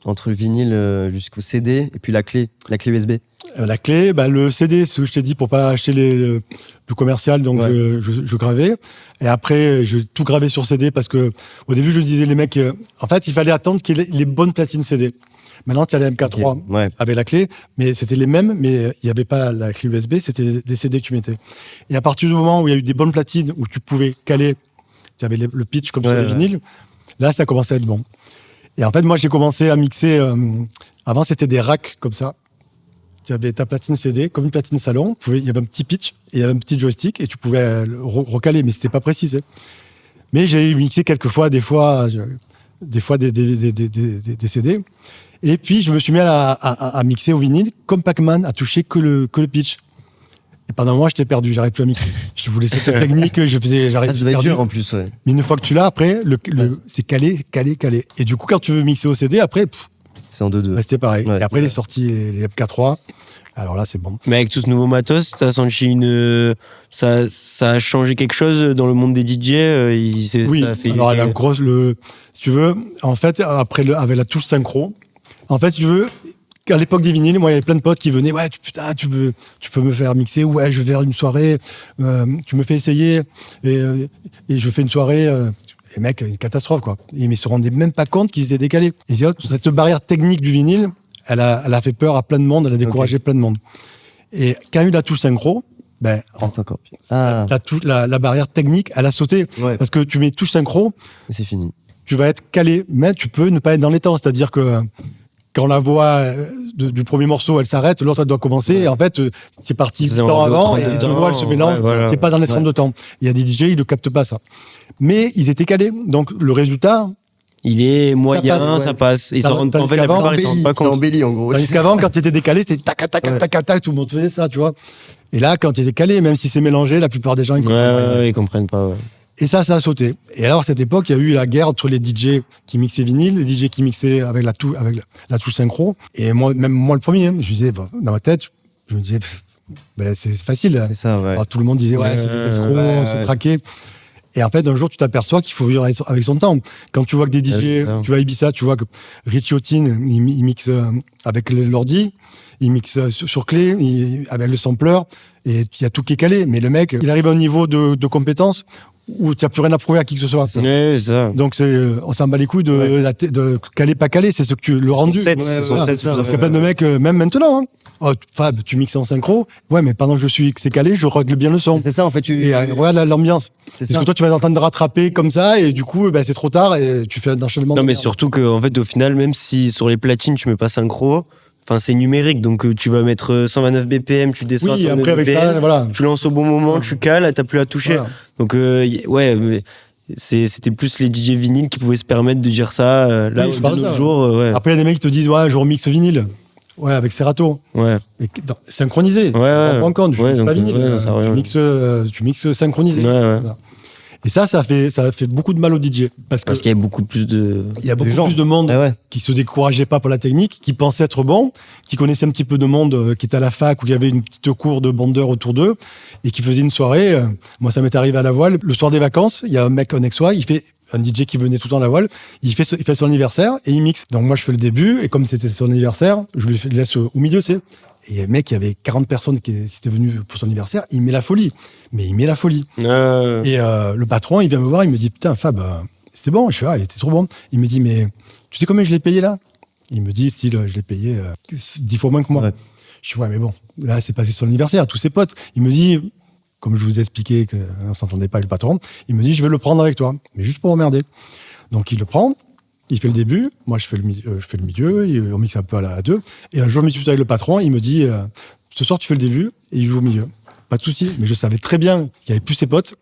entre le vinyle jusqu'au CD et puis la clé USB? La clé, le CD, ce que je t'ai dit, pour pas acheter le commercial, donc Ouais. je gravais. Et après, je tout gravé sur CD parce que au début, je disais les mecs, en fait, il fallait attendre qu'il y ait les bonnes platines CD. Maintenant, tu as les MK3 Ok. Ouais. avec la clé, mais c'était les mêmes, mais il n'y avait pas la clé USB, c'était des CD que tu mettais. Et à partir du moment où il y a eu des bonnes platines, où tu pouvais caler, tu avais le pitch comme sur les vinyles, là, ça commençait à être bon. Et en fait, moi, j'ai commencé à mixer. Avant, c'était des racks comme ça. Tu avais ta platine CD, comme une platine salon. Il y avait un petit pitch et il y avait un petit joystick et tu pouvais le recaler, mais c'était pas précis. Mais j'ai mixé quelques fois, des fois, des fois des CD. Et puis, je me suis mis à mixer au vinyle, comme Pac-Man, à toucher que le pitch. Et pendant un mois, j'étais perdu, j'arrivais plus à mixer. Je voulais cette technique, j'arrivais Ça devait être dur en plus, ouais. Mais une fois que tu l'as, après, c'est calé. Et du coup, quand tu veux mixer au CD, après, c'est en 2-2. C'était pareil. Ouais. Et après, il est sorti les MK3. Alors là, c'est bon. Mais avec tout ce nouveau matos, t'as senti ça a changé quelque chose dans le monde des DJ. Oui. Ça a fait... Alors si tu veux, en fait, après avec la touche synchro, en fait, si tu veux, à l'époque des vinyles, moi, il y avait plein de potes qui venaient. Ouais, tu peux me faire mixer. Ouais, je vais faire une soirée. Tu me fais essayer et je fais une soirée. Les mecs, une catastrophe, quoi. Mais ils se rendaient même pas compte qu'ils étaient décalés. Et cette barrière technique du vinyle, elle a fait peur à plein de monde, elle a découragé plein de monde. Et quand il y a eu la touche synchro, c'est encore pire. La barrière technique, elle a sauté. Ouais. Parce que tu mets touche synchro, C'est fini. tu vas être calé, mais tu peux ne pas être dans les temps. C'est-à-dire que quand la voix du premier morceau, elle s'arrête, l'autre, elle doit commencer. Et en fait, c'est parti du temps avant, et les deux voix, elles se mélangent. Voilà. C'est pas dans les 32 temps. Il y a des DJ, ils ne captent pas ça. Mais ils étaient calés. Donc, le résultat... Il est moyen, ça passe. Ils s'en rendent pas compte. C'est embelli, en gros. Tandis qu'avant, quand tu étais décalé, c'était tac, tout le monde faisait ça, tu vois. Et là, quand tu étais calé, même si c'est mélangé, la plupart des gens, ils comprennent. Ils comprennent pas, ouais. Et ça a sauté. Et alors, à cette époque, il y a eu la guerre entre les DJ qui mixaient vinyle, les DJ qui mixaient avec la touche synchro. Et moi, même moi, le premier, je me disais, dans ma tête, je me disais, c'est facile. C'est ça, ouais. Alors, tout le monde disait, c'est des escrocs, c'est traqué. Et en fait, un jour, tu t'aperçois qu'il faut vivre avec son temps. Quand tu vois que des DJ, tu vas à Ibiza, tu vois que Richie Houghton, il mixe avec l'ordi, il mixe sur clé, avec le sampler, et il y a tout qui est calé. Mais le mec, il arrive à un niveau de compétence où tu n'as plus rien à prouver à qui que ce soit. Ouais, ça. Donc, on s'en bat les couilles de caler, pas caler, c'est ce que le rendu. C'est plein de mecs, même maintenant. Hein. Oh, Fab, tu mixes en synchro. Ouais, mais pendant que je suis calé, je règle bien le son. C'est ça, en fait. Et regarde l'ambiance. C'est Parce que toi, tu vas en train de rattraper comme ça, et du coup, c'est trop tard, et tu fais un enchaînement. Non, mais surtout qu'en fait, au final, même si sur les platines, tu mets pas synchro, enfin, c'est numérique, donc tu vas mettre 129 BPM, tu descends à 129 après, avec BPM, ça, voilà. tu lances au bon moment, tu cales, t'as plus à toucher. Voilà. Donc, mais c'était plus les DJ vinyles qui pouvaient se permettre de dire ça. Là, je de parle nos ça, jours, ouais. Après, il y a des mecs qui te disent, ouais, je remixe vinyle. Ouais, avec Serato. Ouais. Et synchronisé. Ouais. En compte, je mixe pas vinyle. Tu mixes synchronisé. Ouais. Voilà. Et ça a fait beaucoup de mal aux DJ. Parce qu'il y avait beaucoup plus de... Il y a beaucoup plus de monde qui se décourageait pas pour la technique, qui pensait être bon, qui connaissait un petit peu de monde qui était à la fac, où il y avait une petite cour de bandeurs autour d'eux, et qui faisait une soirée. Moi, ça m'est arrivé à la voile. Le soir des vacances, il y a un mec en ex-soir, il fait un DJ qui venait tout le temps à la voile, il fait son anniversaire et il mixe. Donc moi, je fais le début, et comme c'était son anniversaire, je lui laisse au milieu, c'est. Et le mec, il y avait 40 personnes qui étaient venues pour son anniversaire, il met la folie. Mais il met la folie. Et le patron, il vient me voir, il me dit, putain, Fab, c'était bon. Je fais, il était trop bon. Il me dit, mais tu sais combien je l'ai payé là? Il me dit, style, je l'ai payé 10 fois moins que moi. Ouais. Je dis, ouais, mais bon, là, c'est passé son anniversaire, tous ses potes. Il me dit, comme je vous ai expliqué qu'on ne s'entendait pas avec le patron, il me dit, je vais le prendre avec toi, mais juste pour emmerder. Donc il le prend. Il fait le début, moi je fais le milieu, on mixe un peu à deux. Et un jour, je me suis avec le patron, il me dit ce soir tu fais le début et il joue au milieu. Pas de souci, mais je savais très bien qu'il n'y avait plus ses potes,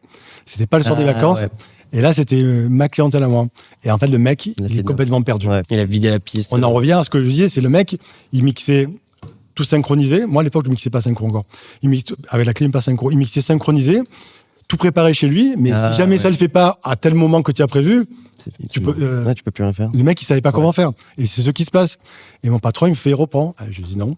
c'était pas le soir des vacances. Ouais. Et là, c'était ma clientèle à moi. Et en fait, le mec, il est complètement perdu. Ouais. Il a vidé la piste. On en revient à ce que je disais, c'est le mec, il mixait tout synchronisé. Moi, à l'époque, je ne mixais pas synchro encore. Il mixait avec la clim pas synchro. Il mixait synchronisé, tout préparé chez lui, mais si jamais ça le fait pas à tel moment que tu as prévu, tu peux plus rien faire. Le mec, il savait pas comment faire. Et c'est ce qui se passe. Et mon patron, il me fait, reprends. Je lui dis non.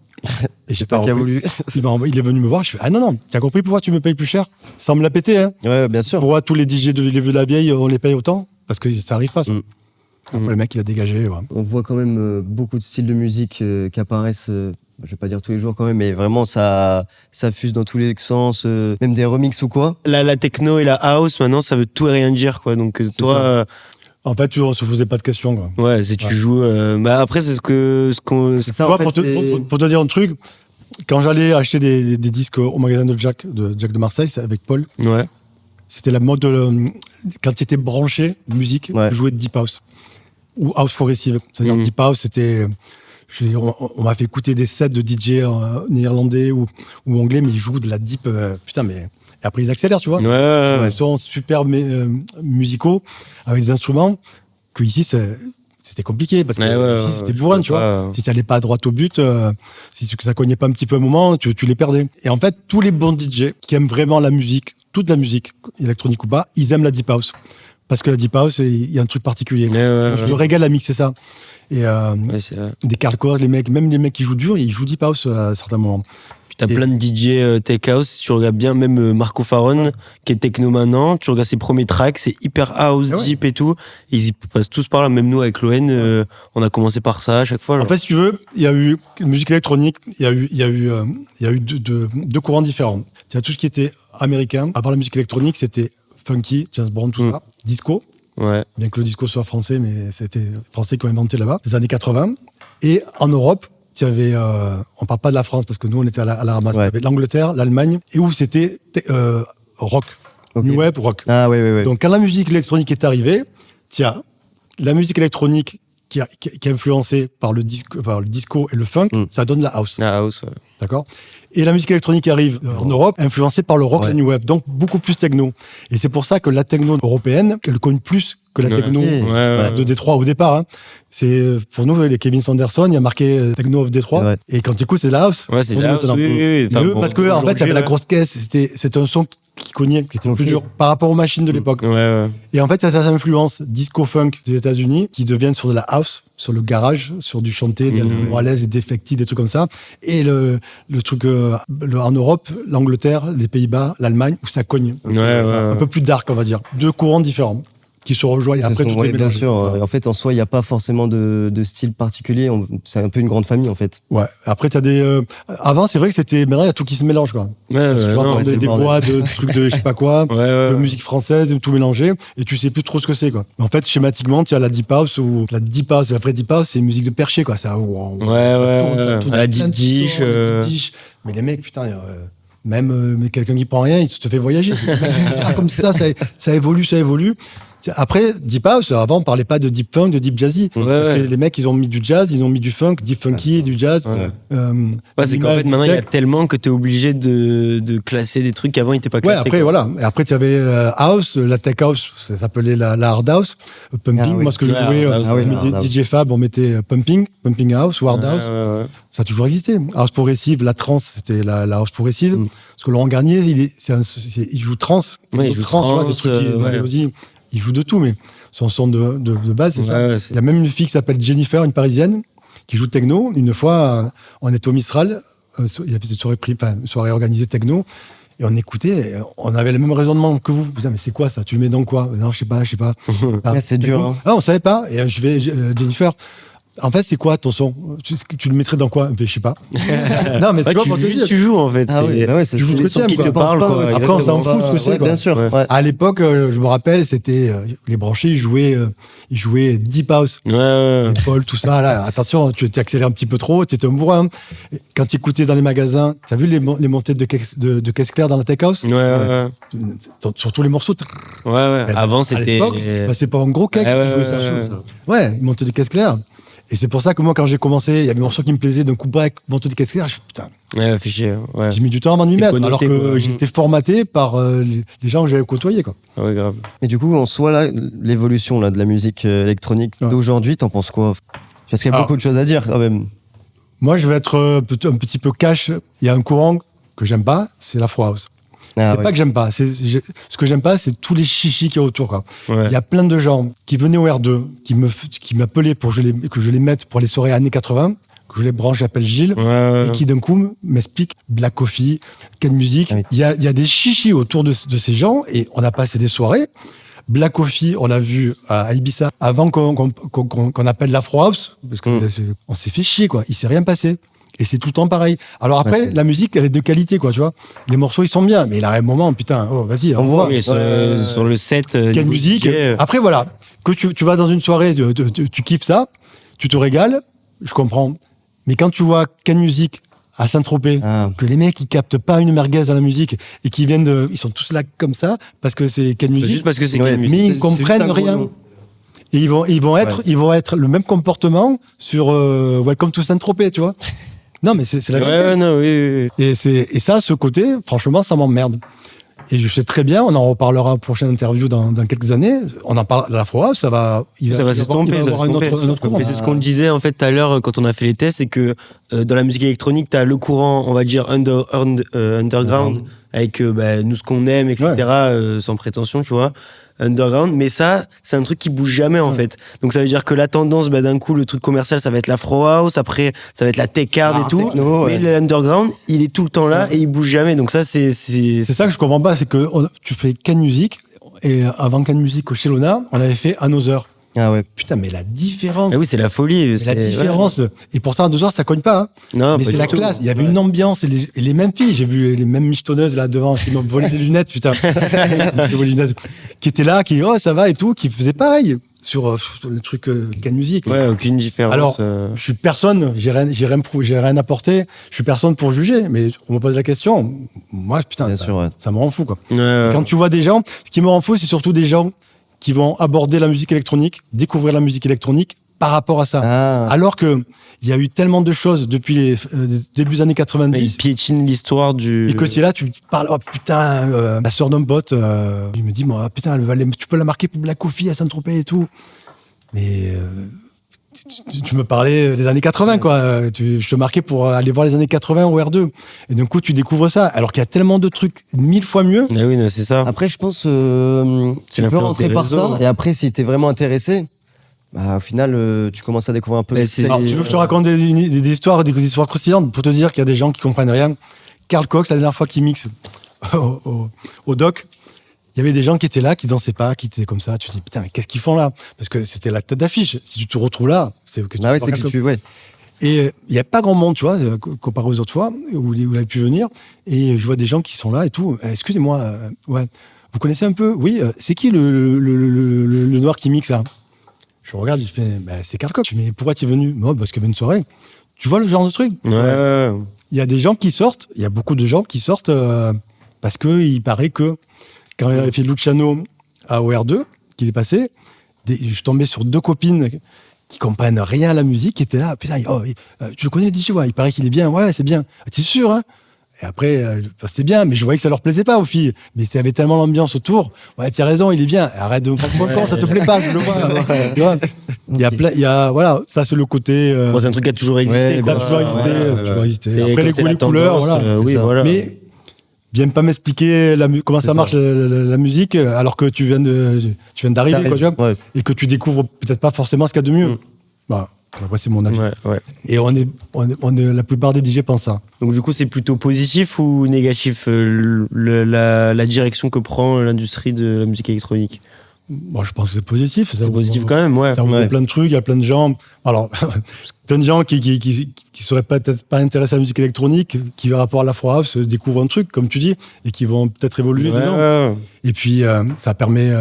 Et j'ai pas voulu. Il est venu me voir. Je fais, ah non, t'as compris pourquoi tu me payes plus cher? Sans me la péter, hein. Ouais, bien sûr. Pourquoi tous les DJ de les vieux de la vieille, on les paye autant? Parce que ça arrive pas, ça. Le mec, il a dégagé. Ouais. On voit quand même beaucoup de styles de musique qui apparaissent. Je vais pas dire tous les jours quand même, mais vraiment ça fuse dans tous les sens, même des remixes ou quoi. La techno et la house, maintenant, ça veut tout et rien dire, quoi. Donc toi, en fait, on se posait pas de questions, quoi. Ouais, si tu joues. Après, c'est ce qu'on. C'est ça. Tu vois, en fait, pour te dire un truc, quand j'allais acheter des disques au magasin de Jack de Marseille, avec Paul. Ouais. C'était la mode quand tu étais branché musique, jouer de deep house ou house progressive. C'est-à-dire deep house, c'était. On m'a fait écouter des sets de DJ néerlandais ou anglais, mais ils jouent de la deep. Putain, mais. Et après, ils accélèrent, tu vois. Ouais. Ils sont super musicaux, avec des instruments que ici, c'était compliqué parce que ici, c'était bourrin, tu vois. Si tu n'allais pas droit au but, si ça cognait pas un petit peu un moment, tu les perdais. Et en fait, tous les bons DJ qui aiment vraiment la musique, toute la musique, électronique ou pas, ils aiment la Deep House. Parce que la Deep House, il y a un truc particulier. Je me régale à mixer ça. Et des Carl Cox, même les mecs qui jouent dur, ils jouent Deep House à certains moments. T'as plein de DJ Tech House, si tu regardes bien, même Marco Faron, qui est techno maintenant, tu regardes ses premiers tracks, c'est hyper house, deep et tout, et ils y passent tous par là, même nous avec l'ON, on a commencé par ça à chaque fois. Genre. En fait, si tu veux, il y a eu musique électronique, il y a eu deux courants différents. C'est tout ce qui était américain, à part la musique électronique, c'était funky, James Brown, tout ça, disco, bien que le disco soit français, mais c'était français qui ont inventé là-bas, des années 80, et en Europe, il y avait, on parle pas de la France parce que nous on était à la ramasse. Il y avait l'Angleterre, l'Allemagne, et où c'était rock, new wave rock. Ah oui. Donc quand la musique électronique est arrivée, tiens, la musique électronique qui est influencée par le disco et le funk, ça donne la house. La house, ouais. D'accord. Et la musique électronique qui arrive en Europe, influencée par le rock et le new wave, donc beaucoup plus techno. Et c'est pour ça que la techno européenne, elle cogne plus que la techno de Détroit au départ. Hein. C'est pour nous, les Kevin Sanderson, il y a marqué Techno of Détroit. Et quand tu écoutes, c'est de la house. Ouais, c'est de la house. Oui. Enfin, parce que en fait, il y avait la grosse caisse. C'était un son qui cognait, qui était plus dur par rapport aux machines de l'époque. Et en fait, ça influence disco funk des États-Unis qui deviennent sur de la house, sur le garage, sur du chanté, des Morales et Defected, des trucs comme ça. Et le truc en Europe, l'Angleterre, les Pays-Bas, l'Allemagne, où ça cogne. Un peu plus dark, on va dire. Deux courants différents qui se rejoignent. Après, tout est mélangé. Bien sûr. En fait, en soi, il n'y a pas forcément de style particulier. C'est un peu une grande famille, en fait. Ouais. Après, t'as des... Avant, c'est vrai que c'était... Maintenant, il y a tout qui se mélange, quoi. Tu vois, des voix, de trucs de je sais pas quoi, de musique française, tout mélangé, et tu sais plus trop ce que c'est, quoi. Mais en fait, schématiquement, tu as la Deep House, ou la vraie Deep House, c'est une musique de perché, quoi. Ça tourne, la deep dish. Mais les mecs, putain... Même quelqu'un qui prend rien, il te fait voyager. Comme ça évolue. Après, Deep House, avant, on parlait pas de Deep Funk, de Deep Jazzy. Parce que les mecs, ils ont mis du jazz, ils ont mis du funk, Deep Funky, du jazz. C'est qu'en fait, maintenant, il y a tellement que tu es obligé de classer des trucs qu'avant, ils n'étaient pas classés. Après, voilà. Et après, tu avais House, la Tech House, ça s'appelait la Hard House, Pumping. Moi, ce que je jouais, DJ Fab, on mettait Pumping House, Hard House. Ça a toujours existé. House progressive, la trance, c'était la House progressive. Parce que Laurent Garnier, il joue trance. Il joue trance, c'est ce truc qui il joue de tout, mais son son de base, c'est ça. Il y a même une fille qui s'appelle Jennifer, une parisienne, qui joue techno. Une fois, on était au Mistral, il y avait une soirée organisée techno, et on écoutait, et on avait le même raisonnement que vous. Vous dites, mais c'est quoi ça? Tu le mets dans quoi? Non, je sais pas. C'est dur. Hein. Ah, on savait pas. Et je vais, Jennifer. En fait, c'est quoi ton son? Tu le mettrais dans quoi? Je sais pas. Non, mais tu vois, tu joues en fait. Tu joues ce que tu aimes, qui te parle, quoi. Après, on s'en fout de ce que c'est. Bien sûr. À l'époque, je me rappelle, c'était les branchés, ils jouaient Deep House. Paul, tout ça. Là, attention, tu accélères un petit peu trop, tu étais un bourrin. Quand tu écoutais dans les magasins, tu as vu les montées de caisse claire dans la Tech House? Surtout les morceaux. Avant, c'était. C'est pas un gros cake qui jouait ça. Ouais, ils montaient de caisse claire. Et c'est pour ça que moi, quand j'ai commencé, il y avait des morceaux qui me plaisaient d'un coup break, montée de caisse claire. Putain. J'ai mis du temps avant de m'y mettre, alors que j'étais formaté par les gens que j'avais côtoyés, quoi. Ouais, grave. Et du coup, en soi, là, l'évolution de la musique électronique d'aujourd'hui, t'en penses quoi? Parce qu'il y a beaucoup de choses à dire, quand même. Moi, je vais être un petit peu cash. Il y a un courant que j'aime pas, c'est l'Afro House. C'est pas que j'aime pas. Ce que j'aime pas, c'est tous les chichis qu'il y a autour, quoi. Il y a plein de gens qui venaient au R2, qui m'appelaient pour que je les mette pour les soirées années 80, que je les branche, j'appelle Gilles, et qui d'un coup m'explique Black Coffee, Ken Music. Il y a des chichis autour de ces gens, et on a passé des soirées. Black Coffee, on l'a vu à Ibiza, avant qu'on appelle l'Afro House, parce qu'on s'est fait chier, quoi. Il s'est rien passé. Et c'est tout le temps pareil. Alors après, la musique, elle est de qualité, quoi, tu vois. Les morceaux, ils sont bien, mais il arrive un moment, putain, vas-y, on voit. Sur le set. Quelle musique. Après, voilà, que tu vas dans une soirée, tu kiffes ça, tu te régales, je comprends. Mais quand tu vois Ken Music à Saint-Tropez, que les mecs, ils captent pas une merguez dans la musique, et qu'ils ils sont tous là comme ça, parce que c'est Ken Music. Juste parce que c'est Ken Music. Mais ils comprennent rien. Et ils vont être le même comportement sur Welcome to Saint-Tropez, tu vois. Non, mais c'est la vérité. Oui. Et ça, ce côté, franchement, ça m'emmerde. Et je sais très bien, on en reparlera en prochaine interview dans quelques années. On en parle à la fois, ça va s'estomper. Mais c'est ce qu'on disait en fait tout à l'heure quand on a fait les tests, c'est que dans la musique électronique, t'as le courant, on va dire underground, avec nous ce qu'on aime, etc. Sans prétention, tu vois. Underground, mais ça, c'est un truc qui bouge jamais en fait. Donc ça veut dire que la tendance, d'un coup, le truc commercial, ça va être l'Afro House, après, ça va être la tech hard et tout. Techno, mais l'underground, il est tout le temps là et il bouge jamais. Donc ça, c'est ça que je comprends pas, c'est que tu fais Can Music et avant Can Music au Shelona, on avait fait Another. Ah ouais. Putain, mais la différence. Ah oui, c'est la folie. La différence. Ouais. Et pourtant, à 2 heures, ça cogne pas. Hein. Non, mais c'est la classe. Il y avait une ambiance et les mêmes filles. J'ai vu les mêmes michetonneuses là devant qui m'ont volé les lunettes, putain. Qui étaient là, qui, ça va et tout, qui faisaient pareil sur le truc Can Music. Ouais, aucune différence. Alors, je suis personne, j'ai rien apporté. Je suis personne pour juger, mais on me pose la question. Moi, putain, ça me rend fou, quoi. Quand tu vois des gens, ce qui me rend fou, c'est surtout des gens qui vont aborder la musique électronique, découvrir la musique électronique par rapport à ça. Ah. Alors que il y a eu tellement de choses depuis les débuts des années 90. Mais il piétine l'histoire du... Et que tu es là, tu parles, oh putain, ma sœur d'un pote, il me dit, moi, putain, tu peux la marquer pour Black Coffee à Saint-Tropez et tout. Mais tu me parlais des années 80, quoi. Je te marquais pour aller voir les années 80 au R2. Et d'un coup, tu découvres ça. Alors qu'il y a tellement de trucs 1000 fois mieux. Ah oui, c'est ça. Après, je pense tu peux rentrer par ça. Et après, si t'es vraiment intéressé, au final, tu commences à découvrir un peu. Alors, tu veux que je te raconte des histoires croustillantes pour te dire qu'il y a des gens qui comprennent rien. Karl Cox, la dernière fois qu'il mixe au doc, il y avait des gens qui étaient là, qui dansaient pas, qui étaient comme ça. Tu te dis, putain, mais qu'est-ce qu'ils font là? Parce que c'était la tête d'affiche. Si tu te retrouves là, c'est que tu ouais. Et il n'y a pas grand monde, tu vois, comparé aux autres fois où il avait pu venir. Et je vois des gens qui sont là et tout. Excusez-moi, vous connaissez un peu? Oui, c'est qui le noir qui mixe là? Je regarde, je fais, c'est Karl Cox. Mais pourquoi tu es venu? Non, parce qu'il y avait une soirée. Tu vois le genre de truc? Ouais. Il y a des gens qui sortent, il y a beaucoup de gens qui sortent parce qu'il paraît que quand il avait fait Luciano à OR2, qu'il est passé, je tombais sur 2 copines qui comprennent rien à la musique, qui étaient là, putain, tu le connais, DJ, il paraît qu'il est bien, ouais, c'est bien. T'es sûr, hein? Et après, c'était bien, mais je voyais que ça leur plaisait pas aux filles. Mais il y avait tellement l'ambiance autour. Ouais, tu as raison, il est bien. Arrête de me faire mon corps, ça te plaît pas, je le vois. Il y a, voilà, ça c'est le côté. C'est un truc qui a toujours existé. Ça a toujours existé. Après, les goûts, les couleurs, voilà. Oui, voilà. Mais viens pas m'expliquer comment ça marche la musique alors que tu viens d'arriver, quoi, tu vois, et que tu découvres peut-être pas forcément ce qu'il y a de mieux. Bah, après, c'est mon avis. Ouais. Et on est, la plupart des DJ pensent ça. Donc du coup, c'est plutôt positif ou négatif la direction que prend l'industrie de la musique électronique? Bon, je pense que c'est positif. C'est positif quand même, ouais. Ça ouvre plein de trucs, il y a plein de gens. Alors, plein de gens qui seraient peut-être pas intéressés à la musique électronique, qui, par rapport à l'Afro House, découvrent un truc, comme tu dis, et qui vont peut-être évoluer dedans. Et puis, ça permet...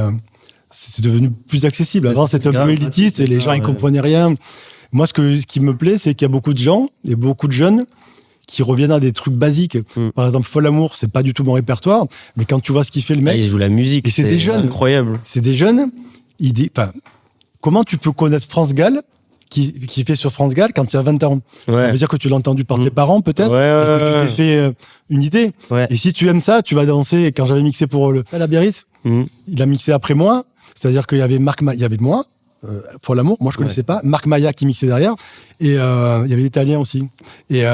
c'est devenu plus accessible. Avant, c'était un peu élitiste et les gens, ils comprenaient rien. Moi, ce qui me plaît, c'est qu'il y a beaucoup de gens et beaucoup de jeunes qui reviennent à des trucs basiques. Par exemple, Fol Amour, c'est pas du tout mon répertoire, mais quand tu vois ce qu'il fait le mec... il joue la musique, et c'est des jeunes. Incroyable. C'est des jeunes, comment tu peux connaître France Gall, qui fait sur France Gall quand tu as 20 ans? Ça veut dire que tu l'as entendu par tes parents, peut-être, et que tu t'es fait une idée. Et si tu aimes ça, tu vas danser. Quand j'avais mixé pour la Biarritz, il a mixé après moi, c'est-à-dire qu'il y avait il y avait moi, pour l'amour, moi je connaissais pas, Marc Maya qui mixait derrière, et il y avait l'Italien aussi. Et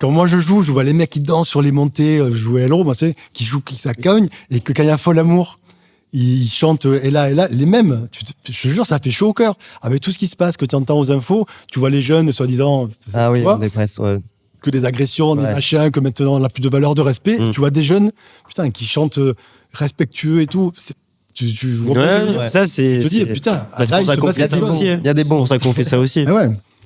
quand moi je vois les mecs qui dansent sur les montées, je jouais à Hello, moi, qui jouent, qui ça cogne, et que quand il y a Fol Amour, ils chantent et là, les mêmes. Je te jure, ça fait chaud au cœur. Avec tout ce qui se passe, que tu entends aux infos, tu vois les jeunes, soi-disant. Des presses, que des agressions, des machins, que maintenant on n'a plus de valeur de respect. Tu vois des jeunes, qui chantent respectueux et tout. Tu vois ça c'est. Tu te dis, putain, c'est pour ça qu'on fait ça aussi. Il y a des bons, c'est pour ça qu'on fait ça aussi.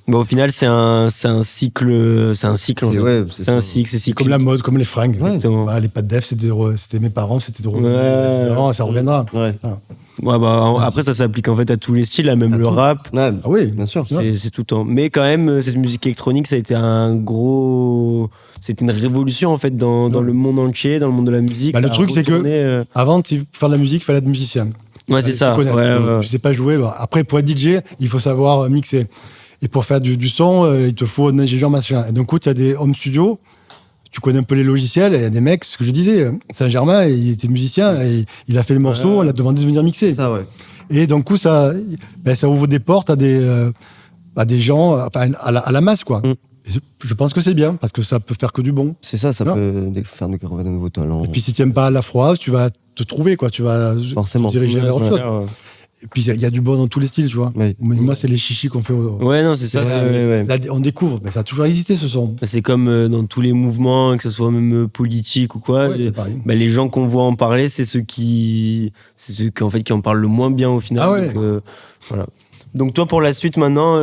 Au final, c'est un cycle. C'est un cycle. C'est un cycle. C'est comme la mode, comme les fringues. Les pattes d'Ef, c'était mes parents, c'était drôle. Ça reviendra. Après, ça s'applique en fait à tous les styles, même le rap. Oui, bien sûr. C'est tout le temps. Mais quand même, cette musique électronique, ça a été c'était une révolution en fait dans le monde entier, dans le monde de la musique. Le truc, c'est que avant de faire de la musique, il fallait être musicien. Ouais, c'est ça. Je sais pas jouer. Après, pour être DJ, il faut savoir mixer. Et pour faire du son, il te faut un ingénieur machin. Et d'un coup, tu as des home studios tu connais un peu les logiciels, et il y a des mecs, ce que je disais, Saint-Germain, il était musicien, et il a fait des morceaux, on l'a demandé de venir mixer. Ça, ouais. Et d'un coup, ça ouvre des portes à des gens, enfin, à la masse, quoi. Et je pense que c'est bien, parce que ça peut faire que du bon. C'est ça peut faire découvrir de nouveaux talents. Et puis, si tu n'aimes pas l'afro house, tu vas te trouver, quoi. Tu vas Forcément. te diriger vers autre chose. Ouais. Et puis, il y a du bon dans tous les styles, tu vois. Oui. Mais moi, c'est les chichis qu'on fait. Ouais, non, c'est ça. Ouais. Là, on découvre, mais ça a toujours existé, ce son. C'est comme dans tous les mouvements, que ce soit même politique ou quoi. Ouais, c'est pareil. Les gens qu'on voit en parler, c'est ceux qui en fait qui en parlent le moins bien au final. Ah ouais. Donc, voilà. Donc toi, pour la suite, maintenant,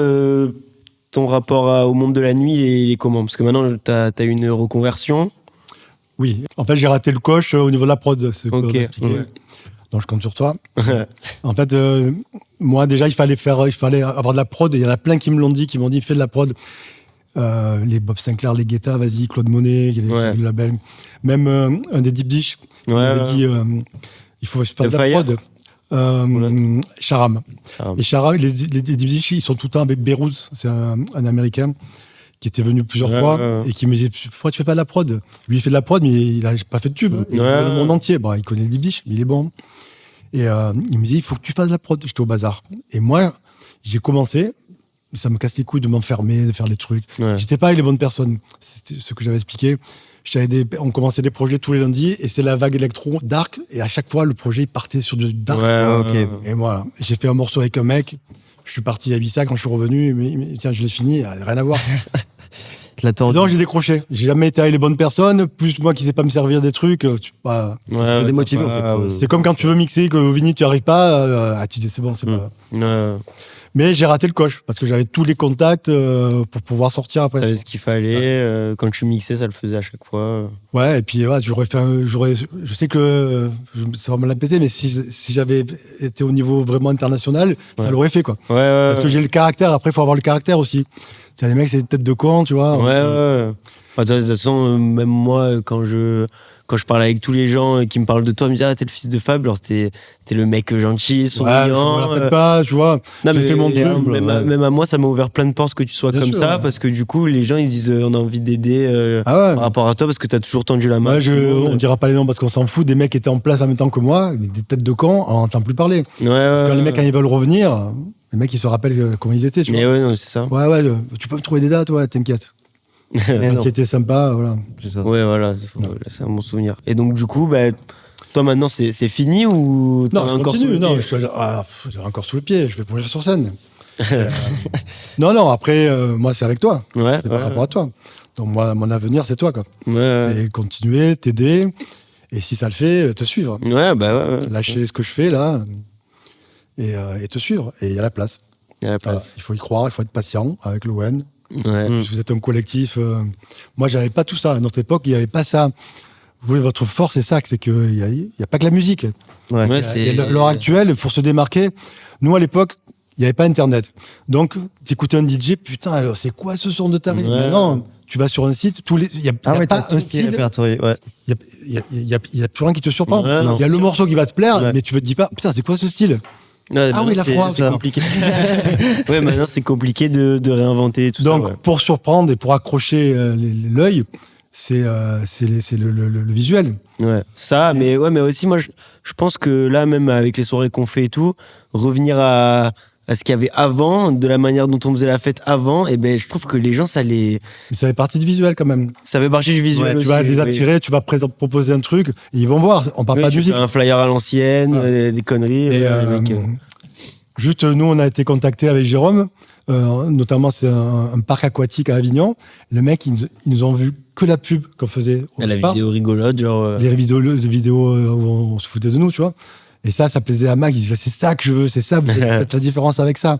ton rapport au monde de la nuit, il est comment? Parce que maintenant, t'as une reconversion. Oui. En fait, j'ai raté le coche au niveau de la prod. C'est Ok. quoi, expliquer. Donc, je compte sur toi. En fait, moi, déjà, il fallait avoir de la prod. Et il y en a plein qui me l'ont dit, qui m'ont dit, fais de la prod. Les Bob Sinclair, les Guetta, vas-y, Claude Monet, le label. Même un des Deep Dish, il m'avait dit, il faut faire de la prod. Charam. Et Charam, les Deep Dish, ils sont tout le temps avec Berouz, c'est un Américain qui était venu plusieurs fois et qui me disait, pourquoi tu fais pas de la prod? Lui, il fait de la prod, mais il n'a pas fait de tube. Il connaît le monde entier. Bon, il connaît le Deep Dish, mais il est bon. Et il me dit, il faut que tu fasses de la prod. J'étais au bazar. Et moi, j'ai commencé. Ça me casse les couilles de m'enfermer, de faire les trucs. Ouais. J'étais pas avec les bonnes personnes. C'est ce que j'avais expliqué. On commençait des projets tous les lundis et c'est la vague électro dark. Et à chaque fois, le projet il partait sur du dark. Ok. Et moi, j'ai fait un morceau avec un mec. Je suis parti à Ibiza quand je suis revenu. Mais tiens, je l'ai fini. Rien à voir. Non, j'ai décroché. J'ai jamais été avec les bonnes personnes. Plus moi qui sais pas me servir des trucs. Ça peut démotiver en fait. C'est comme quand tu veux mixer, qu'au Vini tu n'y arrives pas. Tu dis c'est bon, c'est pas. Mais j'ai raté le coche parce que j'avais tous les contacts pour pouvoir sortir après. T'avais ce qu'il fallait. Quand tu mixais, ça le faisait à chaque fois. Ouais, et puis j'aurais fait je sais que ça va me la péter, mais si j'avais été au niveau vraiment international, ça l'aurait fait, quoi. Parce que j'ai le caractère. Après, il faut avoir le caractère aussi. C'est les mecs, c'est des têtes de con, tu vois. De toute façon, même moi, quand je parle avec tous les gens qui me parlent de toi, ils me disent, ah, t'es le fils de Fab, alors t'es le mec gentil, souriant. Je me la pète pas, tu vois. Non, mais fait mon truc. Même à moi, ça m'a ouvert plein de portes que tu sois comme ça, parce que du coup, les gens, ils disent, on a envie d'aider par rapport à toi, parce que t'as toujours tendu la main. On dira pas les noms parce qu'on s'en fout. Des mecs qui étaient en place en même temps que moi, des têtes de con, on n'entend plus parler. Parce que les mecs, quand ils veulent revenir, les mecs, ils se rappellent comment ils étaient, tu vois. Mais ouais, non, c'est ça. Tu peux me trouver des dates, t'inquiète. Qui était sympa, voilà. C'est ça. Ouais, voilà, c'est un bon souvenir. Et donc, du coup, toi maintenant, c'est fini ou non, je encore continue. Non, j'ai encore sous le pied. Je vais pourrir sur scène. Non. Après, moi, c'est avec toi. C'est par rapport à toi. Donc moi, mon avenir, c'est toi, quoi. C'est continuer, t'aider, et si ça le fait, te suivre. Lâcher ce que je fais là, et te suivre. Et il y a la place. Il faut y croire. Il faut être patient avec l'ON. Vous êtes un collectif. Moi, j'avais pas tout ça. À notre époque, il n'y avait pas ça. Vous voulez, votre force, c'est ça, c'est qu'il n'y a pas que la musique. L'heure actuelle, pour se démarquer, nous, à l'époque, il n'y avait pas Internet. Donc, tu écoutais un DJ, putain, alors, c'est quoi ce son de tarif? Maintenant, tu vas sur un site, il n'y a pas un style. Il n'y a plus rien qui te surprend. Il y a le morceau qui va te plaire, mais tu ne te dis pas, putain, c'est quoi ce style? La froid, c'est compliqué. Maintenant c'est compliqué de réinventer tout ça. Donc pour surprendre et pour accrocher l'œil, c'est le visuel. Mais aussi moi je pense que là même avec les soirées qu'on fait et tout, revenir à ce qu'il y avait avant, de la manière dont on faisait la fête avant, et je trouve que les gens Mais ça fait partie du visuel quand même. Ça fait partie du visuel. Tu vas les attirer, tu vas proposer un truc, et ils vont voir. On parle pas de musique. Un flyer à l'ancienne, des conneries. Juste, nous, on a été contactés avec Jérôme, notamment c'est un parc aquatique à Avignon. Le mec, ils nous ont vu que la pub qu'on faisait au la vidéo rigolote, genre. Les vidéos où on se foutait de nous, tu vois. Et ça plaisait à Max. Il disait, c'est ça que je veux, c'est ça, vous faites la différence avec ça.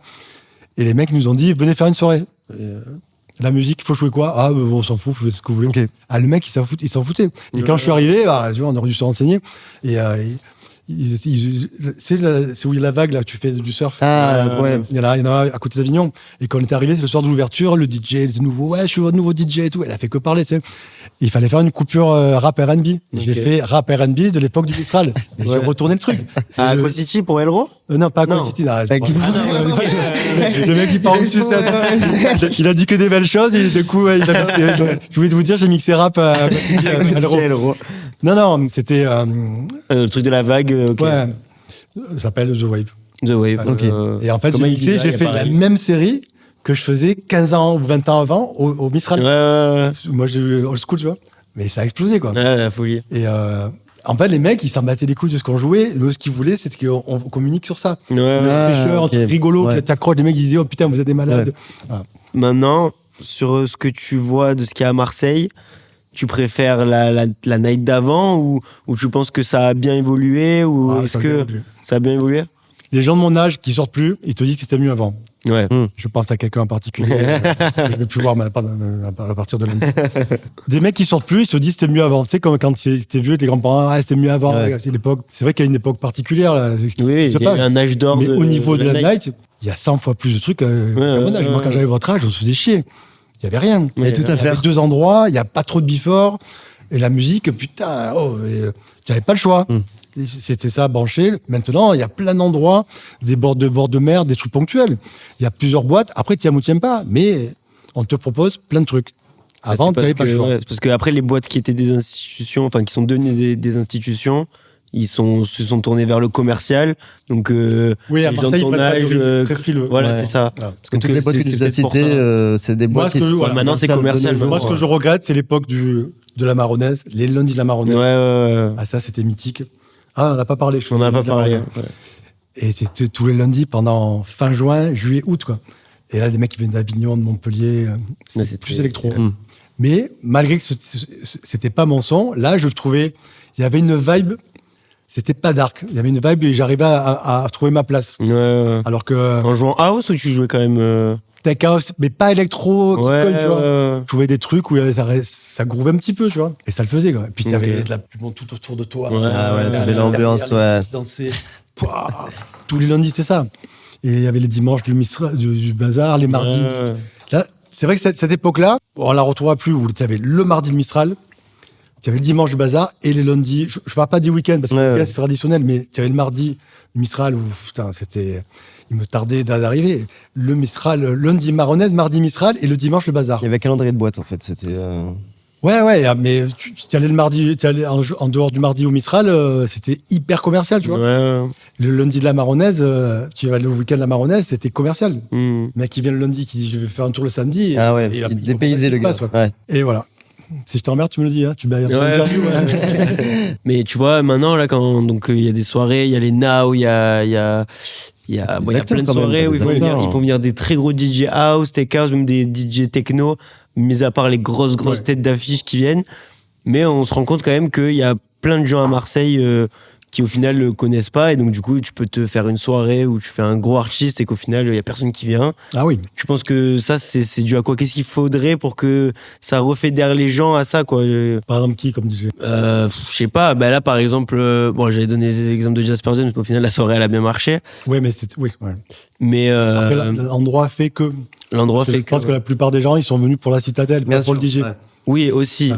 Et les mecs nous ont dit, venez faire une soirée. La musique, il faut jouer quoi? On s'en fout, vous faites ce que vous voulez. Le mec, il s'en foutait. Et quand je suis arrivé, tu vois, on aurait dû se renseigner. Et c'est où il y a la vague, là, tu fais du surf. Ah, ouais. Il y en a à côté d'Avignon. Et quand on est arrivé, c'est le soir de l'ouverture, le DJ, le nouveau, ouais, je suis votre nouveau DJ et tout. Elle a fait que parler, tu sais. Il fallait faire une coupure rap R&B. Et j'ai fait rap R&B de l'époque du Mistral. Et j'ai retourné le truc. À Aqua City pour Elro? Non, pas à Non. Aqua City. Non, Le mec, il part au sucette. Il a dit que des belles choses. Et du coup, ouais, il a mixé. Je voulais vous dire, j'ai mixé rap à Aqua City. à Elro. Non, c'était. Le truc de la vague, ok. Ouais. Ça s'appelle The Wave. The Wave. Ok. Et en fait, Comment il j'ai design, fait la pareil. même série que je faisais 15 ans ou 20 ans avant au Mistral. Ouais. Moi, j'ai eu old school, tu vois. Mais ça a explosé, quoi. Ouais, la folie. Et en fait, les mecs, ils s'en battaient les couilles de ce qu'on jouait. Eux, ce qu'ils voulaient, c'était qu'on communique sur ça. Ouais. Pêcheur, ok. un truc rigolo, Ouais. que t'accroches, les mecs, ils disaient, oh putain, vous êtes des malades. Voilà. Maintenant, sur ce que tu vois de ce qu'il y a à Marseille, tu préfères la night d'avant ou tu penses que ça a bien évolué ou Ah, est-ce ça a que bien évolué. ça a bien évolué? Les gens de mon âge qui sortent plus, ils te disent que c'était mieux avant. Ouais. Je pense à quelqu'un en particulier. Que je vais plus voir à partir de lundi. Des mecs qui sortent plus, ils se disent c'était mieux avant. Tu sais, comme quand t'es vieux, tes grands-parents, ah, c'était mieux avant. Ouais. C'est l'époque. C'est vrai qu'il y a une époque particulière. Là, qui Oui, se il y a passe. eu un âge d'or. Mais au niveau de la night, il y a 100 fois plus de trucs qu'à mon âge. Moi, quand j'avais votre âge, on se faisait chier. Il y avait rien. Il y a tout à Il y avait faire. 2 endroits, il n'y a pas trop de before. Et la musique, putain, tu n'avais pas le choix. C'était ça, branché. Maintenant, il y a plein d'endroits, des bords de mer, des trucs ponctuels. Il y a plusieurs boîtes. Après, tu n'y tiens pas, mais on te propose plein de trucs. Avant, tu n'avais pas le choix. Ouais, parce que après les boîtes qui étaient des institutions, enfin qui sont devenues des institutions, se sont tournés vers le commercial. Donc Oui, à les gens de Marseille, ils ton prennent pas de âge, risques, très frileux. voilà, Ouais. c'est ça. Voilà. Parce que toutes les boîtes que tu nous as citées, c'est des boîtes ce que- qui sont voilà, maintenant, c'est commercial. de nos Moi, jours. ce que je regrette, c'est l'époque de la Maronnaise, les lundis de la Maronnaise. Ouais. Ah, ça, c'était mythique. Ah, on n'a pas parlé. On n'a pas parlé. Et c'était tous les lundis pendant fin juin, juillet, août, quoi. Et là, les mecs qui viennent d'Avignon, de Montpellier, c'était c'était- plus électro. Mais malgré que c'était pas mon son, là, je le trouvais, il y avait une vibe, c'était pas dark. Il y avait une vibe et j'arrivais à trouver ma place. Ouais. Alors que En jouant house ou tu jouais quand même tech house, mais pas électro, qui colle, tu vois. ouais. Je trouvais des trucs où ça grouvait un petit peu, tu vois. Et ça le faisait, quoi. Et puis, tu avais de la pub tout autour de toi. Ouais. Ah ouais, Derrière, t'avais l'ambiance, les ouais. gens qui dansaient. Pouah. Tous les lundis, c'est ça. Et il y avait les dimanches du bazar, les mardis. Ouais. Là, c'est vrai que cette époque-là, on la retrouvera plus, où tu avais le mardi le Mistral, tu avais le dimanche du bazar et les lundis. Je parle pas du week-end, parce que le week-end, c'est traditionnel, mais tu avais le mardi le Mistral où, putain, c'était. Il me tardait d'arriver. Le Mistral, lundi Maronnaise, mardi Mistral et le dimanche le bazar. Il y avait un calendrier de boîte en fait. C'était. Ouais, mais tu allais le mardi, tu allais en dehors du mardi au Mistral, c'était hyper commercial, tu vois. Ouais. Le lundi de la Maronnaise, tu vas aller au week-end de la Maronnaise, c'était commercial. Hmm. Le mec qui vient le lundi, qui dit je vais faire un tour le samedi. Ah ouais, et il dépaysait le gars. Ouais. Et voilà. Si je t'emmerde, tu me le dis, hein. Tu m'as interview. Mais tu vois, maintenant, là, quand donc il y a des soirées, il y a les Now, il y a plein de acteurs, quand même, soirées où des acteurs. ils font venir des très gros DJ house, tech house, même des DJ techno, mis à part les grosses têtes d'affiche qui viennent. Mais on se rend compte quand même qu'il y a plein de gens à Marseille qui au final le connaissent pas, et donc du coup tu peux te faire une soirée où tu fais un gros artiste et qu'au final il y a personne qui vient. Ah oui. Je pense que ça c'est dû à quoi? Qu'est-ce qu'il faudrait pour que ça refédère les gens à ça, quoi? Par exemple, qui comme DJ? Je sais pas, bah là par exemple, bon, j'avais donné des exemples de Jasper James, mais au final la soirée elle a bien marché. Ouais, mais c'était. Oui, ouais. Mais Après, l'endroit fait que. l'endroit Je fait pense que la plupart des gens, ils sont venus pour la citadelle, pas pour le DJ. Ouais. Oui, aussi.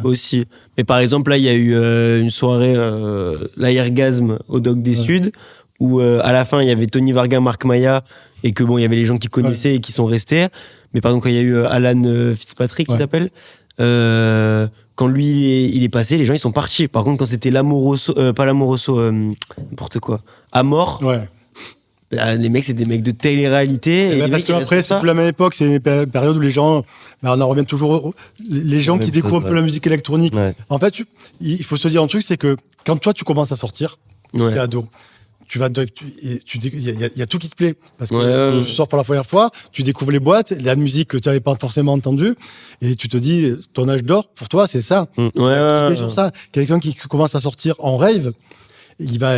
Mais par exemple, là, il y a eu une soirée, l'Airgasm au Doc des Suds, où à la fin, il y avait Tony Varga, Marc Maya, et que bon, il y avait les gens qui connaissaient et qui sont restés. Mais par exemple, quand il y a eu Alan Fitzpatrick, qui s'appelle, quand lui, il est passé, les gens, ils sont partis. Par contre, quand c'était l'Amoroso, pas l'Amoroso, n'importe quoi, Amor, Ouais. les mecs, c'est des mecs de télé-réalité. Eh ben, parce qu'après, c'est plus la même époque. C'est une période où les gens. On en revient toujours. Les gens qui découvrent un peu la musique électronique. Ouais. En fait, il faut se dire un truc, c'est que quand toi, tu commences à sortir, Ouais. t'es ado. Il y a tout qui te plaît. Parce que Ouais. tu sors pour la première fois, tu découvres les boîtes, la musique que tu n'avais pas forcément entendue, et tu te dis, ton âge d'or, pour toi, c'est ça. Ouais, Kiffer sur ça. Quelqu'un qui commence à sortir en rave, il va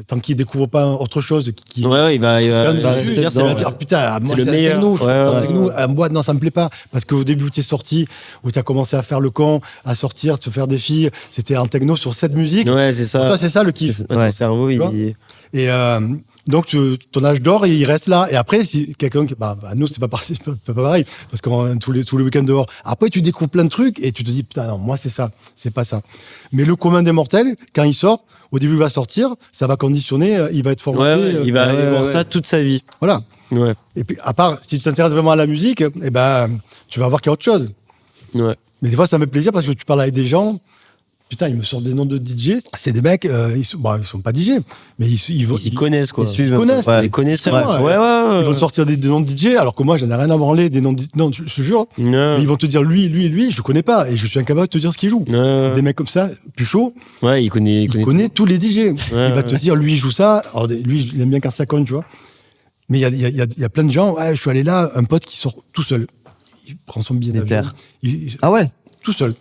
tant qu'il découvre pas autre chose Ouais, il va rester dire, ça dedans, va ouais. dire putain, moi le c'est la meilleur. techno, je suis Ouais, en ouais. techno, en boîte non ça me plaît pas parce qu'au début où tu es sorti, où tu as commencé à faire le con, à sortir, te faire des filles, c'était en techno sur cette musique. Ouais, c'est ça. Pour toi c'est ça le kiff. Ouais, ton cerveau, Tu vois il. Et donc ton âge d'or il reste là et après si quelqu'un nous c'est pas pareil parce qu'on tous les week-ends dehors. Après tu découvres plein de trucs et tu te dis putain non, moi c'est ça, c'est pas ça. Mais le commun des mortels quand il sort, au début il va sortir, ça va conditionner, il va être formaté, Ouais, il va aller voir ouais. ça toute sa vie. voilà. Ouais. Et puis à part si tu t'intéresses vraiment à la musique, eh ben tu vas voir qu'il y a autre chose. Ouais. Mais des fois ça me fait plaisir parce que tu parles avec des gens. Putain, ils me sortent des noms de DJ. C'est des mecs, ils sont pas DJ, mais ils vont. Ils s'y connaissent, quoi. Ils suivent. connaissent, Ouais. Les connaisseurs. Ouais. Ouais. Ils vont te sortir des noms de DJ, alors que moi, j'en ai rien à branler des noms de DJ. Non, je te jure. Ouais. Mais ils vont te dire lui, je connais pas. Et je suis incapable de te dire ce qu'il joue. Ouais. Des mecs comme ça, plus chaud, Ouais, il connaît. il connaît tous les DJ. Il va ouais. te dire, lui, il joue ça. Alors, lui, il aime bien quand ça cogne, tu vois. Mais il y a plein de gens, ouais, je suis allé là, un pote qui sort tout seul. Il prend son billet Des d'avion. terres. Ah Ah ouais. tout seul.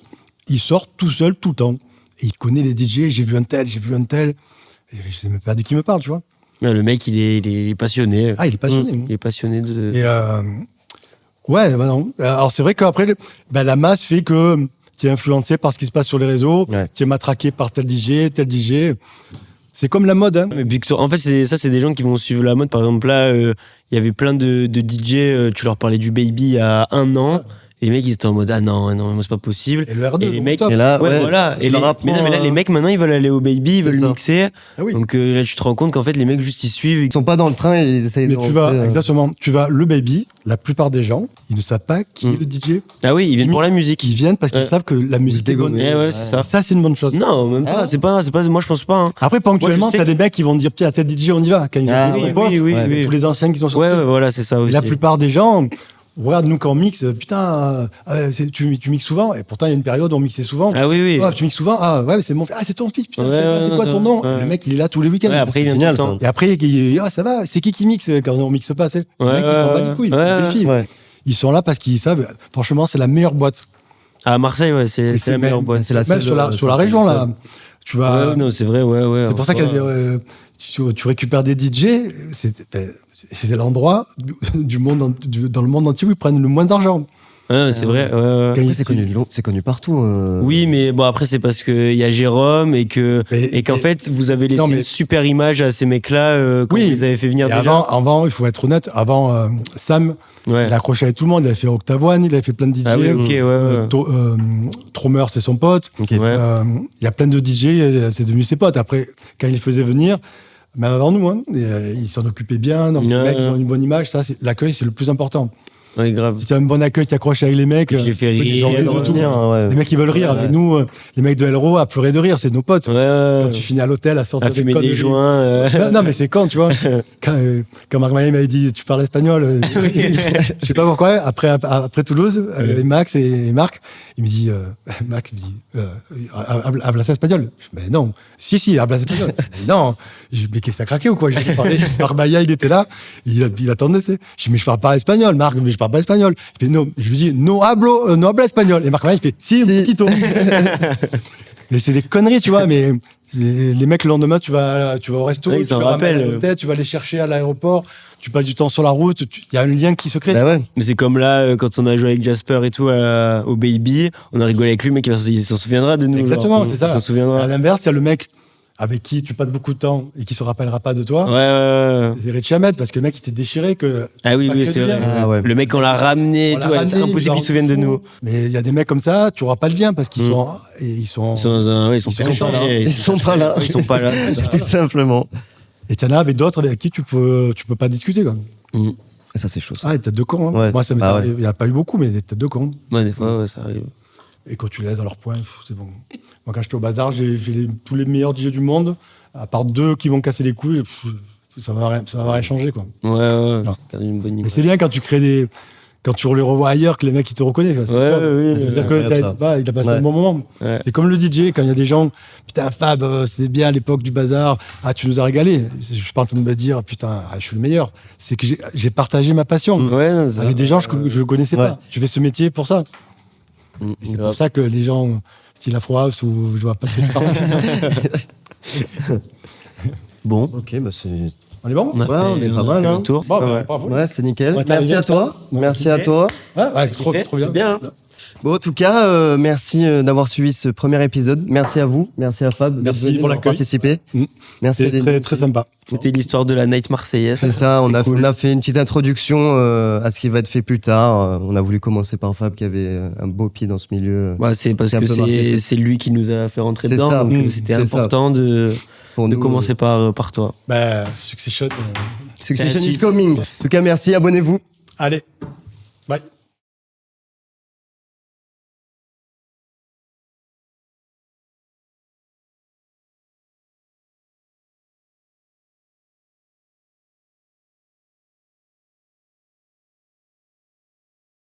Il sort tout seul, tout le temps. Et il connaît les DJ, j'ai vu un tel. Et je sais même pas de qui me parle, tu vois. Ouais, le mec, il est passionné. Ah, il est passionné. Il est passionné de. Et ouais, bah non. Alors c'est vrai qu'après, la masse fait que tu es influencé par ce qui se passe sur les réseaux, Ouais. tu es matraqué par tel DJ. C'est comme la mode, hein. Mais puis en fait, c'est des gens qui vont suivre la mode. Par exemple, là, il y avait plein de DJ, tu leur parlais du Baby il y a 1 an. Et les mecs, ils étaient en mode, ah non, moi, c'est pas possible. Et le R2, Et les mecs, top. Et là, ouais, ouais, voilà. tu Et leur apprends, mais là, les mecs, maintenant, ils veulent aller au Baby, ils veulent ça. mixer. Ah oui. Donc là, tu te rends compte qu'en fait, les mecs, juste, ils suivent. Ils sont pas dans le train et ils essayent Mais de tu vas, rentrer, exactement, tu vas le Baby, la plupart des gens, ils ne savent pas qui est le DJ. Ah oui, ils viennent pour la musique. Ils viennent parce qu'ils Ouais. savent que la musique est bonne. Ouais, c'est ça. Ça, c'est une bonne chose. Non, même pas. Ah. C'est pas. Moi, je pense pas. Hein. Après, ponctuellement, Moi, je sais t'as des mecs qui vont te dire, tiens, à tel DJ, on y va. Quand ils Ah, ont oui, tous les anciens qui sont sortis. Ouais, voilà, c'est ça aussi. Et la plupart des gens, regarde, nous, quand on mixe, putain, tu mixes souvent. Et pourtant, il y a une période où on mixait souvent. Ah oui. Ah, tu mixes souvent. Ah, ouais, mais c'est mon fils. Ah, c'est ton fils. Putain, Ouais, je sais pas, c'est ouais, quoi non, ton nom? ouais. Le mec, il est là tous les week-ends. Ouais, après, il vient génial, tout le temps. Et après, ça va. C'est qui mixe quand on mixe pas assez? Le Ouais, mec, il s'en bat les couilles. ouais, Des filles. Ouais. Ils sont là parce qu'ils savent. Franchement, c'est la meilleure boîte. À Marseille, ouais, c'est la meilleure boîte. c'est la Même seule, sur la région, là. Tu vas. Ouais, non, c'est vrai, ouais. C'est pour ça qu'il y a tu récupères des DJ, c'est l'endroit du monde, dans le monde entier où ils prennent le moins d'argent. Ouais, c'est vrai. Quand Après, ils- c'est connu partout. Oui, mais bon, après, c'est parce qu'il y a Jérôme et qu'en Mais- fait, vous avez laissé Non, mais- une super image à ces mecs-là quand Oui. vous les avez fait venir Et déjà. avant, il faut être honnête, avant Sam, Ouais. il a accroché avec tout le monde, il avait fait Octavoine, il avait fait plein de DJ. Ah oui, ok, ouais. Tromer, c'est son pote. Ok. Ouais. Il y a plein de DJ, c'est devenu ses potes. Après, quand il les faisait venir, même avant nous, hein, ils s'en occupaient bien. Donc, les Ouais. mecs, ils ont une bonne image. Ça, l'accueil, c'est le plus important. Ouais, grave. Si tu as un bon accueil, tu t'accroches avec les mecs. Je les fais ils rire, ont Ils envie de veulent tout. revenir, ouais. Les mecs, ils veulent rire. Ouais. Avec nous, les mecs de Elro, à pleurer de rire, c'est nos potes. Ouais. Quand tu finis à l'hôtel à sortir À fumer des conneries. joints. Non, mais c'est quand, tu vois. Quand Marc Maillet m'avait dit, tu parles espagnol. Je sais pas pourquoi. Après Toulouse, avec Max et Marc, il me dit, Max me dit, hablas espagnol. Je dis, mais non. Si, hablas espagnol. Mais non. Je dis, mais qu'est-ce que ça craqué ou quoi? J'ai parlé. Marc Maillet, il était là. Il attendait, c'est. Je dis, mais je parle pas espagnol, Marc, mais je parle pas espagnol. Il fait, non. Je lui dis, no habla espagnol. Et Marc Maillet, il fait, si, un poquito. Mais c'est des conneries, tu vois, mais les mecs, le lendemain, tu vas au resto, Ouais, ils tu s'en vas ramener à rappellent. l'hôtel, tu vas les chercher à l'aéroport, tu passes du temps sur la route, il y a un lien qui se crée. Bah ouais. Mais c'est comme là, quand on a joué avec Jasper et tout au Baby, on a rigolé avec lui, mais il s'en souviendra de nous. Exactement, genre. c'est ça. Il s'en souviendra. À l'inverse, il y a le mec avec qui tu passes beaucoup de temps et qui se rappellera pas de toi. Ouais. C'est Rich Ahmed, parce que le mec, il s'était déchiré que. Ah oui, Pas que c'est du vrai. bien. Ah ouais. Le mec, on l'a ramené et On tout, l'a c'est ramené, impossible ils qu'ils se souviennent de fou. nous. Mais il y a des mecs comme ça, tu n'auras pas le lien parce qu'ils sont. Ils sont pas là. perchés. Ils sont pas là. Ils sont pas là. Tout simplement. Et tu en as avec d'autres avec qui tu peux pas discuter, quoi. Et ça, c'est chaud. ça. Ah, des têtes de cons. Hein. Ouais. Moi, ça m'est Ah arrivé. Il n'y en a pas eu beaucoup, mais des têtes de cons. Ouais, des fois, ouais, ça arrive. Et quand tu les laisses dans leur point, c'est bon. Moi, quand j'étais au bazar, j'ai tous les meilleurs DJ du monde, à part 2 qui vont casser les couilles, ça va rien changer, quoi. Ouais. Non. Garde une bonne Mais image. c'est bien quand tu crées quand tu les revois ailleurs, que les mecs ils te reconnaissent. Ça, c'est Ouais, top. oui, C'est-à-dire c'est que incroyable, ça. il a passé Ouais. un bon moment. Ouais. C'est comme le DJ, quand il y a des gens, putain, Fab, c'était bien à l'époque du bazar, ah, tu nous as régalé. Je suis pas en train de me dire, putain, je suis le meilleur. C'est que j'ai partagé ma passion. Ouais, non, ça. Avec des gens que je connaissais Ouais. pas. Tu fais ce métier pour ça. Et c'est pour ça que les gens, style Afro House, ou je vois pas ce que tu partages. Bon, Ok, bah c'est. On est bon? on a Ouais, on est pas a mal, fait hein. le tour. Bon, c'est pas bah, mal. bravo. Ouais, c'est nickel. On est Merci arrivé à à toi. ça. On a Merci à kiffé. toi. Ouais, trop bien. C'est bien. Bon, en tout cas, merci d'avoir suivi ce premier épisode. Merci à vous. Merci à Fab. d'être Merci venu, pour d'avoir l'accueil. participé. Mm. Merci. C'est très, très sympa. C'était l'histoire de la night marseillaise. C'est ça, on cool. a fait une petite introduction à ce qui va être fait plus tard. On a voulu commencer par Fab qui avait un beau pied dans ce milieu. Ouais, c'est parce C'est un que peu marqué, c'est lui qui nous a fait rentrer C'est dedans. ça. Donc Mmh, c'était c'est ça. important de Pour nous, commencer par toi. Bah, Succession. Succession C'est la is suite. coming. En tout cas, merci, abonnez-vous. Allez.